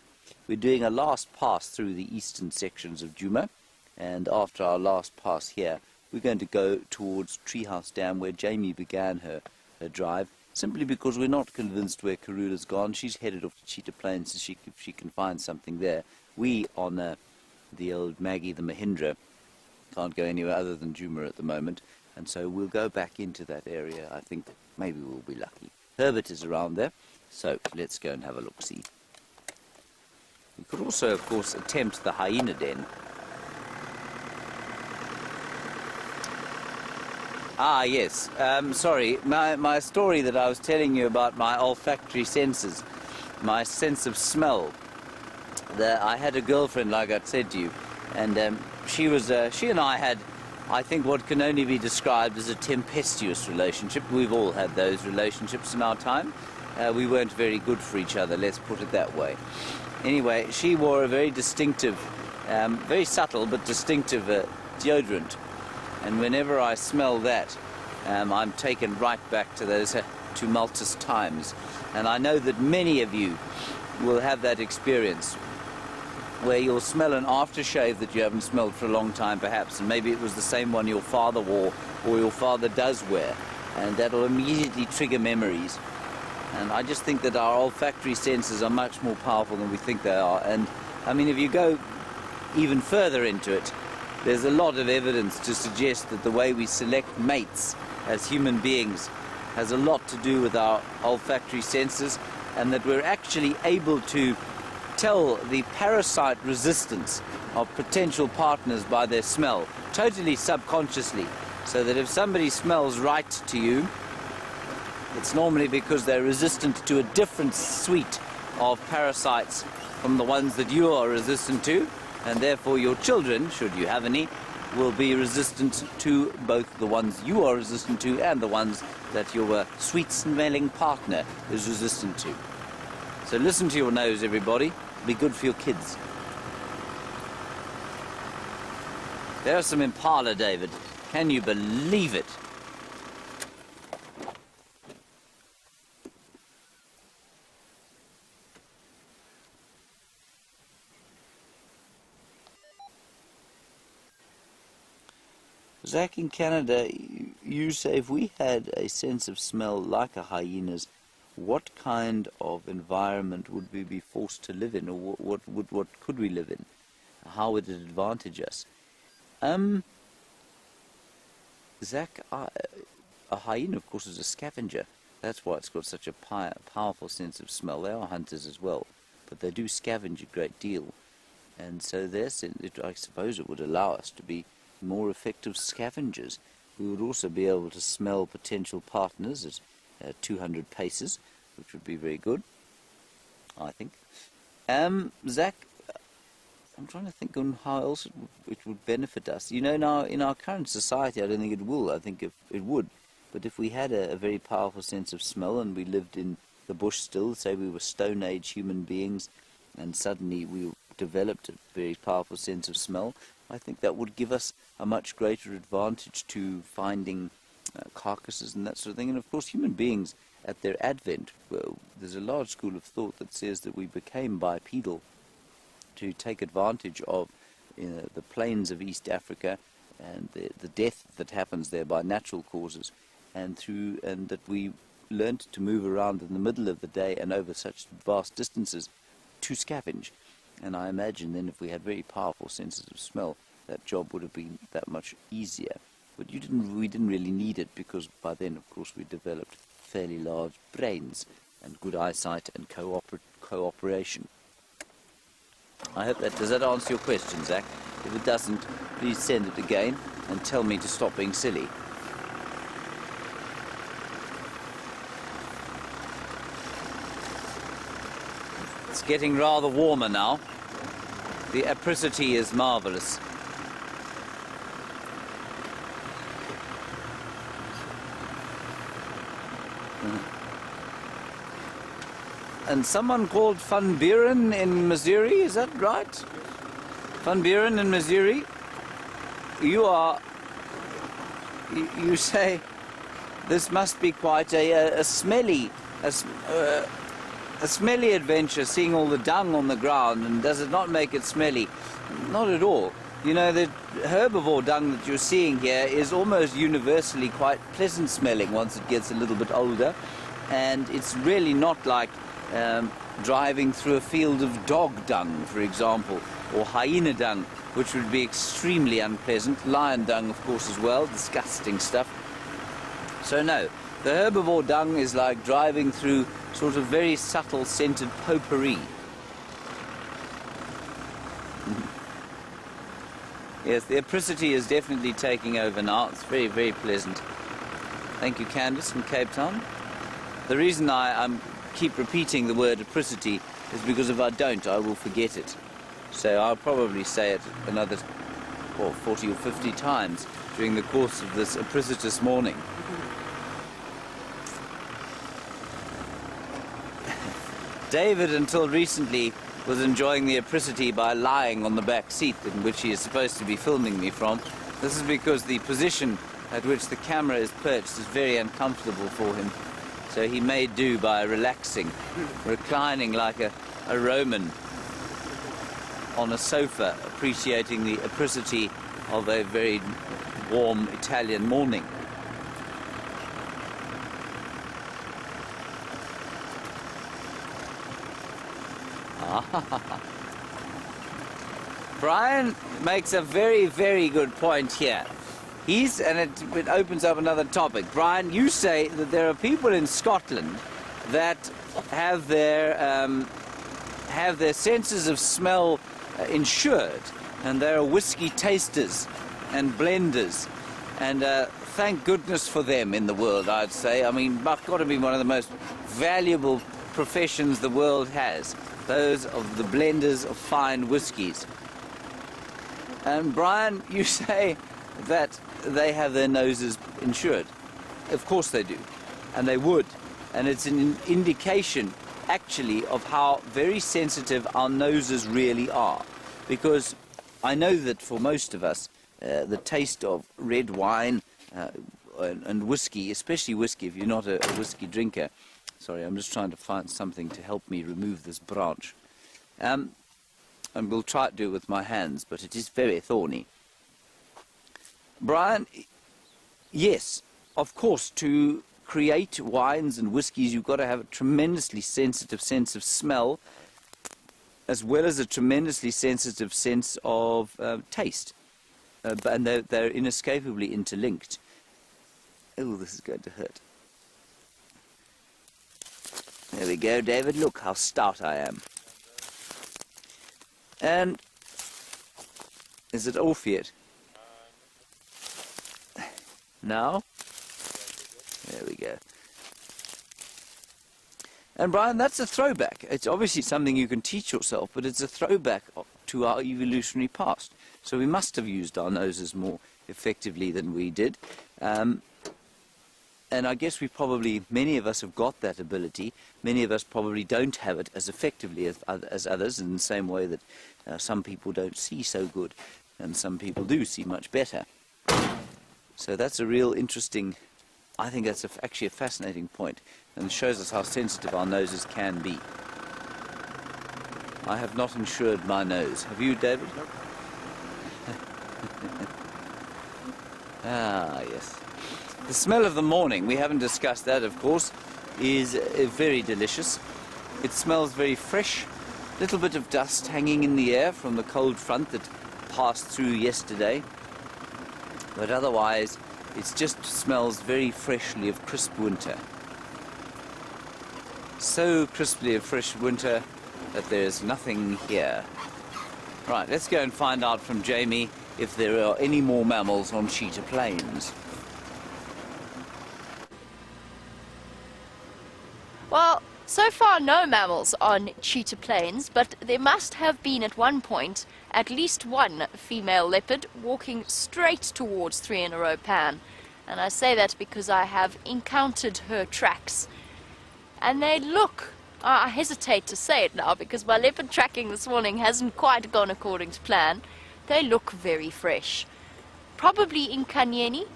We're doing a last pass through the eastern sections of Djuma, and after our last pass here, we're going to go towards Treehouse Dam, where Jamie began her drive. Simply because we're not convinced where Karula's gone. She's headed off to Cheetah Plains so she can find something there. We, on the old Maggie the Mahindra, can't go anywhere other than Djuma at the moment, and so we'll go back into that area. I think maybe we'll be lucky. Herbert is around there, so let's go and have a look-see. We could also, of course, attempt the hyena den. Ah, yes. Sorry, my story that I was telling you about my olfactory senses, my sense of smell. I had a girlfriend, like I said to you, and she and I had, I think, what can only be described as a tempestuous relationship. We've all had those relationships in our time. We weren't very good for each other, let's put it that way. Anyway, she wore a very distinctive, very subtle but distinctive deodorant. And whenever I smell that, I'm taken right back to those tumultuous times. And I know that many of you will have that experience, where you'll smell an aftershave that you haven't smelled for a long time, perhaps, and maybe it was the same one your father wore, or your father does wear, and that'll immediately trigger memories. And I just think that our olfactory senses are much more powerful than we think they are. And, I mean, if you go even further into it, there's a lot of evidence to suggest that the way we select mates as human beings has a lot to do with our olfactory senses, and that we're actually able to tell the parasite resistance of potential partners by their smell, totally subconsciously, so that if somebody smells right to you, it's normally because they're resistant to a different suite of parasites from the ones that you are resistant to. And therefore your children, should you have any, will be resistant to both the ones you are resistant to and the ones that your sweet-smelling partner is resistant to. So listen to your nose, everybody. Be good for your kids. There's some impala, David. Can you believe it? Zach, in Canada, you say if we had a sense of smell like a hyena's, what kind of environment would we be forced to live in, or what could we live in? How would it advantage us? Zach, a hyena, of course, is a scavenger. That's why it's got such a powerful sense of smell. They are hunters as well, but they do scavenge a great deal. And so I suppose it would allow us to be more effective scavengers. We would also be able to smell potential partners at 200 paces, which would be very good, I think. Zach, I'm trying to think on how else it would benefit us. You know, in our current society, I don't think it will. I think if it would. But if we had a very powerful sense of smell and we lived in the bush still, say we were Stone Age human beings, and suddenly we developed a very powerful sense of smell, I think that would give us a much greater advantage to finding carcasses and that sort of thing. And of course, human beings at their advent, well, there's a large school of thought that says that we became bipedal to take advantage of the plains of East Africa and the death that happens there by natural causes, and that we learnt to move around in the middle of the day and over such vast distances to scavenge. And I imagine then if we had very powerful senses of smell, that job would have been that much easier. But we didn't really need it, because by then, of course, we developed fairly large brains and good eyesight and cooperation. I hope does that answer your question, Zach? If it doesn't, please send it again and tell me to stop being silly. It's getting rather warmer now. The apricity is marvelous. And someone called Van Buren in Missouri, is that right? Van Buren in Missouri? You say this must be quite a smelly adventure, seeing all the dung on the ground, and does it not make it smelly? Not at all. You know, the herbivore dung that you're seeing here is almost universally quite pleasant smelling once it gets a little bit older, and it's really not like driving through a field of dog dung, for example, or hyena dung, which would be extremely unpleasant. Lion dung, of course, as well, disgusting stuff. So no, the herbivore dung is like driving through sort of very subtle scented potpourri. Yes, the apricity is definitely taking over now. It's very, very pleasant. Thank you, Candice from Cape Town. The reason I keep repeating the word apricity is because if I don't, I will forget it. So I'll probably say it another 40 or 50 times during the course of this apricitous morning. David, until recently, was enjoying the apricity by lying on the back seat in which he is supposed to be filming me from. This is because the position at which the camera is perched is very uncomfortable for him. So he made do by relaxing, reclining like a Roman on a sofa, appreciating the apricity of a very warm Italian morning. Bryan makes a very, very good point here. And it opens up another topic. Bryan, you say that there are people in Scotland that have their senses of smell insured, and they're whiskey tasters and blenders, and thank goodness for them in the world, I'd say. I mean, that's got to be one of the most valuable professions the world has, those of the blenders of fine whiskies. And Brian, you say that they have their noses insured. Of course they do, and they would. And it's an indication, actually, of how very sensitive our noses really are. Because I know that for most of us, the taste of red wine and whiskey, especially whiskey, if you're not a whiskey drinker. Sorry, I'm just trying to find something to help me remove this branch. And we'll try to do it with my hands, but it is very thorny. Brian, yes, of course, to create wines and whiskies, you've got to have a tremendously sensitive sense of smell, as well as a tremendously sensitive sense of taste. And they're inescapably interlinked. Oh, this is going to hurt. There we go, David. Look how stout I am. And is it off yet? Now? There we go. And Brian, that's a throwback. It's obviously something you can teach yourself, but it's a throwback to our evolutionary past. So we must have used our noses more effectively than we did. And I guess many of us have got that ability. Many of us probably don't have it as effectively as others, in the same way that some people don't see so good, and some people do see much better. So that's a real interesting, I think that's actually a fascinating point, and shows us how sensitive our noses can be. I have not insured my nose. Have you, David? Nope. Ah, yes. The smell of the morning, we haven't discussed that, of course, is very delicious. It smells very fresh. A little bit of dust hanging in the air from the cold front that passed through yesterday. But otherwise, it just smells very freshly of crisp winter. So crisply of fresh winter that there's nothing here. Right, let's go and find out from Jamie if there are any more mammals on Cheetah Plains. Well, so far no mammals on Cheetah Plains, but there must have been at one point at least one female leopard walking straight towards 3 in a row pan. And I say that because I have encountered her tracks. And they look, I hesitate to say it now because my leopard tracking this morning hasn't quite gone according to plan. They look very fresh. Probably in Kanyeni.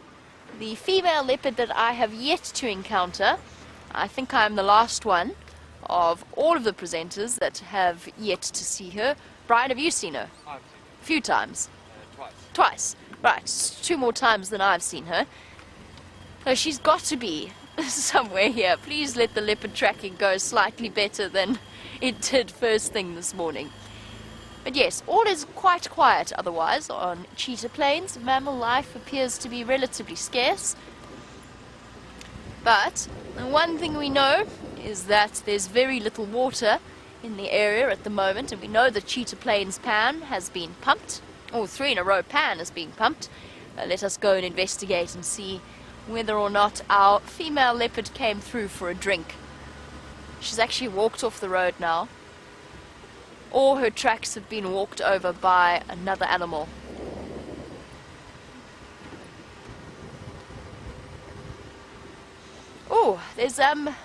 The female leopard that I have yet to encounter, I think I'm the last one of all of the presenters that have yet to see her. Bryan, have you seen her? I've seen A few times. it twice. Twice. Right, 2 more times than I've seen her. So she's got to be somewhere here. Please let the leopard tracking go slightly better than it did first thing this morning. But yes, all is quite quiet otherwise on Cheetah Plains. Mammal life appears to be relatively scarce. But the one thing we know is that there's very little water in the area at the moment, and we know the Cheetah Plains pan has been pumped, or 3 in a row pan is being pumped. Let us go and investigate and see whether or not our female leopard came through for a drink. She's actually walked off the road now, or her tracks have been walked over by another animal. Oh, there's an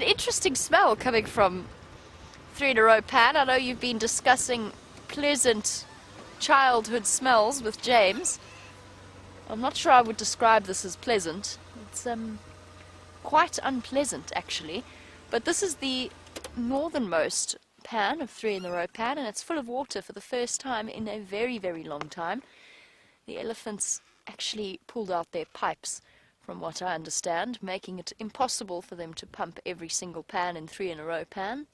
interesting smell coming from 3 in a row pan. I know you've been discussing pleasant childhood smells with James. I'm not sure I would describe this as pleasant. It's quite unpleasant actually. But this is the northernmost pan of 3 in a row pan, and it's full of water for the first time in a very, very long time. The elephants actually pulled out their pipes, from what I understand, making it impossible for them to pump every single pan in 3 in a row pan.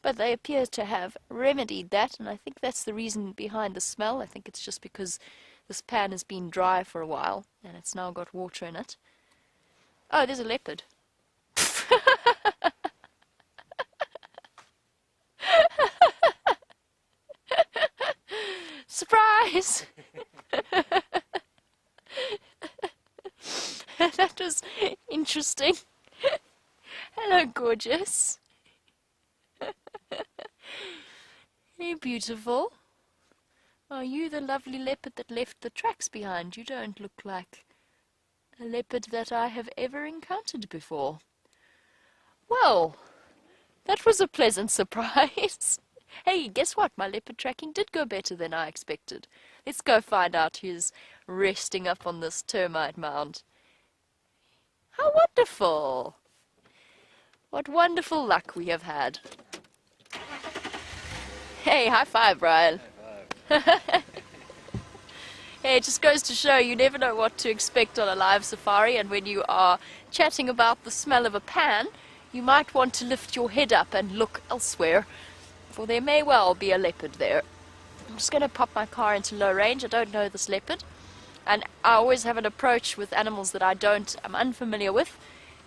But they appear to have remedied that, and I think that's the reason behind the smell. I think it's just because this pan has been dry for a while, and it's now got water in it. Oh, there's a leopard. Surprise! That was interesting. Hello, gorgeous. Very beautiful. Are you the lovely leopard that left the tracks behind? You don't look like a leopard that I have ever encountered before. Well, that was a pleasant surprise. Hey, guess what? My leopard tracking did go better than I expected. Let's go find out who's resting up on this termite mound. How wonderful! What wonderful luck we have had. Hey, high five, Bryan. Hey, it just goes to show you never know what to expect on a live safari, and when you are chatting about the smell of a pan, you might want to lift your head up and look elsewhere, for there may well be a leopard there. I'm just going to pop my car into low range. I don't know this leopard, and I always have an approach with animals that I'm unfamiliar with,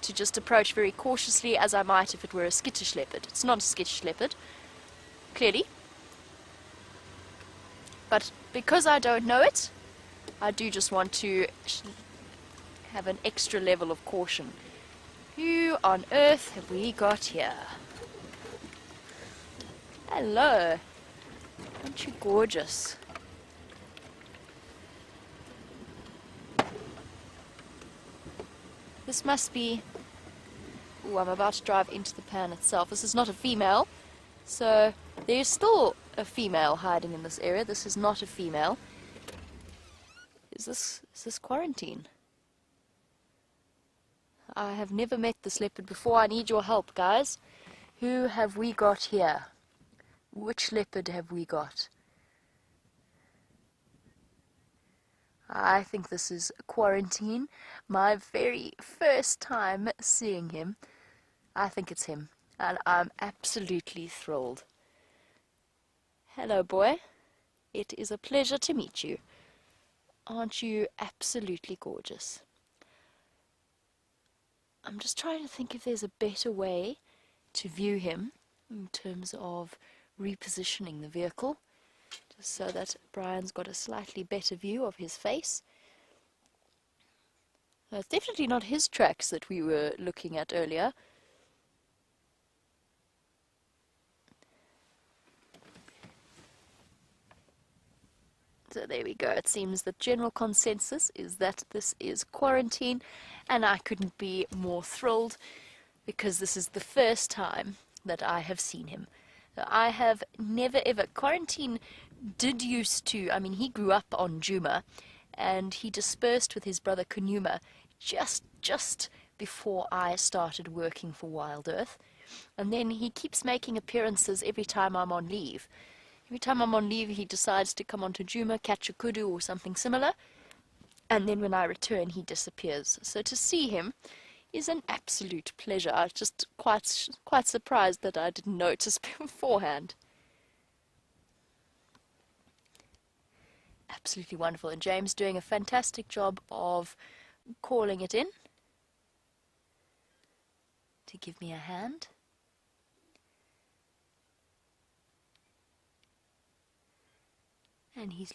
to just approach very cautiously, as I might if it were a skittish leopard. It's not a skittish leopard, clearly, but because I don't know it, I do just want to have an extra level of caution. Who on earth have we got here? Hello. Aren't you gorgeous? This must be... Ooh, I'm about to drive into the pan itself. This is not a female, so there's still a female hiding in this area. This is not a female. Is this quarantine? I have never met this leopard before. I need your help, guys. Who have we got here? Which leopard have we got? I think this is quarantine. My very first time seeing him. I think it's him, and I'm absolutely thrilled. Hello, boy. It is a pleasure to meet you. Aren't you absolutely gorgeous? I'm just trying to think if there's a better way to view him in terms of repositioning the vehicle, just so that Bryan's got a slightly better view of his face. It's definitely not his tracks that we were looking at earlier. So there we go. It seems the general consensus is that this is quarantine, and I couldn't be more thrilled because this is the first time that I have seen him. I have never ever... Quarantine did used to... I mean, he grew up on Djuma, and he dispersed with his brother Kunuma just before I started working for WildEarth. And then he keeps making appearances every time I'm on leave. Every time I'm on leave, he decides to come onto Djuma, catch a kudu or something similar, and then when I return, he disappears. So to see him is an absolute pleasure. I'm just quite surprised that I didn't notice beforehand. Absolutely wonderful, and James doing a fantastic job of calling it in to give me a hand. And he's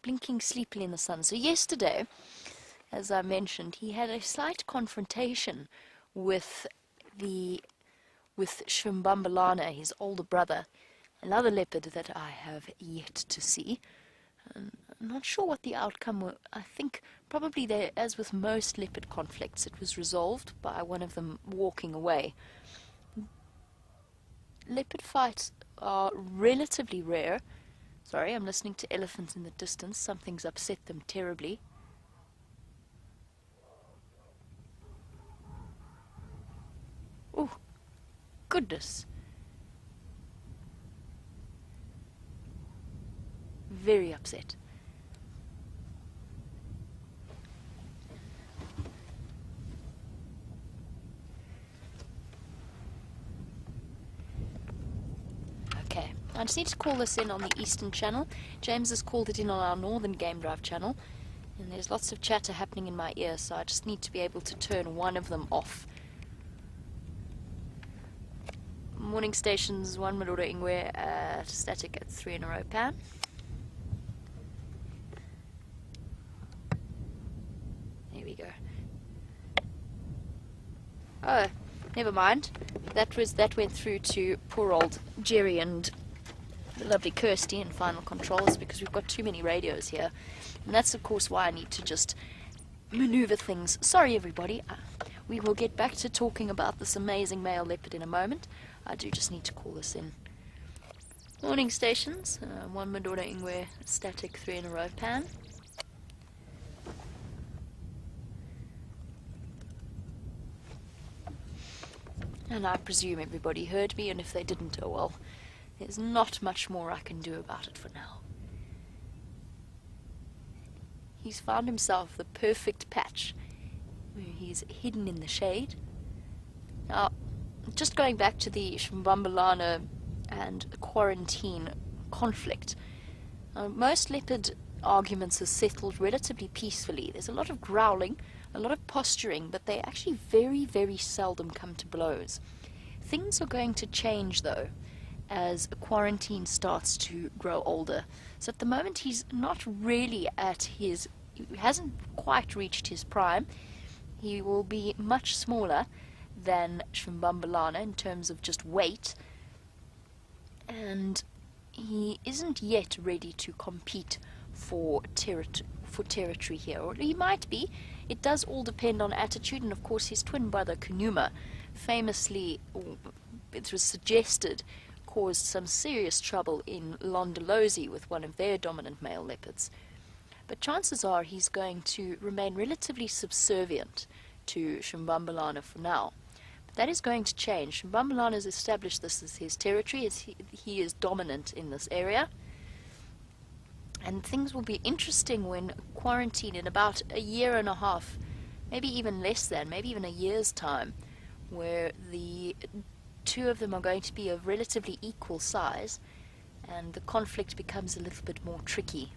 blinking sleepily in the sun. So yesterday, as I mentioned, he had a slight confrontation with Shimbambalana, his older brother, another leopard that I have yet to see. I'm not sure what the outcome was. I think probably there, as with most leopard conflicts, it was resolved by one of them walking away. Leopard fights are relatively rare. Sorry, I'm listening to elephants in the distance. Something's upset them terribly. Oh, goodness. Very upset. Okay, I just need to call this in on the Eastern channel. James has called it in on our Northern Game Drive channel, and there's lots of chatter happening in my ear, so I just need to be able to turn one of them off. Morning stations, 1 Malora Ingwe, static at 3 in a row pan. There we go. Oh, never mind. That went through to poor old Jerry and the lovely Kirsty in final controls, because we've got too many radios here. And that's, of course, why I need to just maneuver things. Sorry, everybody. We will get back to talking about this amazing male leopard in a moment. I do just need to call this in. Morning stations. One Medora Ingwe static 3 in a row pan. And I presume everybody heard me, and if they didn't, oh well, there's not much more I can do about it for now. He's found himself the perfect patch where he's hidden in the shade. Now, just going back to the Shambambalana and quarantine conflict, most leopard arguments are settled relatively peacefully. There's a lot of growling, a lot of posturing, but they actually very, very seldom come to blows. Things are going to change, though, as quarantine starts to grow older. So at the moment he's not really he hasn't quite reached his prime. He will be much smaller than Shambambalana in terms of just weight, and he isn't yet ready to compete for territory here, or he might be. It does all depend on attitude, and of course his twin brother Kunuma famously, it was suggested, caused some serious trouble in Londolozi with one of their dominant male leopards. But chances are he's going to remain relatively subservient to Shambambalana for now. But that is going to change. Shambambalana has established this as his territory, as he is dominant in this area. And things will be interesting when quarantine in about a year and a half, maybe even less than, maybe even a year's time, where the two of them are going to be of relatively equal size, and the conflict becomes a little bit more tricky.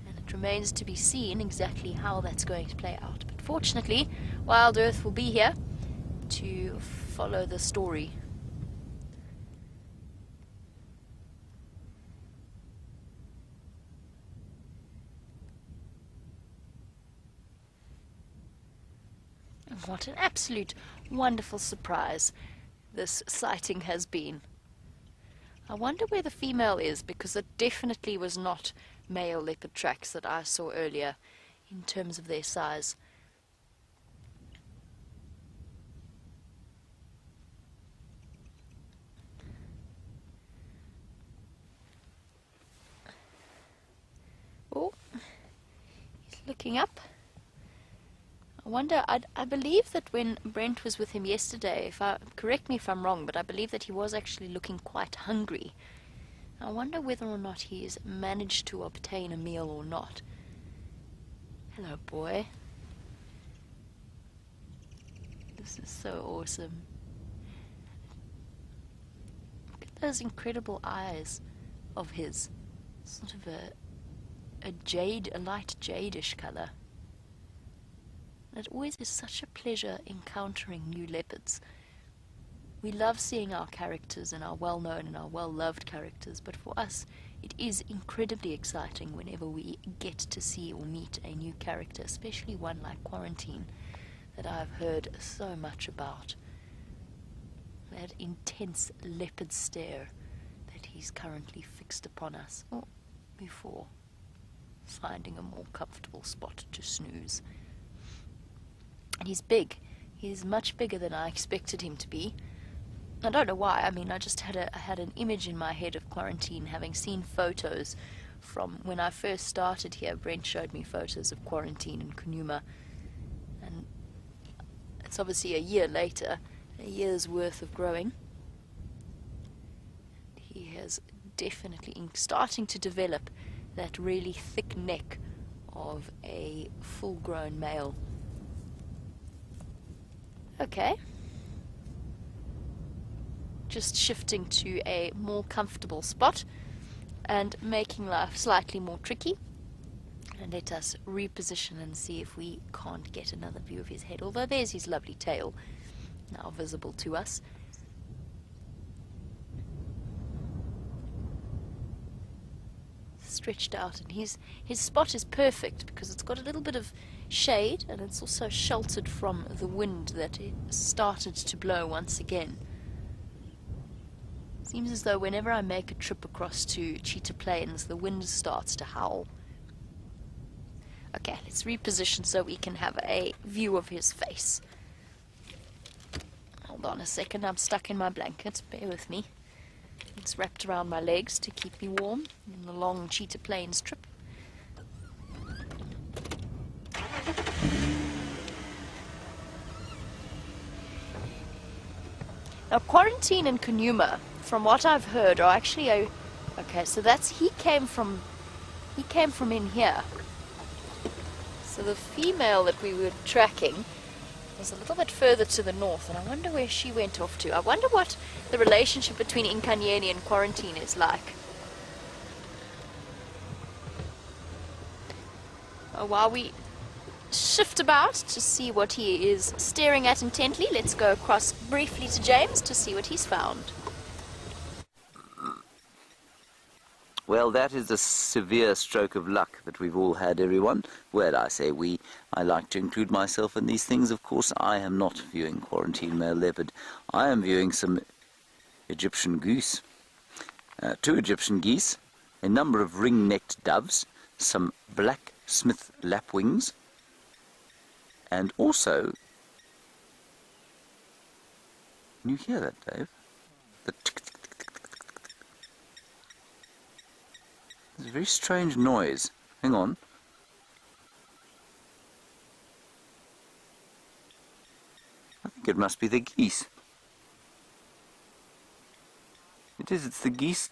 And it remains to be seen exactly how that's going to play out. But fortunately, WildEarth will be here to follow the story. What an absolute wonderful surprise this sighting has been. I wonder where the female is, because it definitely was not male leopard tracks that I saw earlier in terms of their size. Oh, he's looking up. I wonder, I believe that when Brent was with him yesterday, correct me if I'm wrong, but I believe that he was actually looking quite hungry. I wonder whether or not he's managed to obtain a meal or not. Hello, boy. This is so awesome. Look at those incredible eyes of his. Sort of a light jadish color. It always is such a pleasure encountering new leopards. We love seeing our characters and our well-known and our well-loved characters, but for us it is incredibly exciting whenever we get to see or meet a new character, especially one like Quarantine that I've heard so much about. That intense leopard stare that he's currently fixed upon us, or before finding a more comfortable spot to snooze. And he's big. He's much bigger than I expected him to be. I don't know why. I mean, I just had an image in my head of Quarantine, having seen photos from when I first started here. Brent showed me photos of Quarantine and Kunuma, and it's obviously a year later, a year's worth of growing. He has definitely starting to develop that really thick neck of a full-grown male. Okay. Just shifting to a more comfortable spot and making life slightly more tricky. And let us reposition and see if we can't get another view of his head, although there's his lovely tail now visible to us. Stretched out, and his spot is perfect because it's got a little bit of shade, and it's also sheltered from the wind that it started to blow once again. Seems as though whenever I make a trip across to Cheetah Plains, the wind starts to howl. Okay, let's reposition so we can have a view of his face. Hold on a second, I'm stuck in my blanket, bear with me. It's wrapped around my legs to keep me warm in the long Cheetah Plains trip. Now, Quarantine and Kanuma, from what I've heard, are actually okay, so he came from in here. So the female that we were tracking was a little bit further to the north, and I wonder where she went off to. I wonder what the relationship between Nkanyeni and Quarantine is like. While we shift about to see what he is staring at intently, let's go across briefly to James to see what he's found. Well, that is a severe stroke of luck that we've all had, everyone. Well, I say we. I like to include myself in these things. Of course, I am not viewing Quarantine male leopard. I am viewing some Egyptian goose. 2 Egyptian geese, a number of ring-necked doves, some black Smith lapwings, and also... Can you hear that, Dave? The tick-tick. There's a very strange noise. Hang on. I think it must be the geese. It is, it's the geese.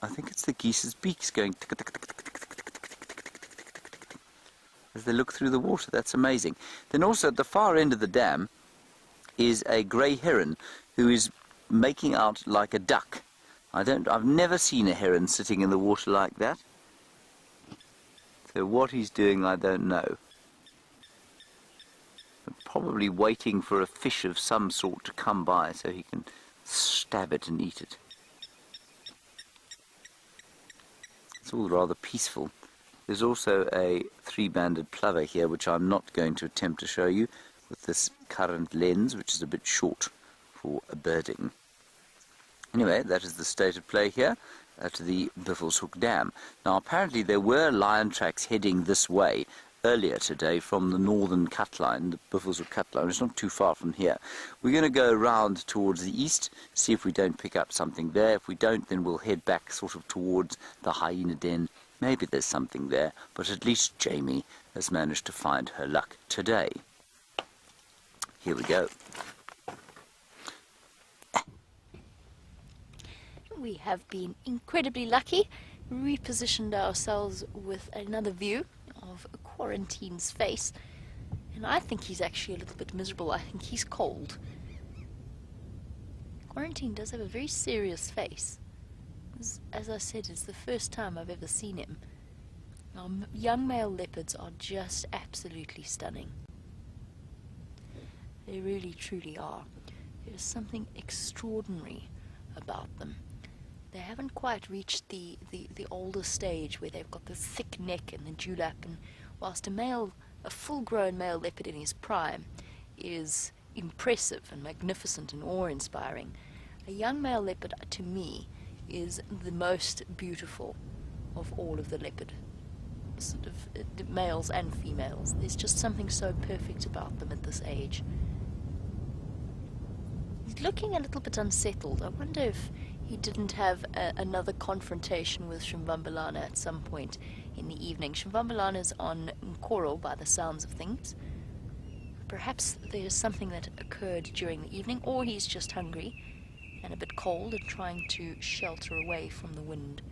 I think it's the geese's beaks going tick tick tick tick tick tick tick tick tick tick as they look through the water. That's amazing. Then also at the far end of the dam is a grey heron who is making out like a duck. I've never seen a heron sitting in the water like that. So what he's doing, I don't know. But probably waiting for a fish of some sort to come by so he can stab it and eat it. It's all rather peaceful. There's also a 3-banded plover here, which I'm not going to attempt to show you with this current lens, which is a bit short for birding. Anyway, that is the state of play here at the Buffelshoek Dam. Now, apparently there were lion tracks heading this way earlier today from the northern cut line, the Buffelshoek cut line. It's not too far from here. We're going to go around towards the east, see if we don't pick up something there. If we don't, then we'll head back sort of towards the hyena den. Maybe there's something there, but at least Jamie has managed to find her luck today. Here we go. We have been incredibly lucky, repositioned ourselves with another view of Quarantine's face, and I think he's actually a little bit miserable. I think he's cold. Quarantine does have a very serious face. As I said, it's the first time I've ever seen him. Now, young male leopards are just absolutely stunning. They really, truly are. There's something extraordinary about them. They haven't quite reached the older stage where they've got the thick neck and the dewlap, and whilst a full-grown male leopard in his prime is impressive and magnificent and awe-inspiring, a young male leopard, to me, is the most beautiful of all of the leopard sort of males and females. There's just something so perfect about them at this age. He's looking a little bit unsettled. I wonder if he didn't have another confrontation with Shimvambalana at some point in the evening. Shimvambalana's on Nkoro by the sounds of things. Perhaps there's something that occurred during the evening, or he's just hungry and a bit cold and trying to shelter away from the wind.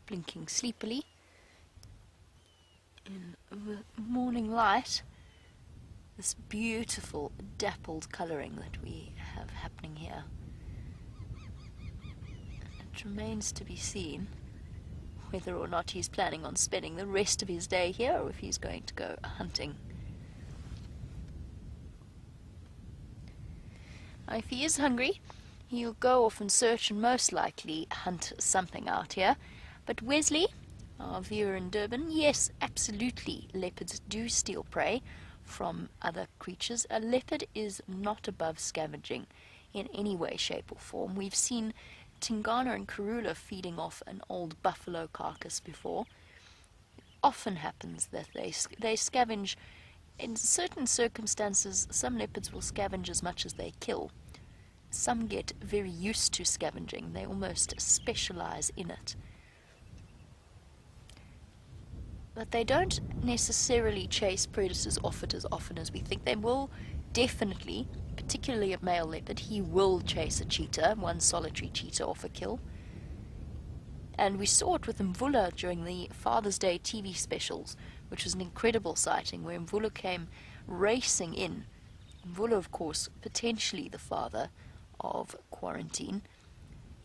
Blinking sleepily in the morning light, this beautiful dappled colouring that we have happening here. It remains to be seen whether or not he's planning on spending the rest of his day here or if he's going to go hunting. If he is hungry, he'll go off and search and most likely hunt something out here. But Wesley, our viewer in Durban, yes, absolutely, leopards do steal prey from other creatures. A leopard is not above scavenging in any way, shape or form. We've seen Tingana and Karula feeding off an old buffalo carcass before. It often happens that they scavenge. In certain circumstances, some leopards will scavenge as much as they kill. Some get very used to scavenging. They almost specialize in it. But they don't necessarily chase predators off it as often as we think. They will definitely, particularly a male leopard, he will chase a cheetah, one solitary cheetah off a kill. And we saw it with Mvula during the Father's Day TV specials, which was an incredible sighting where Mvula came racing in. Mvula, of course, potentially the father of Quarantine.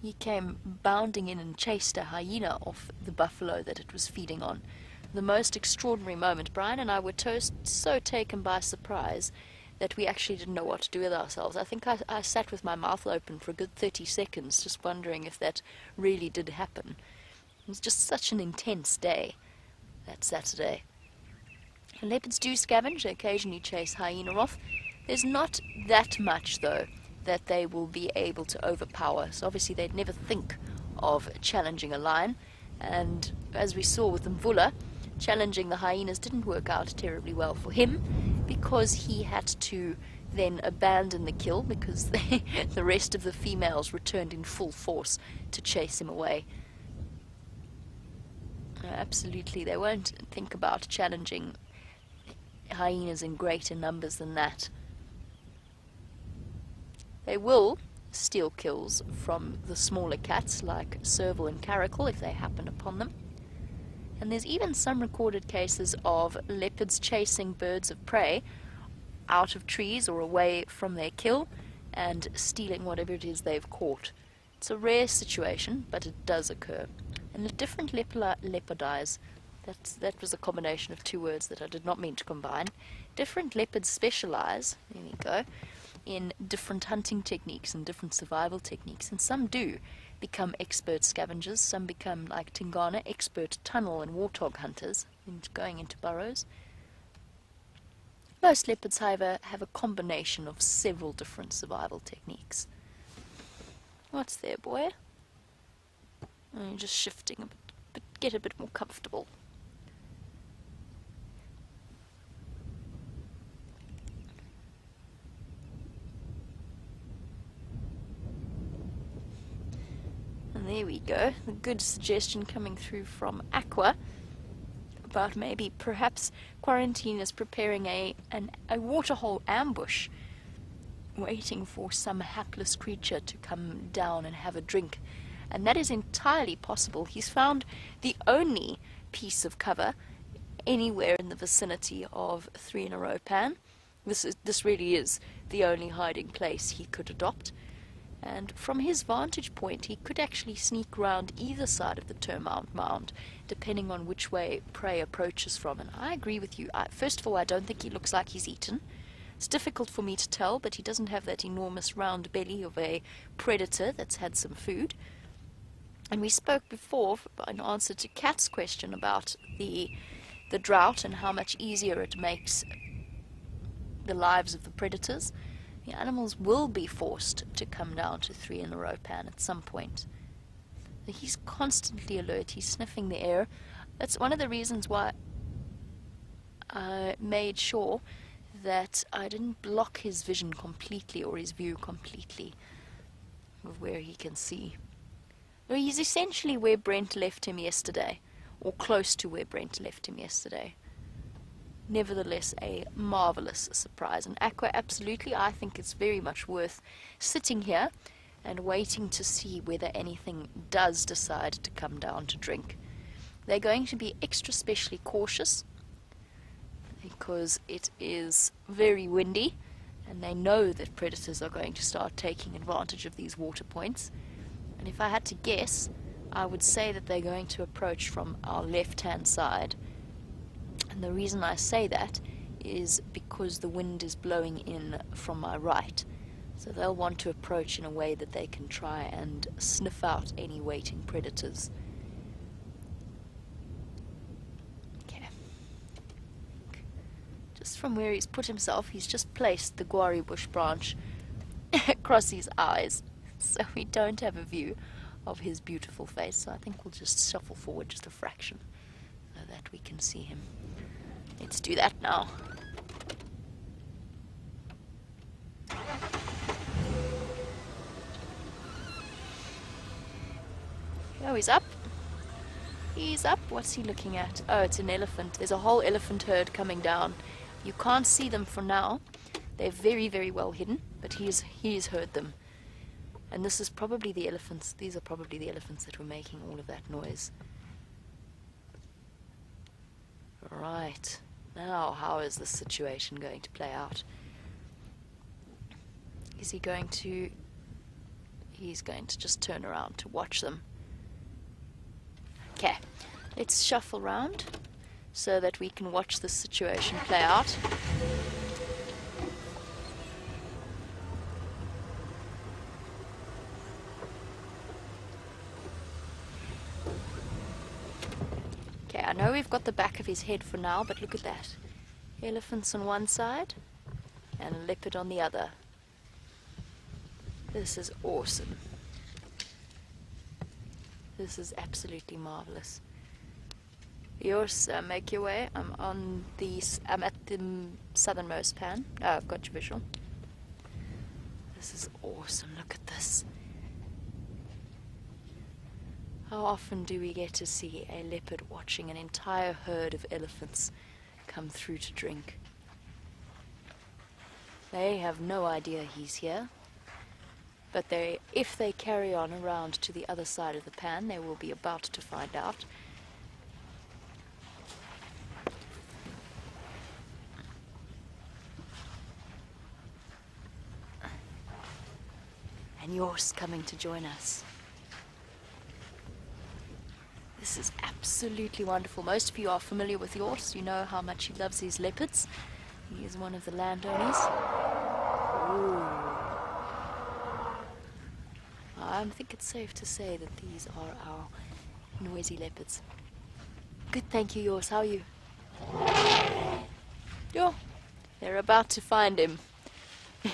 He came bounding in and chased a hyena off the buffalo that it was feeding on. The most extraordinary moment. Bryan and I were so taken by surprise that we actually didn't know what to do with ourselves. I think I sat with my mouth open for a good 30 seconds just wondering if that really did happen. It was just such an intense day, that Saturday. And leopards do scavenge. They occasionally chase hyena off. There's not that much, though, that they will be able to overpower. So obviously they'd never think of challenging a lion. And as we saw with Mvula, challenging the hyenas didn't work out terribly well for him because he had to then abandon the kill because the rest of the females returned in full force to chase him away. Absolutely, they won't think about challenging hyenas in greater numbers than that. They will steal kills from the smaller cats like serval and caracal if they happen upon them. And there's even some recorded cases of leopards chasing birds of prey out of trees or away from their kill and stealing whatever it is they've caught. It's a rare situation, but it does occur. And the different leopardize, that was a combination of two words that I did not mean to combine. Different leopards specialize, there we go, in different hunting techniques and different survival techniques, and some do become expert scavengers, some become, like Tingana, expert tunnel and warthog hunters, going into burrows. Most leopards, however, have a combination of several different survival techniques. What's there, boy? Oh, you're just shifting a bit, get a bit more comfortable. And there we go, a good suggestion coming through from Aqua about maybe perhaps Quarantine is preparing a waterhole ambush, waiting for some hapless creature to come down and have a drink. And that is entirely possible. He's found the only piece of cover anywhere in the vicinity of 3 in a row pan. This really is the only hiding place he could adopt. And from his vantage point, he could actually sneak around either side of the termite mound, depending on which way prey approaches from. And I agree with you. First of all, I don't think he looks like he's eaten. It's difficult for me to tell, but he doesn't have that enormous round belly of a predator that's had some food. And we spoke before, in answer to Kat's question, about the drought and how much easier it makes the lives of the predators. The animals will be forced to come down to 3 in a row pan at some point. He's constantly alert. He's sniffing the air. That's one of the reasons why I made sure that I didn't block his vision completely or his view completely of where he can see. He's essentially where Brent left him yesterday, or close to where Brent left him yesterday. Nevertheless, a marvelous surprise. And Aqua, absolutely, I think it's very much worth sitting here and waiting to see whether anything does decide to come down to drink. They're going to be extra specially cautious because it is very windy and they know that predators are going to start taking advantage of these water points. And if I had to guess, I would say that they're going to approach from our left-hand side. And the reason I say that is because the wind is blowing in from my right. So they'll want to approach in a way that they can try and sniff out any waiting predators. Okay. Just from where he's put himself, he's just placed the guari bush branch across his eyes, so we don't have a view of his beautiful face. So I think we'll just shuffle forward just a fraction so that we can see him. Let's do that now. Oh, he's up. He's up. What's he looking at? Oh, it's an elephant. There's a whole elephant herd coming down. You can't see them for now. They're very, very well hidden, but he's heard them. And this is probably the elephants. These are probably the elephants that were making all of that noise. Right. Now, how is this situation going to play out? Is he going to... He's going to just turn around to watch them. Okay, let's shuffle round so that we can watch this situation play out. Okay, I know we've got the back of his head for now, but look at that. Elephants on one side and a leopard on the other. This is awesome. This is absolutely marvelous. Yours, make your way. I'm at the southernmost pan. Oh, I've got your visual. This is awesome. Look at this. How often do we get to see a leopard watching an entire herd of elephants come through to drink? They have no idea he's here. But if they carry on around to the other side of the pan, they will be about to find out. And yours coming to join us. This is absolutely wonderful. Most of you are familiar with yours. You know how much he loves his leopards. He is one of the landowners. Ooh. I think it's safe to say that these are our noisy leopards. Good, thank you, yours. How are you? Oh, they're about to find him. I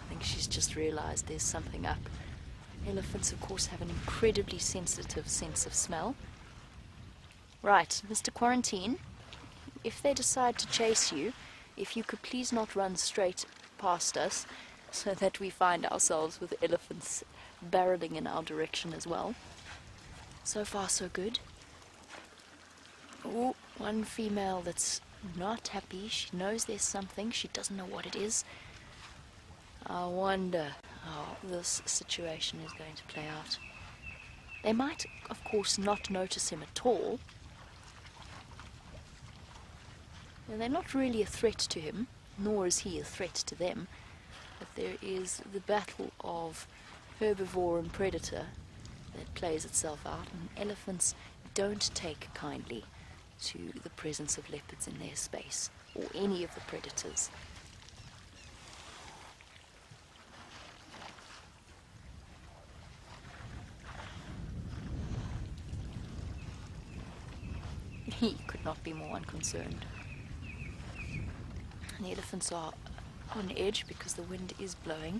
think she's just realized there's something up. Elephants, of course, have an incredibly sensitive sense of smell. Right, Mr. Quarantine, if they decide to chase you, if you could please not run straight past us, so that we find ourselves with elephants barreling in our direction as well. So far, so good. Oh, one female that's not happy. She knows there's something. She doesn't know what it is. I wonder how this situation is going to play out. They might, of course, not notice him at all. And they're not really a threat to him, nor is he a threat to them. But there is the battle of herbivore and predator that plays itself out, and elephants don't take kindly to the presence of leopards in their space, or any of the predators. He could not be more unconcerned. And the elephants are on edge because the wind is blowing.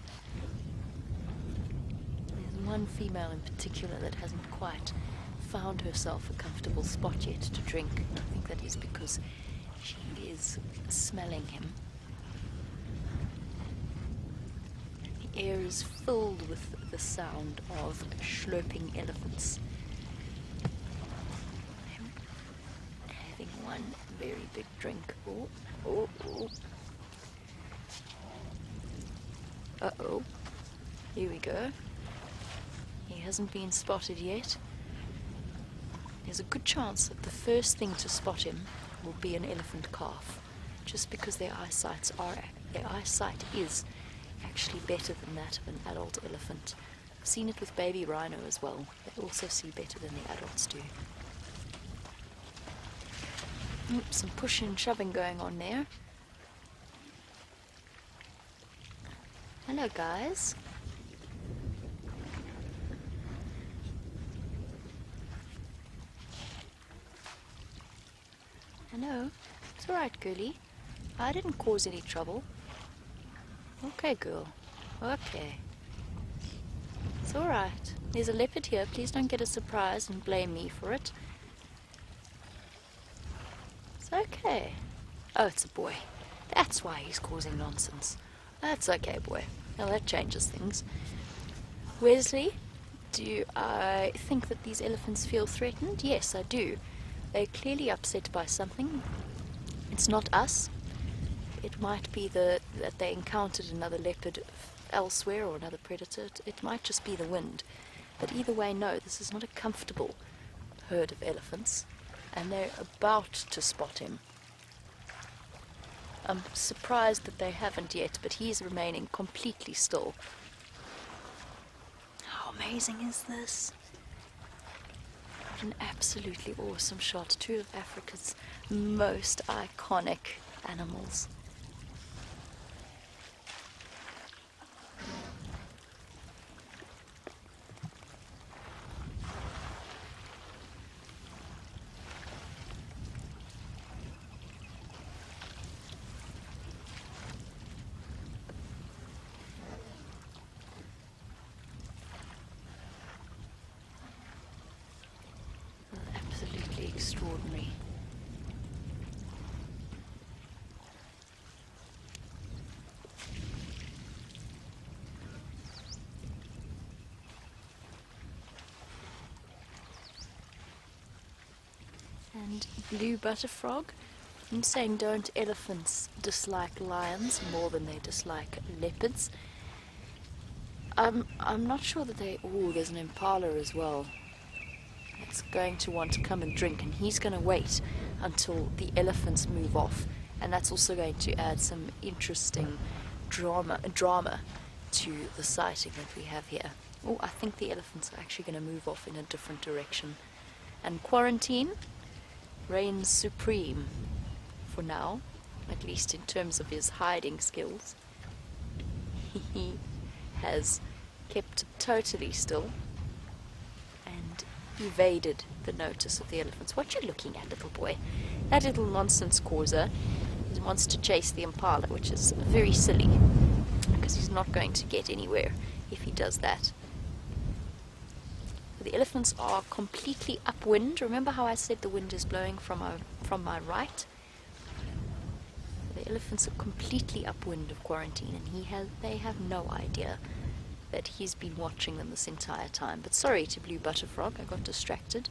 There's one female in particular that hasn't quite found herself a comfortable spot yet to drink. I think that is because she is smelling him. The air is filled with the sound of slurping elephants. Having one very big drink. Oh, oh, oh. Uh-oh. Here we go. He hasn't been spotted yet. There's a good chance that the first thing to spot him will be an elephant calf, just because their eyesight is actually better than that of an adult elephant. I've seen it with baby rhino as well. They also see better than the adults do. Some pushing and shoving going on there. Hello, guys. Hello. It's alright, girlie. I didn't cause any trouble. Okay, girl. Okay. It's alright. There's a leopard here. Please don't get a surprise and blame me for it. It's okay. Oh, it's a boy. That's why he's causing nonsense. That's okay, boy. Now that changes things. Wesley, do I think that these elephants feel threatened? Yes, I do. They're clearly upset by something. It's not us. It might be that they encountered another leopard elsewhere or another predator. It might just be the wind. But either way, no, this is not a comfortable herd of elephants. And they're about to spot him. I'm surprised that they haven't yet, but he's remaining completely still. How amazing is this? What an absolutely awesome shot. Two of Africa's most iconic animals. Absolutely extraordinary. And blue butterfrog. I'm saying, don't elephants dislike lions more than they dislike leopards? I'm not sure that they... Oh, there's an impala as well. It's going to want to come and drink, and he's going to wait until the elephants move off. And that's also going to add some interesting drama to the sighting that we have here. Oh, I think the elephants are actually going to move off in a different direction. And quarantine reigns supreme for now, at least in terms of his hiding skills. He has kept totally still and evaded the notice of the elephants. What you looking at, little boy? That little nonsense causer wants to chase the impala, which is very silly, because he's not going to get anywhere if he does that. The elephants are completely upwind. Remember how I said the wind is blowing from my right? The elephants are completely upwind of quarantine, and they have no idea that he's been watching them this entire time. But sorry to Blue Butterfrog, I got distracted.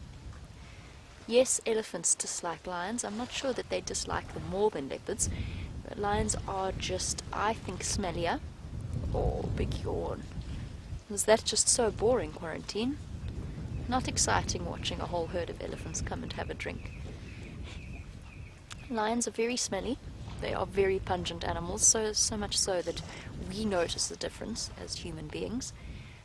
Yes, elephants dislike lions. I'm not sure that they dislike them more than leopards. But lions are just, I think, smellier. Oh, big yawn. Was that just so boring, quarantine? Not exciting watching a whole herd of elephants come and have a drink. Lions are very smelly. They are very pungent animals, so much so that we notice the difference as human beings.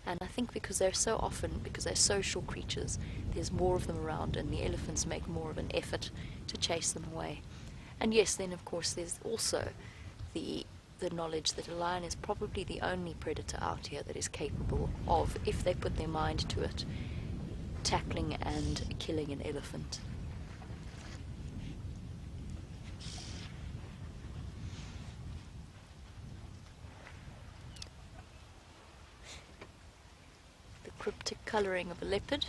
And I think because they're social creatures, there's more of them around, and the elephants make more of an effort to chase them away. And yes, then of course there's also the knowledge that a lion is probably the only predator out here that is capable of, if they put their mind to it, tackling and killing an elephant. The cryptic colouring of a leopard,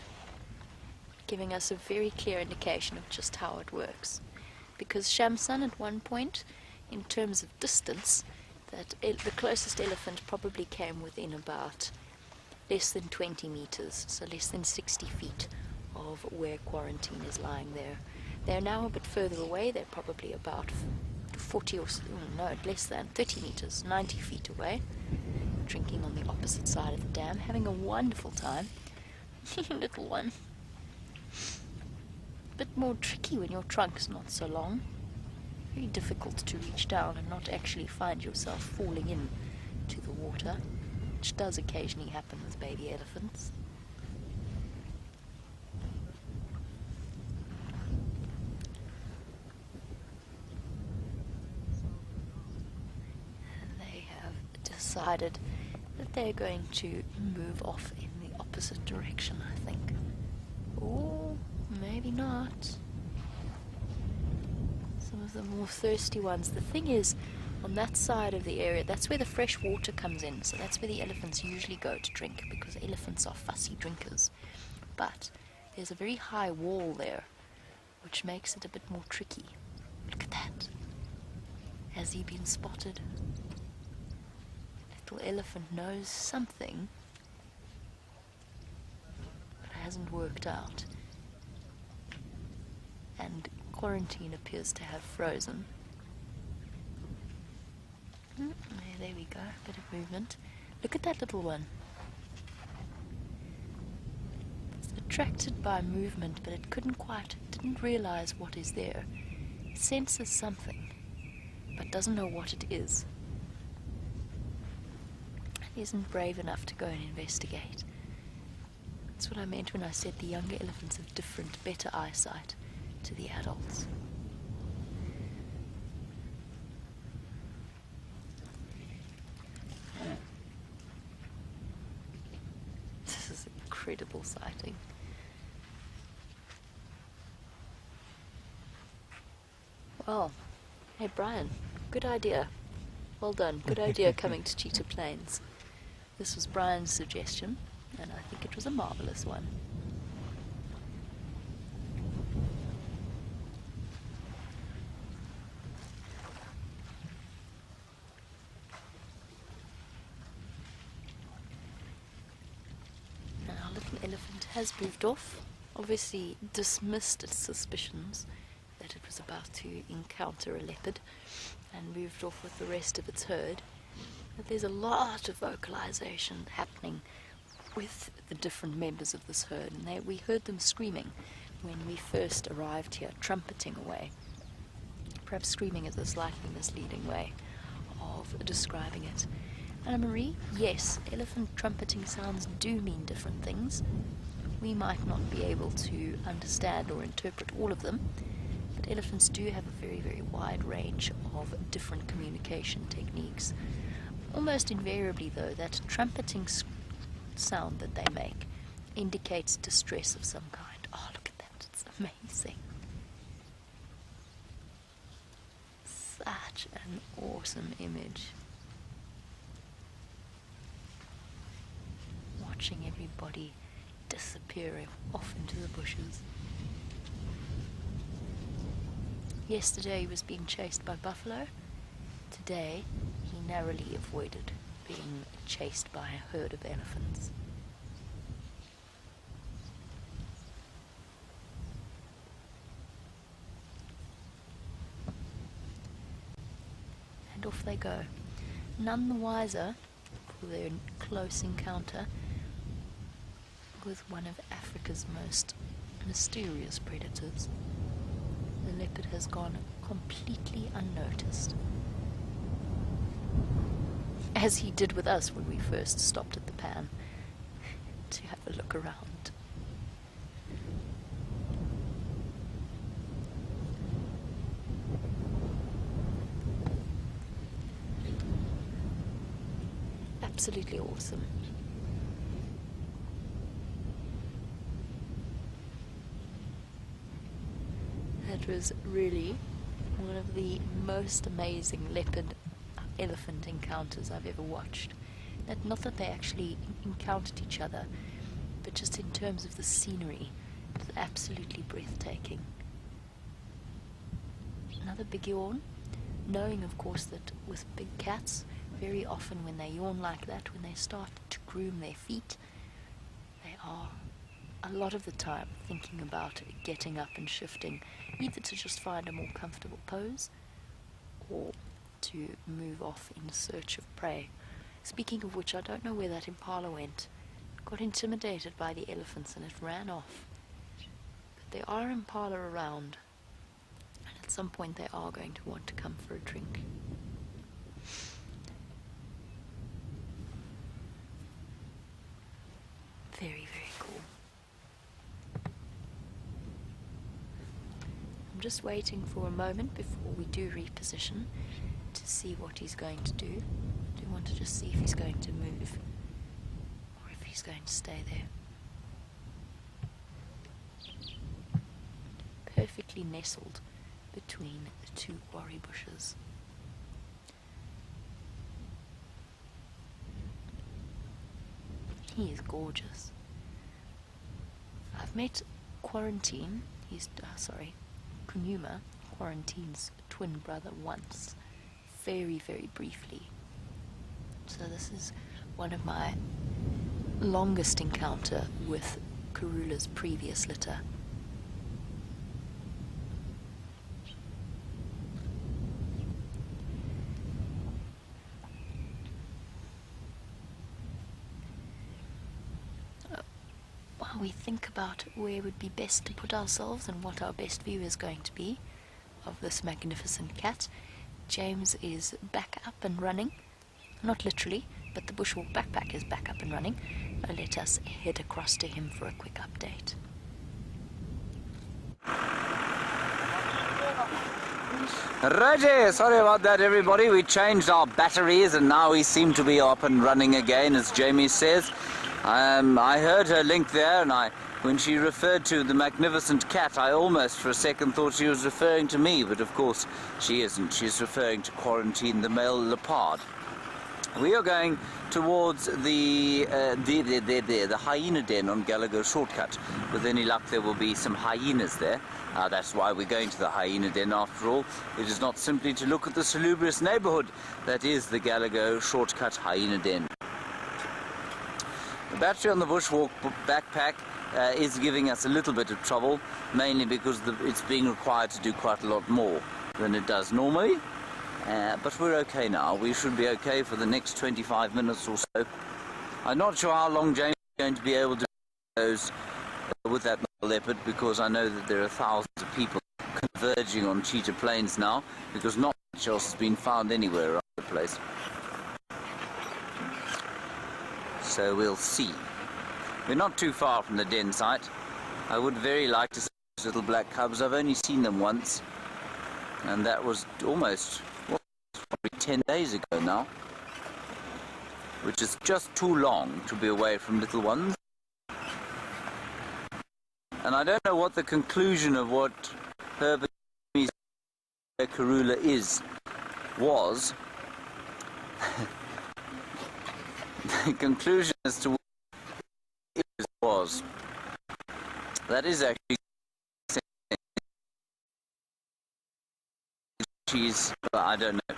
giving us a very clear indication of just how it works. Because Shamsun at one point, in terms of distance, that the closest elephant probably came within about less than 20 meters, so less than 60 feet of where quarantine is lying there. They're now a bit further away. They're probably about 40 or no, less than 30 meters, 90 feet away, drinking on the opposite side of the dam, having a wonderful time. Little one. Bit more tricky when your trunk's not so long. Very difficult to reach down and not actually find yourself falling in to the water, which does occasionally happen with baby elephants. They have decided that they're going to move off in the opposite direction, I think. Or maybe not. Some of the more thirsty ones. The thing is, on that side of the area, that's where the fresh water comes in, so that's where the elephants usually go to drink, because elephants are fussy drinkers. But there's a very high wall there, which makes it a bit more tricky. Look at that. Has he been spotted? Little elephant knows something, but hasn't worked out. And quarantine appears to have frozen. There we go, bit of movement. Look at that little one. It's attracted by movement, but it didn't realize what is there. It senses something, but doesn't know what it is. It isn't brave enough to go and investigate. That's what I meant when I said the younger elephants have different, better eyesight to the adults. This is an incredible sighting. Well, hey Bryan, good idea. Well done, good idea coming to Cheetah Plains. This was Bryan's suggestion, and I think it was a marvelous one. Now, our little elephant has moved off, obviously dismissed its suspicions that it was about to encounter a leopard, and moved off with the rest of its herd. But there's a lot of vocalization happening with the different members of this herd, and we heard them screaming when we first arrived here, trumpeting away. Perhaps screaming is a slightly misleading way of describing it. Anna-Marie, yes, elephant trumpeting sounds do mean different things. We might not be able to understand or interpret all of them, but elephants do have a very, very wide range of different communication techniques. Almost invariably, though, that trumpeting sound that they make indicates distress of some kind. Oh, look at that. It's amazing. Such an awesome image. Watching everybody disappearing off into the bushes. Yesterday he was being chased by buffalo. Today he narrowly avoided being chased by a herd of elephants. And off they go, none the wiser for their close encounter with one of Africa's most mysterious predators. The leopard has gone completely unnoticed, as he did with us when we first stopped at the pan to have a look around. Absolutely awesome. That was really one of the most amazing leopard-elephant encounters I've ever watched. Not that they actually encountered each other, but just in terms of the scenery, it was absolutely breathtaking. Another big yawn, knowing of course that with big cats, very often when they yawn like that, when they start to groom their feet, they are a lot of the time thinking about getting up and shifting, either to just find a more comfortable pose or to move off in search of prey. Speaking of which, I don't know where that impala went. It got intimidated by the elephants and it ran off. But there are impala around, and at some point they are going to want to come for a drink. Very, very cool. I'm just waiting for a moment before we do reposition to see what he's going to do. I do want to just see if he's going to move or if he's going to stay there. Perfectly nestled between the two worry bushes. He is gorgeous. I've met Quarantine, Kunuma, Quarantine's twin brother once, very, very briefly. So this is one of my longest encounter with Karula's previous litter. While we think about where would be best to put ourselves and what our best view is going to be of this magnificent cat, James is back up and running. Not literally, but the bushwalk backpack is back up and running. Now let us head across to him for a quick update. Roger, sorry about that everybody. We changed our batteries and now we seem to be up and running again, as Jamie says. I heard her link there, and when she referred to the magnificent cat, I almost for a second thought she was referring to me, but of course she isn't. She's referring to Quarantine, the male leopard. We are going towards the hyena den on Gallagher Shortcut. With any luck there will be some hyenas there. That's why we're going to the hyena den after all. It is not simply to look at the salubrious neighbourhood that is the Gallagher Shortcut hyena den. The battery on the bushwalk backpack is giving us a little bit of trouble, mainly because it's being required to do quite a lot more than it does normally. But we're okay now. We should be okay for the next 25 minutes or so. I'm not sure how long James is going to be able to do those with that leopard, because I know that there are thousands of people converging on Cheetah Plains now, because not much else has been found anywhere around the place. So we'll see. We're not too far from the den site. I would very like to see those little black cubs. I've only seen them once, and that was almost probably 10 days ago now, which is just too long to be away from little ones. And I don't know what the conclusion of what Herbert Karula was. The conclusion as to what it was. That is actually cheese, but I don't know.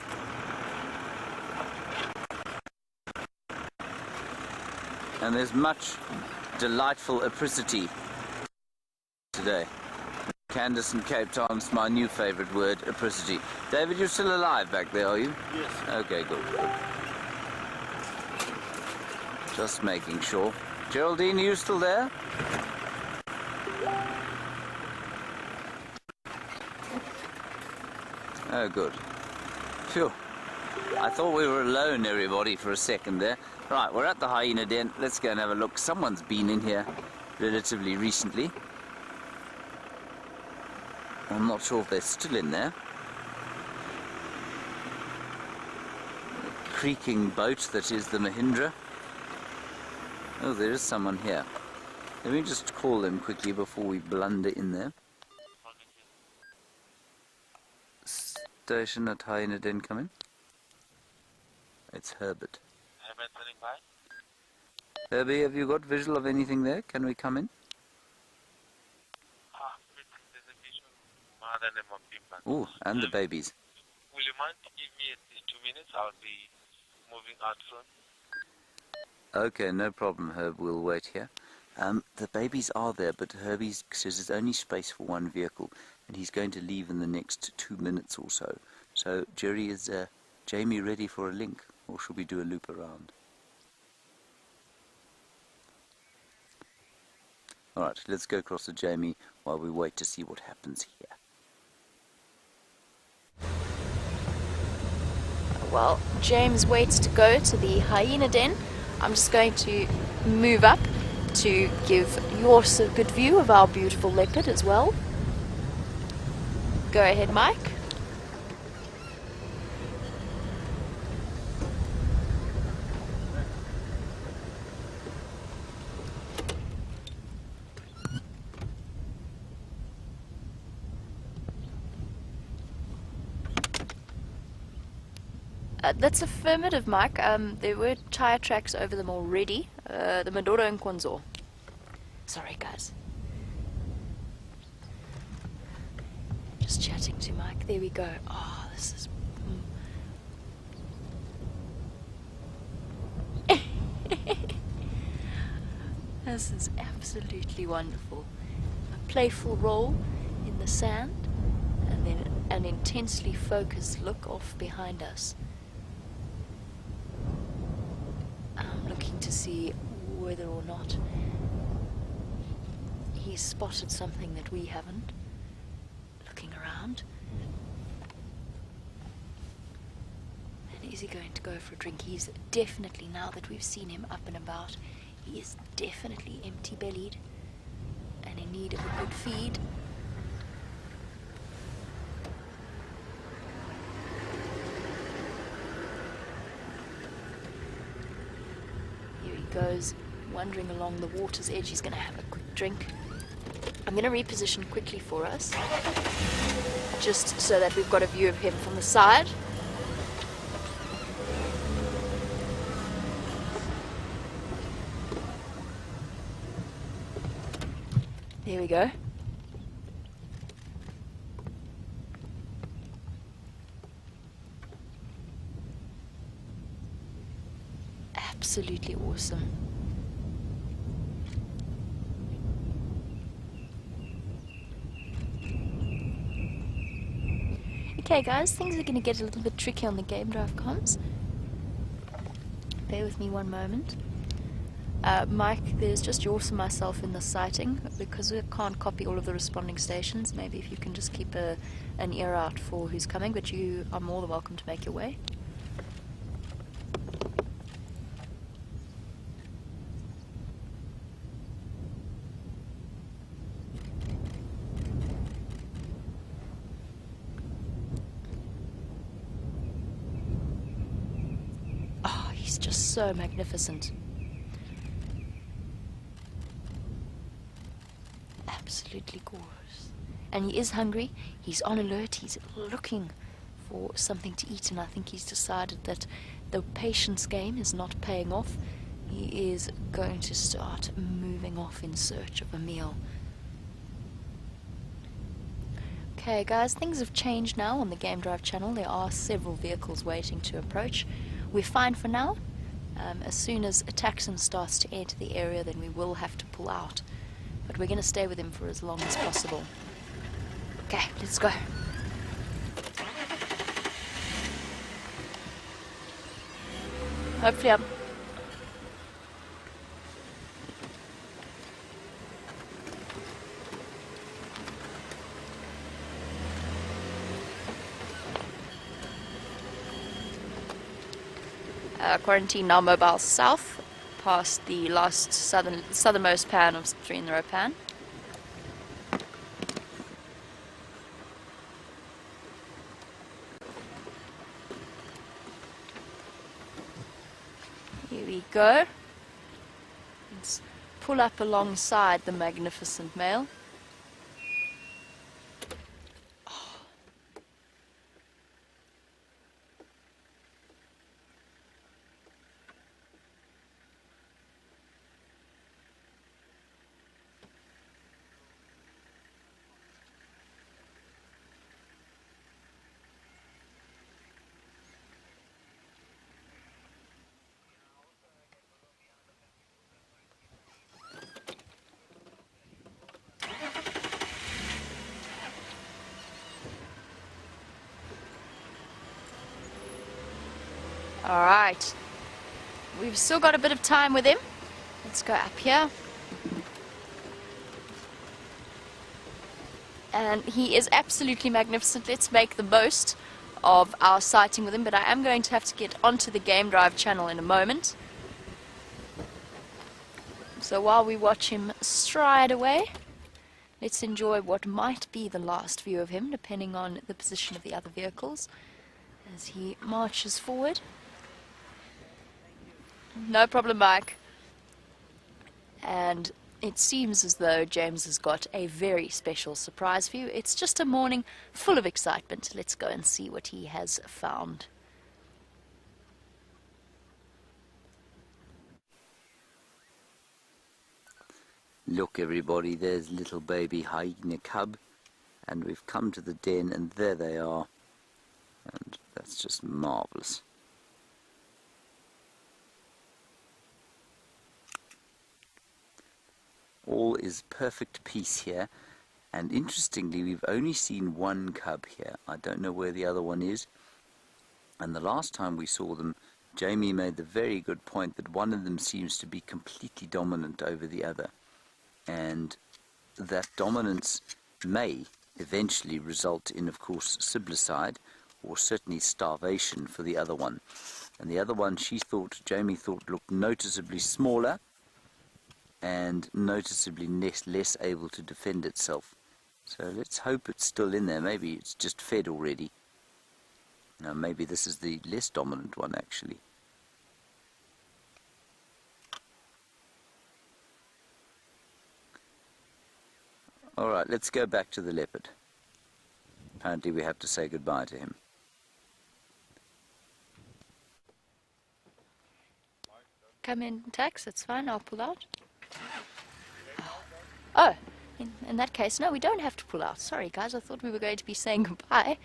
And there's much delightful apricity today. Candace in Cape Town's my new favourite word, apricity. David, you're still alive back there, are you? Yes. Okay, good. Just making sure. Geraldine, are you still there? Oh, good. Phew. I thought we were alone, everybody, for a second there. Right, we're at the hyena den. Let's go and have a look. Someone's been in here relatively recently. I'm not sure if they're still in there. The creaking boat that is the Mahindra. Oh, there is someone here. Let me just call them quickly before we blunder in there. Station at Hyena Den, come in. It's Herbert. Herbie, have you got visual of anything there? Can we come in? Oh, and the babies. Will you mind to give me at least 2 minutes? I'll be moving out soon. Okay, no problem, Herb. We'll wait here. The babies are there, but Herbie says there's only space for one vehicle, and he's going to leave in the next 2 minutes or so. So, Jerry, is Jamie ready for a link, or should we do a loop around? All right, let's go across to Jamie while we wait to see what happens here. While James waits to go to the hyena den, I'm just going to move up to give yours a good view of our beautiful leopard as well. Go ahead, Mike. That's affirmative, Mike. There were tire tracks over them already. The Medoro and Konzo. Sorry, guys. Just chatting to Mike. There we go. Oh, this is... This is absolutely wonderful. A playful roll in the sand, and then an intensely focused look off behind us. I'm looking to see whether or not he's spotted something that we haven't. Looking around. And is he going to go for a drink? He's definitely, now that we've seen him up and about, he is definitely empty-bellied and in need of a good feed. Here he goes, wandering along the water's edge. He's going to have a quick drink. I'm going to reposition quickly for us, just so that we've got a view of him from the side. There we go. Absolutely awesome. Okay guys, things are going to get a little bit tricky on the game drive comms. Bear with me one moment. Mike, there's just yours and myself in the sighting. Because we can't copy all of the responding stations, maybe if you can just keep an ear out for who's coming, but you are more than welcome to make your way. Oh, he's just so magnificent. Absolutely gorgeous. And he is hungry, he's on alert, he's looking for something to eat, and I think he's decided that the patience game is not paying off. He is going to start moving off in search of a meal. Okay guys, things have changed now on the Game Drive channel. There are several vehicles waiting to approach. We're fine for now. As soon as a Taxon starts to enter the area, then we will have to pull out. But we're going to stay with him for as long as possible. Okay, let's go. Hopefully I'm... quarantine now mobile south, past the last southernmost pan of 3 in the row pan. Here we go. Let's pull up alongside the magnificent male. Alright, we've still got a bit of time with him. Let's go up here. And he is absolutely magnificent. Let's make the most of our sighting with him, but I am going to have to get onto the Game Drive channel in a moment. So while we watch him stride away, let's enjoy what might be the last view of him, depending on the position of the other vehicles, as he marches forward. No problem, Mike. And it seems as though James has got a very special surprise for you. It's just a morning full of excitement. Let's go and see what he has found. Look everybody, there's little baby hyena cub, and we've come to the den and there they are, and that's just marvellous. All is perfect peace here, and interestingly we've only seen one cub here. I don't know where the other one is, and the last time we saw them, Jamie made the very good point that one of them seems to be completely dominant over the other, and that dominance may eventually result in, of course, siblicide, or certainly starvation for the other one. And the other one, Jamie thought, looked noticeably smaller and noticeably less able to defend itself. So let's hope it's still in there. Maybe it's just fed already. Now maybe this is the less dominant one actually. Alright, let's go back to the leopard. Apparently we have to say goodbye to him. Come in, Tax, it's fine, I'll pull out. Oh, in that case, no, we don't have to pull out. Sorry, guys, I thought we were going to be saying goodbye.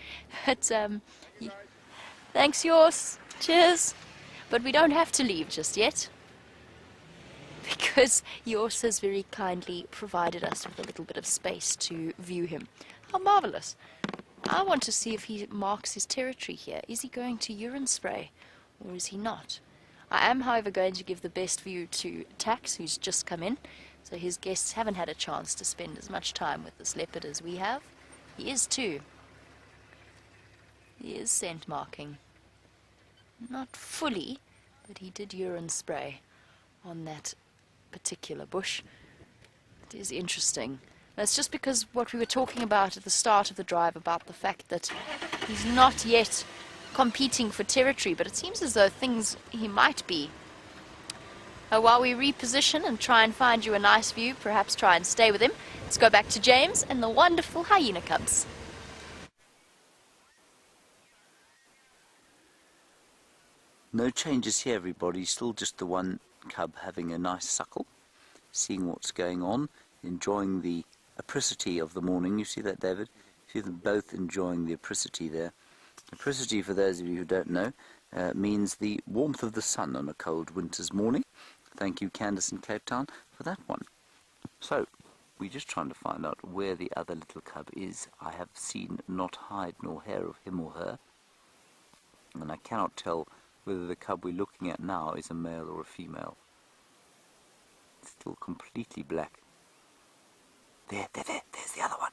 But, thanks, yours. Cheers. But we don't have to leave just yet, because yours has very kindly provided us with a little bit of space to view him. How marvellous. I want to see if he marks his territory here. Is he going to urine spray, or is he not? I am, however, going to give the best view to Tax, who's just come in, so his guests haven't had a chance to spend as much time with this leopard as we have. He is too. He is scent marking. Not fully, but he did urine spray on that particular bush. It is interesting. That's just because what we were talking about at the start of the drive, about the fact that he's not yet competing for territory, but it seems as though he might be. While we reposition and try and find you a nice view, perhaps try and stay with him, let's go back to James and the wonderful hyena cubs. No changes here everybody, still just the one cub having a nice suckle, seeing what's going on, enjoying the apricity of the morning. You see that, David? You see them both enjoying the apricity there. Apricity, for those of you who don't know, means the warmth of the sun on a cold winter's morning. Thank you, Candace in Cape Town, for that one. So, we're just trying to find out where the other little cub is. I have seen not hide nor hair of him or her, and I cannot tell whether the cub we're looking at now is a male or a female. It's still completely black. There's the other one.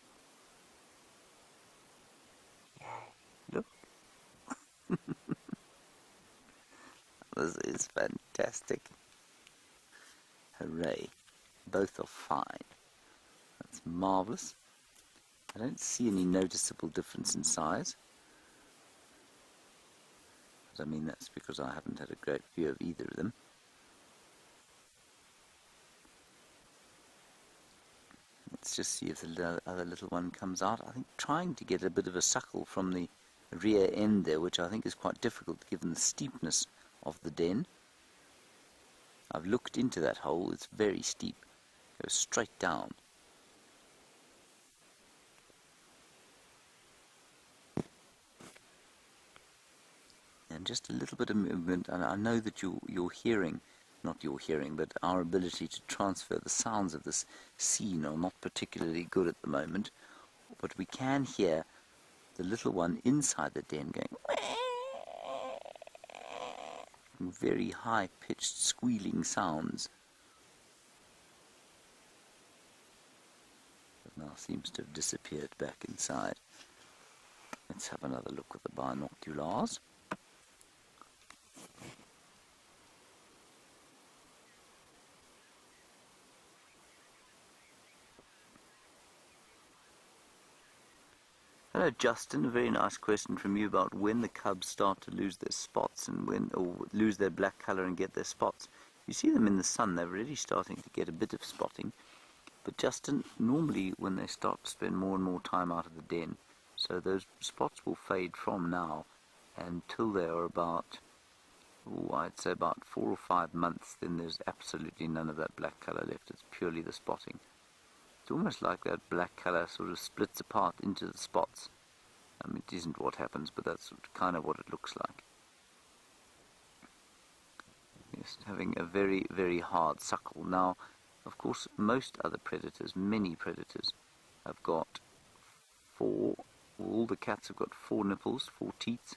Yay, look. This is fantastic. Hooray. Both are fine. That's marvellous. I don't see any noticeable difference in size. But I mean, that's because I haven't had a great view of either of them. Let's just see if the other little one comes out. I think trying to get a bit of a suckle from the rear end there, which I think is quite difficult given the steepness of the den. I've looked into that hole, it's very steep. It goes straight down. And just a little bit of movement, and I know that you're hearing, not your hearing, but our ability to transfer the sounds of this scene are not particularly good at the moment, but we can hear the little one inside the den going very high-pitched squealing sounds. It now seems to have disappeared back inside. Let's have another look with the binoculars. Hello Justin, a very nice question from you about when the cubs start to lose their spots and or lose their black colour and get their spots. You see them in the sun, they're already starting to get a bit of spotting. But Justin, normally when they start to spend more and more time out of the den, so those spots will fade from now until they are about I'd say about 4 or 5 months, then there's absolutely none of that black colour left. It's purely the spotting. It's almost like that black colour sort of splits apart into the spots. I mean, it isn't what happens, but that's kind of what it looks like. Yes, having a very, very hard suckle. Now, of course, most other predators, many predators, have got 4, all the cats have got 4 nipples, 4 teats.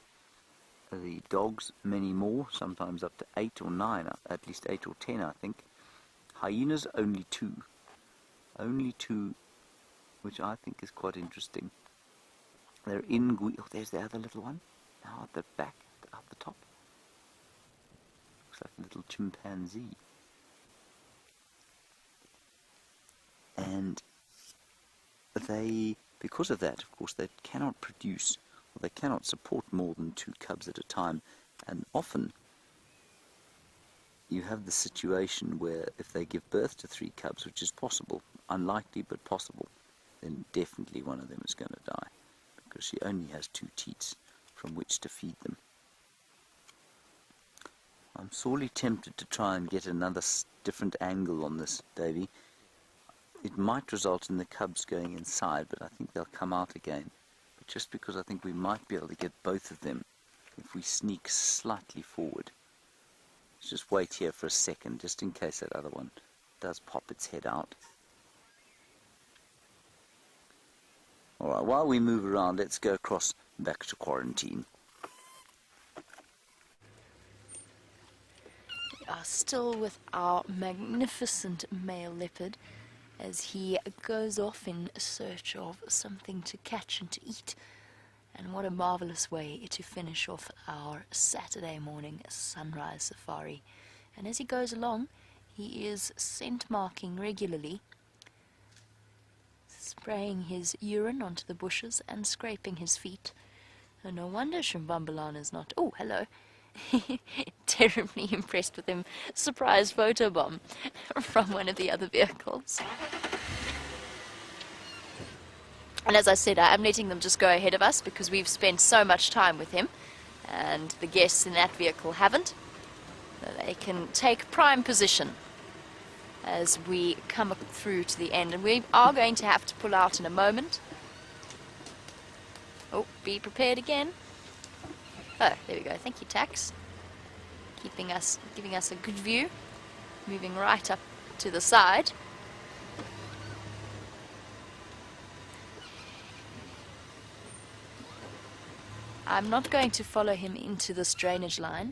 The dogs, many more, sometimes up to 8 or 9, at least 8 or 10, I think. Hyenas, only 2. Only 2, which I think is quite interesting. They're in... Oh, there's the other little one. Now at the back, up the top. Looks like a little chimpanzee. And they, because of that, of course, they cannot produce, or they cannot support more than 2 cubs at a time. And often you have the situation where if they give birth to 3 cubs, which is possible, unlikely but possible, then definitely one of them is going to die, because she only has 2 teats from which to feed them. I'm sorely tempted to try and get another different angle on this, Davy. It might result in the cubs going inside, but I think they'll come out again. But just because I think we might be able to get both of them if we sneak slightly forward. Let's just wait here for a second, just in case that other one does pop its head out. Alright, while we move around, let's go across back to quarantine. We are still with our magnificent male leopard as he goes off in search of something to catch and to eat. And what a marvelous way to finish off our Saturday morning sunrise safari. And as he goes along, he is scent marking regularly, spraying his urine onto the bushes and scraping his feet. And no wonder Shimbambalana is not... Oh, hello. Terribly impressed with him. Surprise photobomb from one of the other vehicles. And as I said, I'm letting them just go ahead of us because we've spent so much time with him and the guests in that vehicle haven't. So they can take prime position as we come through to the end. And we are going to have to pull out in a moment. Oh, be prepared again. Oh, there we go. Thank you, Tax. Giving us a good view. Moving right up to the side. I'm not going to follow him into this drainage line.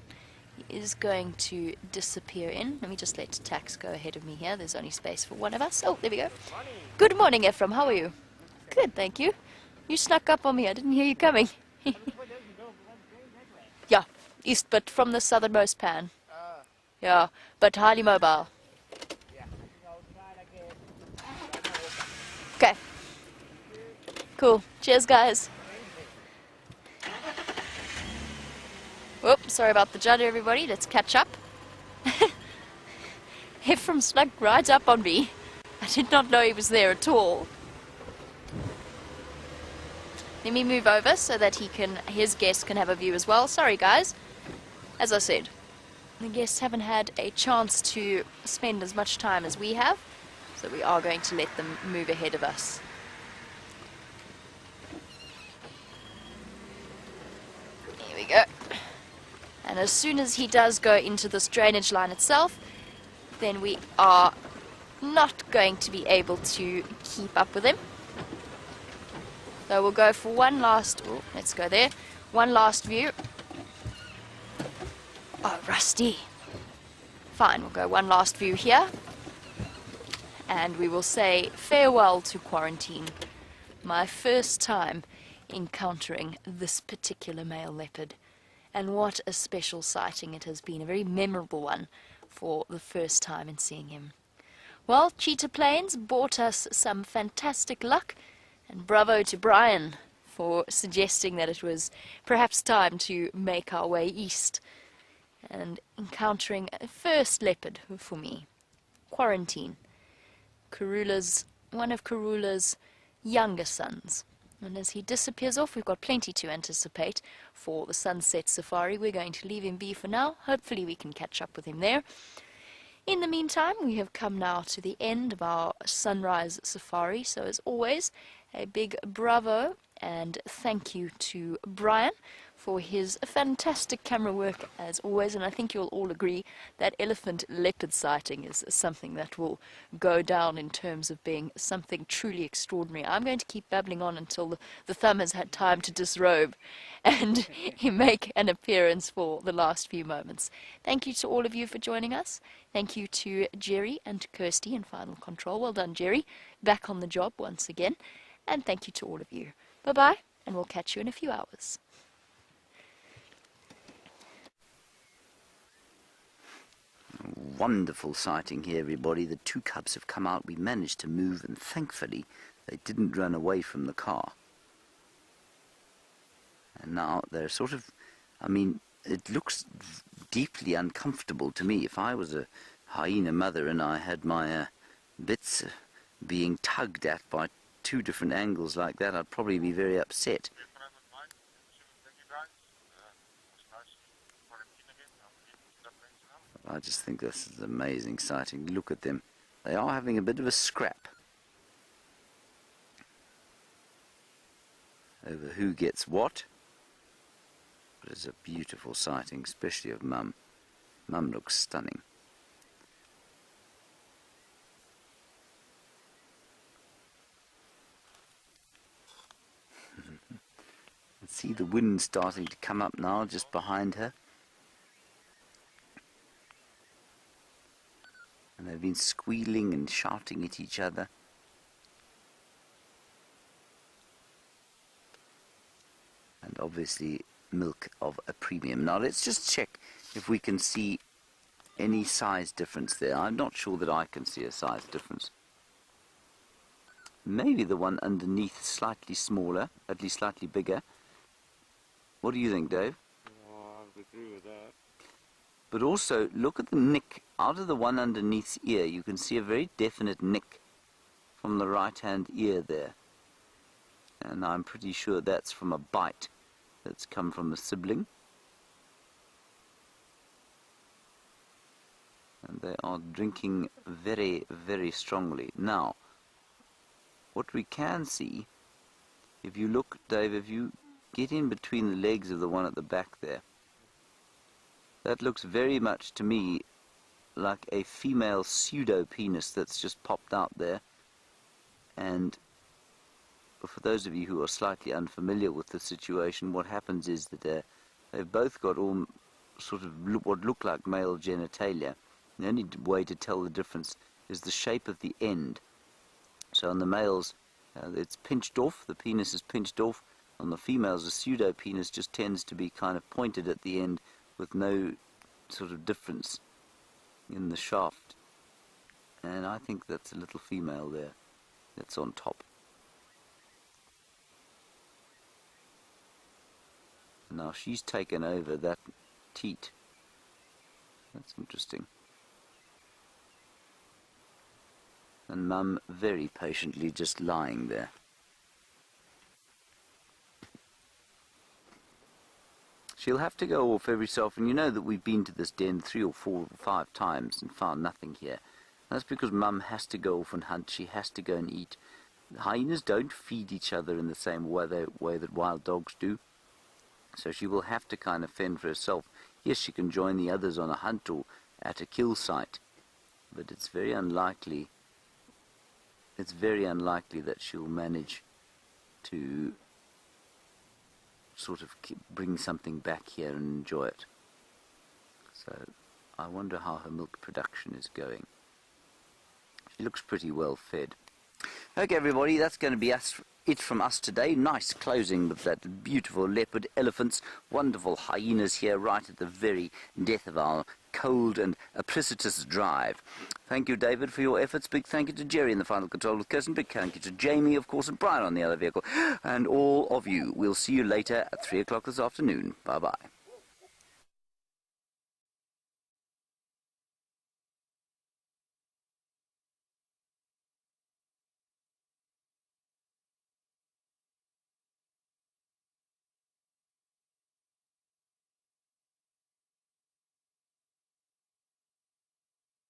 He is going to disappear in. Let me just let Tax go ahead of me here. There's only space for one of us. Oh, there we go. Good morning, Ephraim. How are you? Good, thank you. You snuck up on me. I didn't hear you coming. Yeah, east, but from the southernmost pan. Yeah, but highly mobile. Okay. Cool. Cheers, guys. Whoop, sorry about the judder, everybody. Let's catch up. Ephraim snuck right up on me. I did not know he was there at all. Let me move over so that his guests can have a view as well. Sorry, guys. As I said, the guests haven't had a chance to spend as much time as we have, so we are going to let them move ahead of us. Here we go. And as soon as he does go into this drainage line itself, then we are not going to be able to keep up with him. So we'll go for one last... Oh, let's go there. One last view. Oh, Rusty. Fine, we'll go one last view here. And we will say farewell to quarantine. My first time encountering this particular male leopard. And what a special sighting it has been. A very memorable one for the first time in seeing him. Well, Cheetah Plains brought us some fantastic luck. And bravo to Bryan for suggesting that it was perhaps time to make our way east and encountering a first leopard for me. Quarantine. One of Karula's younger sons. And as he disappears off, we've got plenty to anticipate for the sunset safari. We're going to leave him be for now. Hopefully we can catch up with him there. In the meantime, we have come now to the end of our sunrise safari. So as always, a big bravo and thank you to Bryan for his fantastic camera work as always, and I think you'll all agree that elephant leopard sighting is something that will go down in terms of being something truly extraordinary. I'm going to keep babbling on until the thumb has had time to disrobe and make an appearance for the last few moments. Thank you to all of you for joining us. Thank you to Jerry and to Kirsty in Final Control. Well done, Jerry. Back on the job once again. And thank you to all of you. Bye-bye, and we'll catch you in a few hours. Wonderful sighting here, everybody. The two cubs have come out. We managed to move, and thankfully they didn't run away from the car. And now they're sort of, I mean, it looks deeply uncomfortable to me. If I was a hyena mother and I had my bits being tugged at by two different angles like that, I'd probably be very upset. I just think this is amazing sighting. Look at them. They are having a bit of a scrap over who gets what. But it's a beautiful sighting, especially of Mum. Mum looks stunning. See the wind starting to come up now just behind her. And they've been squealing and shouting at each other. And obviously milk of a premium. Now let's just check if we can see any size difference there. I'm not sure that I can see a size difference. Maybe the one underneath slightly smaller, at least slightly bigger. What do you think, Dave? Oh, I would agree with that. But also, look at the nick. Out of the one underneath's ear, you can see a very definite nick from the right-hand ear there. And I'm pretty sure that's from a bite that's come from a sibling. And they are drinking very, very strongly. Now, what we can see, if you look, Dave, if you get in between the legs of the one at the back there, that looks very much to me like a female pseudo-penis that's just popped out there. And for those of you who are slightly unfamiliar with the situation, what happens is that they've both got all sort of what look like male genitalia. The only way to tell the difference is the shape of the end. So on the males, it's pinched off, the penis is pinched off. On the females, the pseudo-penis just tends to be kind of pointed at the end with no sort of difference in the shaft. And I think that's a little female there that's on top. Now she's taken over that teat. That's interesting. And Mum very patiently just lying there. She'll have to go off every so often. You know that we've been to this den 3 or 4 or 5 times and found nothing here. That's because Mum has to go off and hunt. She has to go and eat. The hyenas don't feed each other in the same way that wild dogs do. So she will have to kind of fend for herself. Yes, she can join the others on a hunt or at a kill site, but it's very unlikely. It's very unlikely that she'll manage to sort of bring something back here and enjoy it. So I wonder how her milk production is going. She looks pretty well fed. Okay, everybody, that's going to be it from us today. Nice closing with that beautiful leopard, elephants, wonderful hyenas here right at the very death of our cold and precipitous drive. Thank you, David, for your efforts. Big thank you to Jerry in the final control with Kirsten. Big thank you to Jamie, of course, and Bryan on the other vehicle. And all of you. We'll see you later at 3 o'clock this afternoon. Bye-bye.